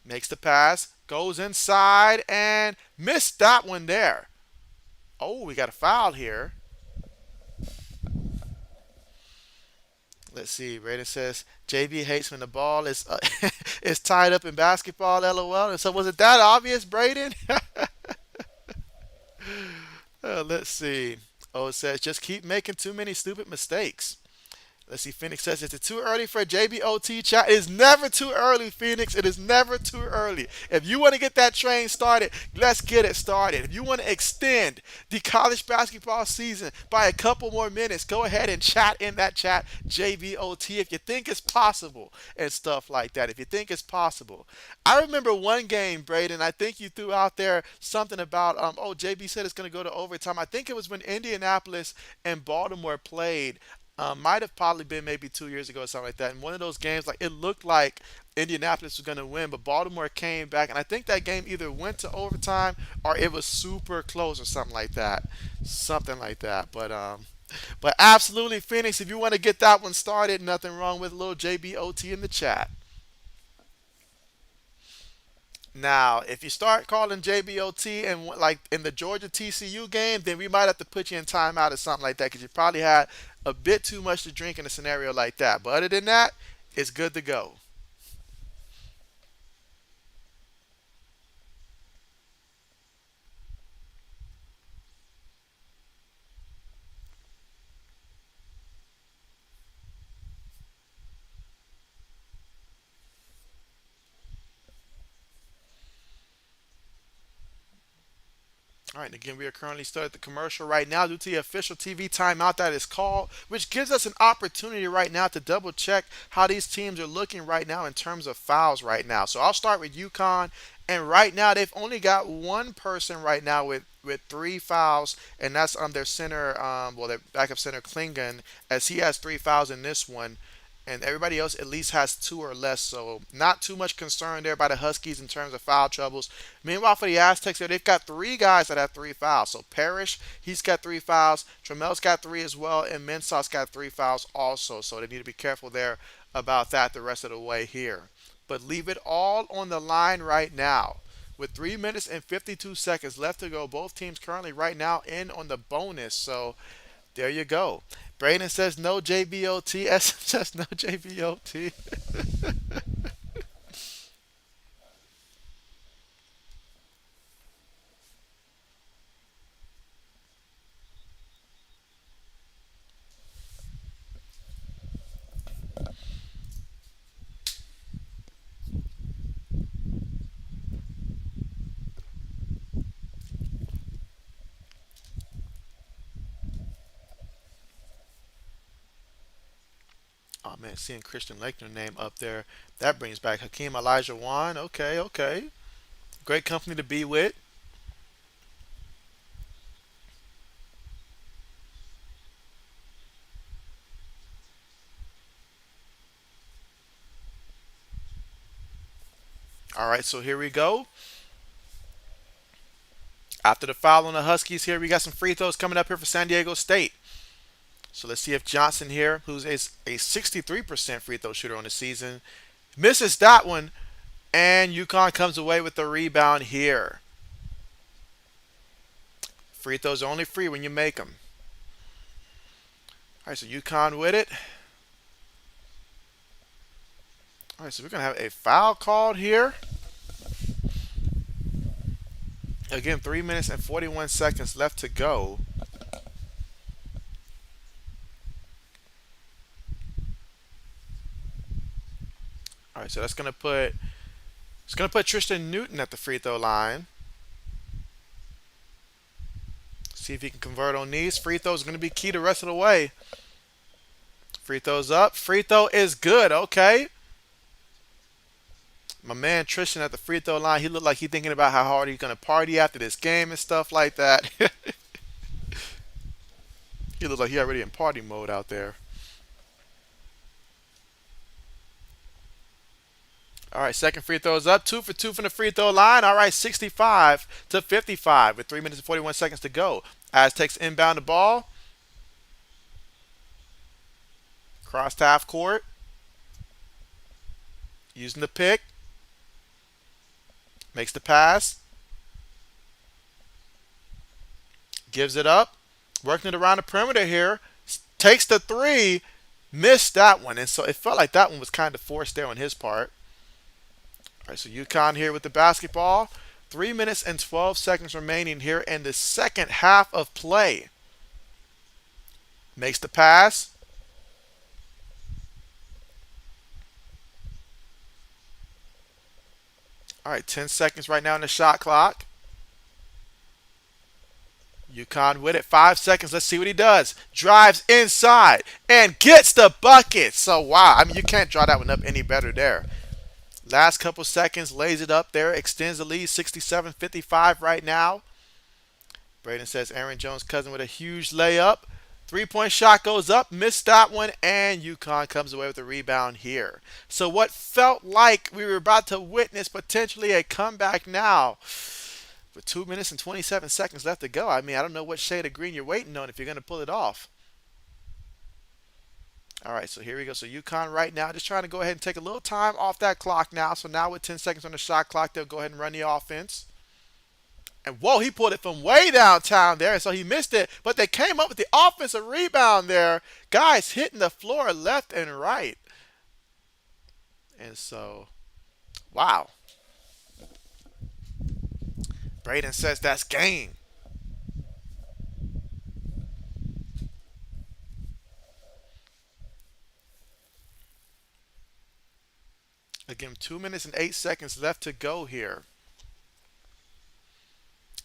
Makes the pass. Goes inside and missed that one there. Oh, we got a foul here. Let's see. Braden says JB hates when the ball is is tied up in basketball. LOL. And so was it that obvious, Braden? Let's see. Oh, it says just keep making too many stupid mistakes. Let's see. Phoenix says, is it too early for a JBOT chat? It is never too early, Phoenix. It is never too early. If you want to get that train started, let's get it started. If you want to extend the college basketball season by a couple more minutes, go ahead and chat in that chat, JBOT, if you think it's possible and stuff like that. If you think it's possible. I remember one game, Braden, I think you threw out there something about, JB said it's going to go to overtime. I think it was when Indianapolis and Baltimore played. Might have probably been maybe 2 years ago or something like that. In one of those games, like it looked like Indianapolis was going to win, but Baltimore came back, and I think that game either went to overtime or it was super close or something like that. But absolutely, Phoenix. If you want to get that one started, nothing wrong with a little JBOT in the chat. Now, if you start calling JBOT and like in the Georgia TCU game, then we might have to put you in timeout or something like that because you probably had a bit too much to drink in a scenario like that. But other than that, it's good to go. All right, and again, we are currently still at the commercial right now due to the official TV timeout that is called, which gives us an opportunity right now to double check how these teams are looking right now in terms of fouls right now. So I'll start with UConn, and right now they've only got one person right now with three fouls, and that's their center, their backup center Klingon, as he has three fouls in this one and everybody else at least has two or less. So not too much concern there by the Huskies in terms of foul troubles. Meanwhile, for the Aztecs, they've got three guys that have three fouls. So Parrish, he's got three fouls. Tramel's got three as well, and Mensah's got three fouls also. So they need to be careful there about that the rest of the way here. But leave it all on the line right now. With 3 minutes and 52 seconds left to go, both teams currently right now in on the bonus. So there you go. Brayden says no JBOT. SM says no JBOT. Oh man, seeing Christian Laettner name up there, that brings back Hakeem Elijah Wan. Okay, okay. Great company to be with. All right, so here we go. After the foul on the Huskies here, we got some free throws coming up here for San Diego State. So let's see if Johnson here, who's a 63% free throw shooter on the season, misses that one, and UConn comes away with the rebound here. Free throws are only free when you make them. All right, so UConn with it. All right, so we're going to have a foul called here. Again, 3 minutes and 41 seconds left to go. All right, so that's going to put Tristan Newton at the free throw line. See if he can convert on these. Free throw is going to be key the rest of the way. Free throws up. Free throw is good. Okay. My man Tristan at the free throw line, he looked like he's thinking about how hard he's going to party after this game and stuff like that. He looks like he already in party mode out there. All right, second free throw is up. 2 for 2 from the free throw line. All right, 65 to 55 with 3 minutes and 41 seconds to go. Aztecs inbound the ball. Cross half court. Using the pick. Makes the pass. Gives it up. Working it around the perimeter here. Takes the three. Missed that one, and so it felt like that one was kind of forced there on his part. All right, so UConn here with the basketball. 3 minutes and 12 seconds remaining here in the second half of play. Makes the pass. All right, 10 seconds right now in the shot clock. UConn with it. 5 seconds. Let's see what he does. Drives inside and gets the bucket. So, wow. I mean, you can't draw that one up any better there. Last couple seconds. Lays it up there. Extends the lead. 67-55 right now. Braden says Aaron Jones' cousin with a huge layup. 3-point shot goes up. Missed that one. And UConn comes away with a rebound here. So, what felt like we were about to witness potentially a comeback now. With 2 minutes and 27 seconds left to go, I mean, I don't know what shade of green you're waiting on if you're going to pull it off. All right, so here we go. So UConn right now just trying to go ahead and take a little time off that clock now. So now with 10 seconds on the shot clock, they'll go ahead and run the offense. And whoa, he pulled it from way downtown there, and so he missed it. But they came up with the offensive rebound there. Guys hitting the floor left and right. And so, wow. Braden says that's game. Again, 2 minutes and 8 seconds left to go here.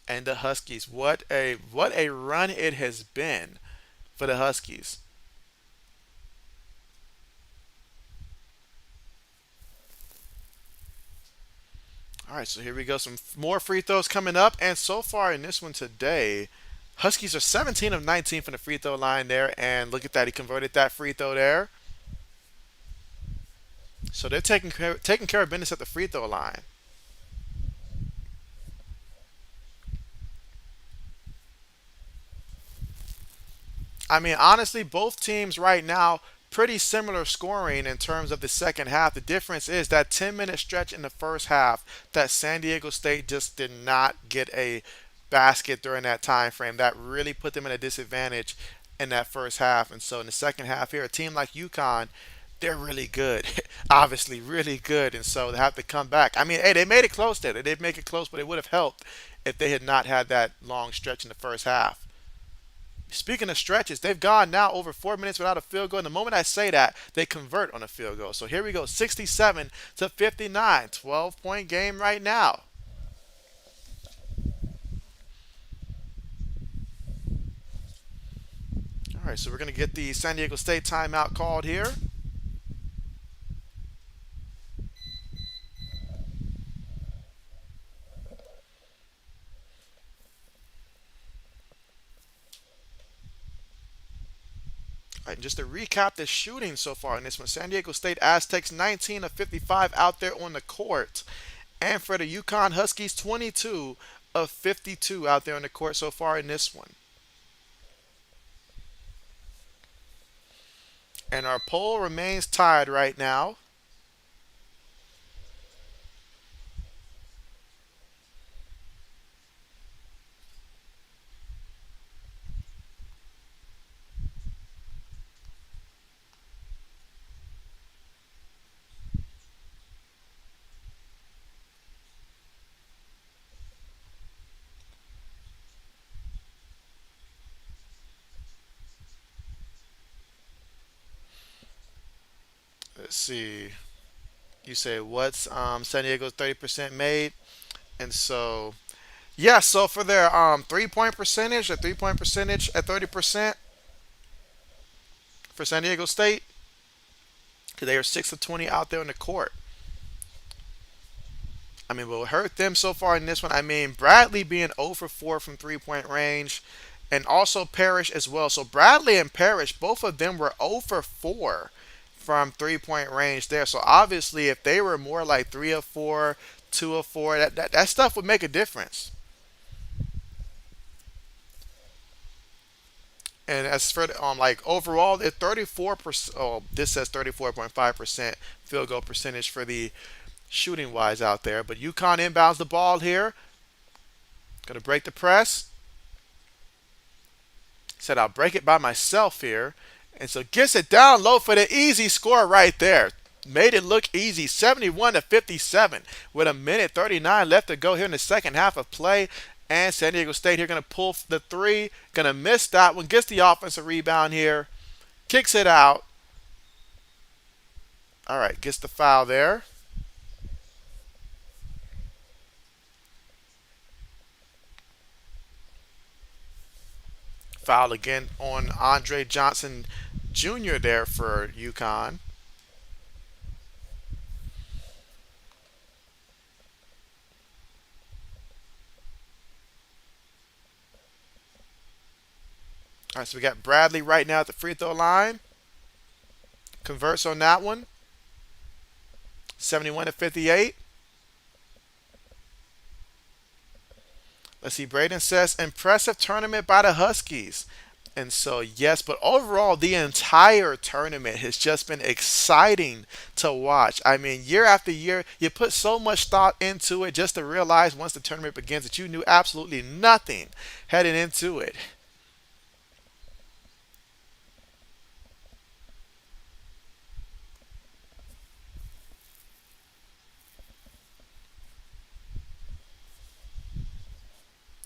And the Huskies, what a run it has been for the Huskies. All right, so here we go. Some more free throws coming up, and so far in this one today, Huskies are 17 of 19 from the free throw line there, and look at that, he converted that free throw there. So they're taking care of business at the free throw line. I mean, honestly, both teams right now pretty similar scoring in terms of the second half. The difference is that 10-minute stretch in the first half that San Diego State just did not get a basket during that time frame. That really put them in a disadvantage in that first half. And so in the second half here, a team like UConn, they're really good. Obviously, really good. And so they have to come back. I mean, hey, they made it close there. They did make it close, but it would have helped if they had not had that long stretch in the first half. Speaking of stretches, they've gone now over 4 minutes without a field goal. And the moment I say that, they convert on a field goal. So here we go, 67-59, 12-point game right now. All right, so we're going to get the San Diego State timeout called here. All right, and just to recap the shooting so far in this one, San Diego State Aztecs 19 of 55 out there on the court. And for the UConn Huskies, 22 of 52 out there on the court so far in this one. And our poll remains tied right now. Let's see. You say what's San Diego's 30% made? And so, yeah, so for their 3-point percentage, their 3-point percentage at 30% for San Diego State, because they are 6 of 20 out there on the court. I mean, what hurt them so far in this one, I mean, Bradley being 0 for 4 from 3-point range, and also Parrish as well. So Bradley and Parrish, both of them were 0 for 4 from 3-point range there. So obviously, if they were more like 3 of 4, 2 of 4, that stuff would make a difference. And as for like overall, they're 34%. Oh, this says 34.5% field goal percentage for the shooting wise out there. But UConn inbounds the ball here. Gonna break the press. Said I'll break it by myself here. And so gets it down low for the easy score right there. Made it look easy, 71 to 57 with a minute 39 left to go here in the second half of play. And San Diego State here going to pull the three, going to miss that one, gets the offensive rebound here, kicks it out. All right, gets the foul there. Foul again on Andre Johnson Jr. there for UConn. All right, so we got Bradley right now at the free throw line. Converts on that one. 71 to 58. Let's see. Braden says, impressive tournament by the Huskies. And so, yes, but overall, the entire tournament has just been exciting to watch. I mean, year after year, you put so much thought into it just to realize once the tournament begins that you knew absolutely nothing heading into it.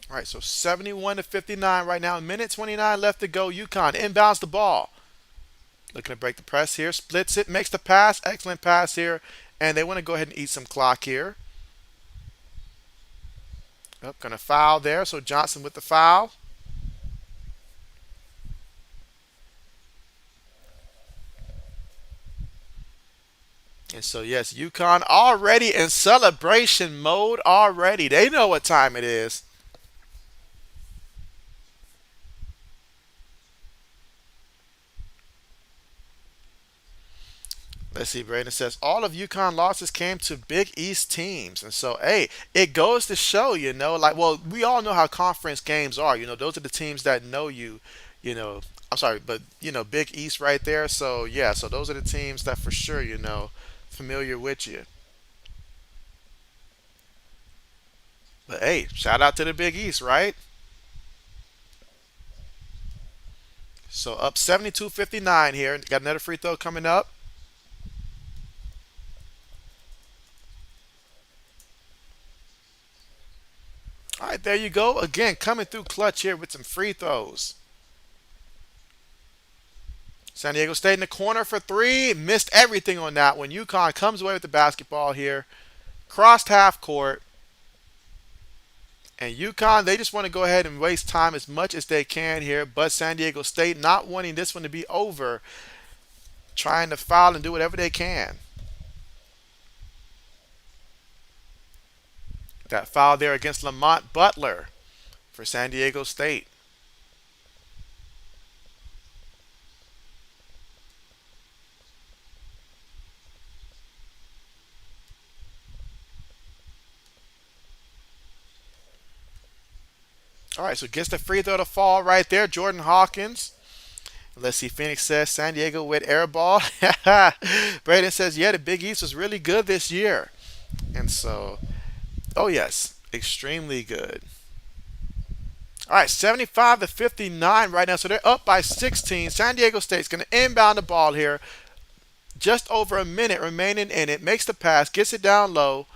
All right, so 71 to 59 right now. Minute 29 left to go. UConn inbounds the ball. Looking to break the press here. Splits it, makes the pass. Excellent pass here. And they want to go ahead and eat some clock here. Oh, going to foul there. So Johnson with the foul. And so, yes, UConn already in celebration mode already. They know what time it is. Let's see, Braden says all of UConn losses came to Big East teams. And so, hey, it goes to show, like, well, we all know how conference games are. Those are the teams that know you, I'm sorry, but, Big East right there. So, yeah, so those are the teams that for sure, familiar with you. But, hey, shout out to the Big East, right? So, up 72-59 here. Got another free throw coming up. All right, there you go. Again, coming through clutch here with some free throws. San Diego State in the corner for three. Missed everything on that one. UConn comes away with the basketball here. Crossed half court. And UConn, they just want to go ahead and waste time as much as they can here. But San Diego State not wanting this one to be over. Trying to foul and do whatever they can. That foul there against Lamont Butler for San Diego State. All right, so gets the free throw to fall right there. Jordan Hawkins. Let's see. Phoenix says San Diego with air ball. Braden says, yeah, the Big East was really good this year. And so, oh, yes, extremely good. All right, 75 to 59 right now. So they're up by 16. San Diego State's going to inbound the ball here. Just over a minute remaining in it. Makes the pass, gets it down low.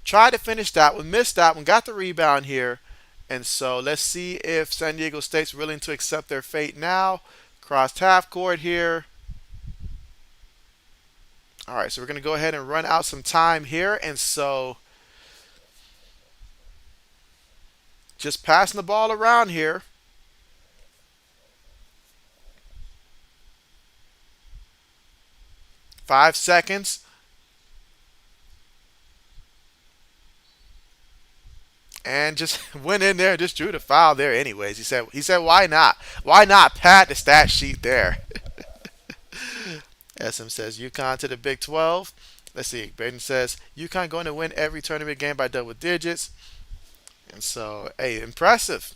Tried to finish that one, missed that one, got the rebound here. And so let's see if San Diego State's willing to accept their fate now. Crossed half court here. All right, so we're going to go ahead and run out some time here. And so just passing the ball around here. Five seconds. And just went in there and just drew the foul there anyways. He said why not? Why not pad the stat sheet there? SM says UConn to the Big 12. Let's see. Braden says UConn going to win every tournament game by double digits. And so, hey, impressive.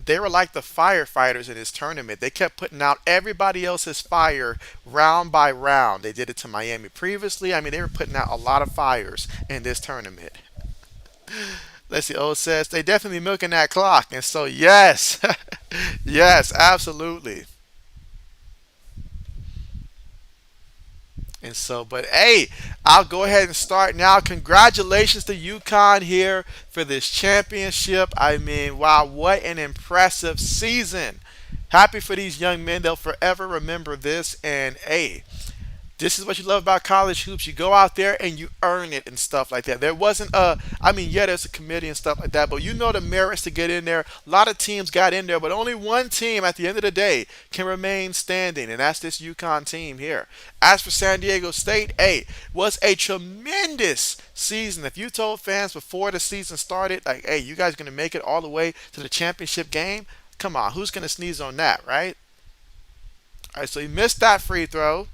They were like the firefighters in this tournament. They kept putting out everybody else's fire round by round. They did it to Miami previously. I mean, they were putting out a lot of fires in this tournament. Let's see. O says they definitely milking that clock, and so yes, yes, absolutely. And so, but hey, I'll go ahead and start now. Congratulations to UConn here for this championship. I mean, wow, what an impressive season. Happy for these young men. They'll forever remember this. And hey, this is what you love about college hoops. You go out there and you earn it and stuff like that. There wasn't I mean, yeah, there's a committee and stuff like that, but you know the merits to get in there. A lot of teams got in there, but only one team at the end of the day can remain standing, and that's this UConn team here. As for San Diego State, hey, was a tremendous season. If you told fans before the season started, like, hey, you guys are gonna make it all the way to the championship game, come on, who's gonna sneeze on that, right? All right, so he missed that free throw.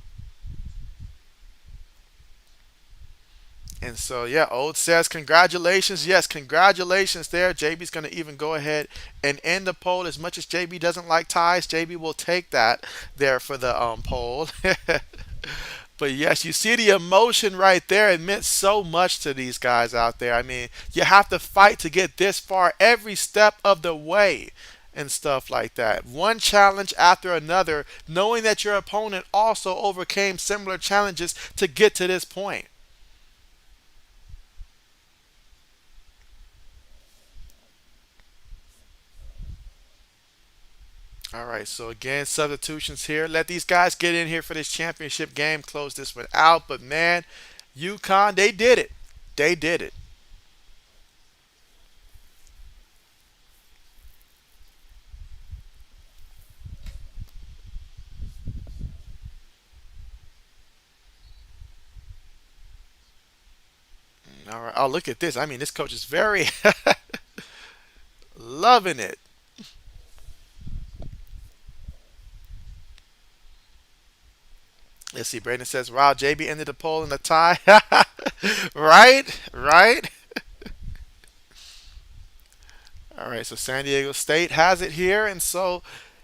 And so, yeah, Old says, congratulations. Yes, congratulations there. JB's going to even go ahead and end the poll. As much as JB doesn't like ties, JB will take that there for the poll. But yes, you see the emotion right there. It meant so much to these guys out there. I mean, you have to fight to get this far every step of the way and stuff like that. One challenge after another, knowing that your opponent also overcame similar challenges to get to this point. All right, so again, substitutions here. Let these guys get in here for this championship game. Close this one out. But man, UConn, they did it. They did it. All right. Oh, look at this. I mean, this coach is very loving it. Let's see. Braden says, "Wow, JB ended the poll in a tie." Right, right. All right. So San Diego State has it here, and so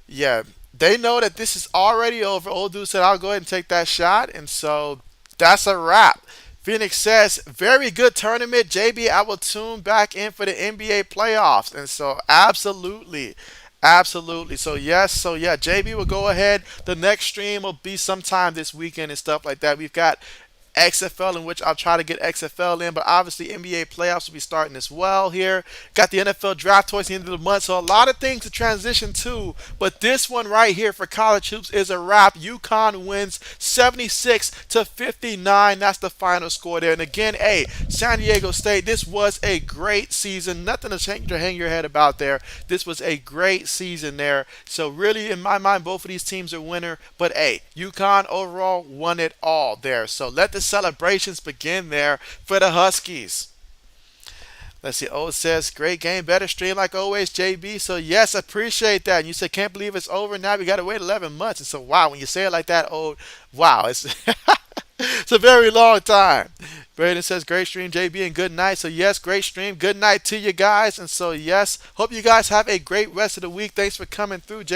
yeah, they know that this is already over. Old dude said, "I'll go ahead and take that shot," and so that's a wrap. Phoenix says, very good tournament. JB, I will tune back in for the NBA playoffs. And so, absolutely. Absolutely. So, yes. So, yeah, JB will go ahead. The next stream will be sometime this weekend and stuff like that. We've got XFL, in which I'll try to get XFL in, but obviously NBA playoffs will be starting as well here. Got the NFL draft towards the end of the month, so a lot of things to transition to. But this one right here for college hoops is a wrap. UConn wins 76 to 59. That's the final score there. And again, hey, San Diego State, this was a great season. Nothing to hang your head about there. This was a great season there. So really, in my mind, both of these teams are winner. But hey, UConn overall won it all there. So let the celebrations begin there for the Huskies. Let's see. O says, great game, better stream like always, JB. So yes, appreciate that. And you said, can't believe it's over now. We got to wait 11 months. And so wow, when you say it like that, oh wow, it's it's a very long time. Braden says, great stream, JB, and good night. So yes, great stream. Good night to you guys. And so yes, hope you guys have a great rest of the week. Thanks for coming through, JB.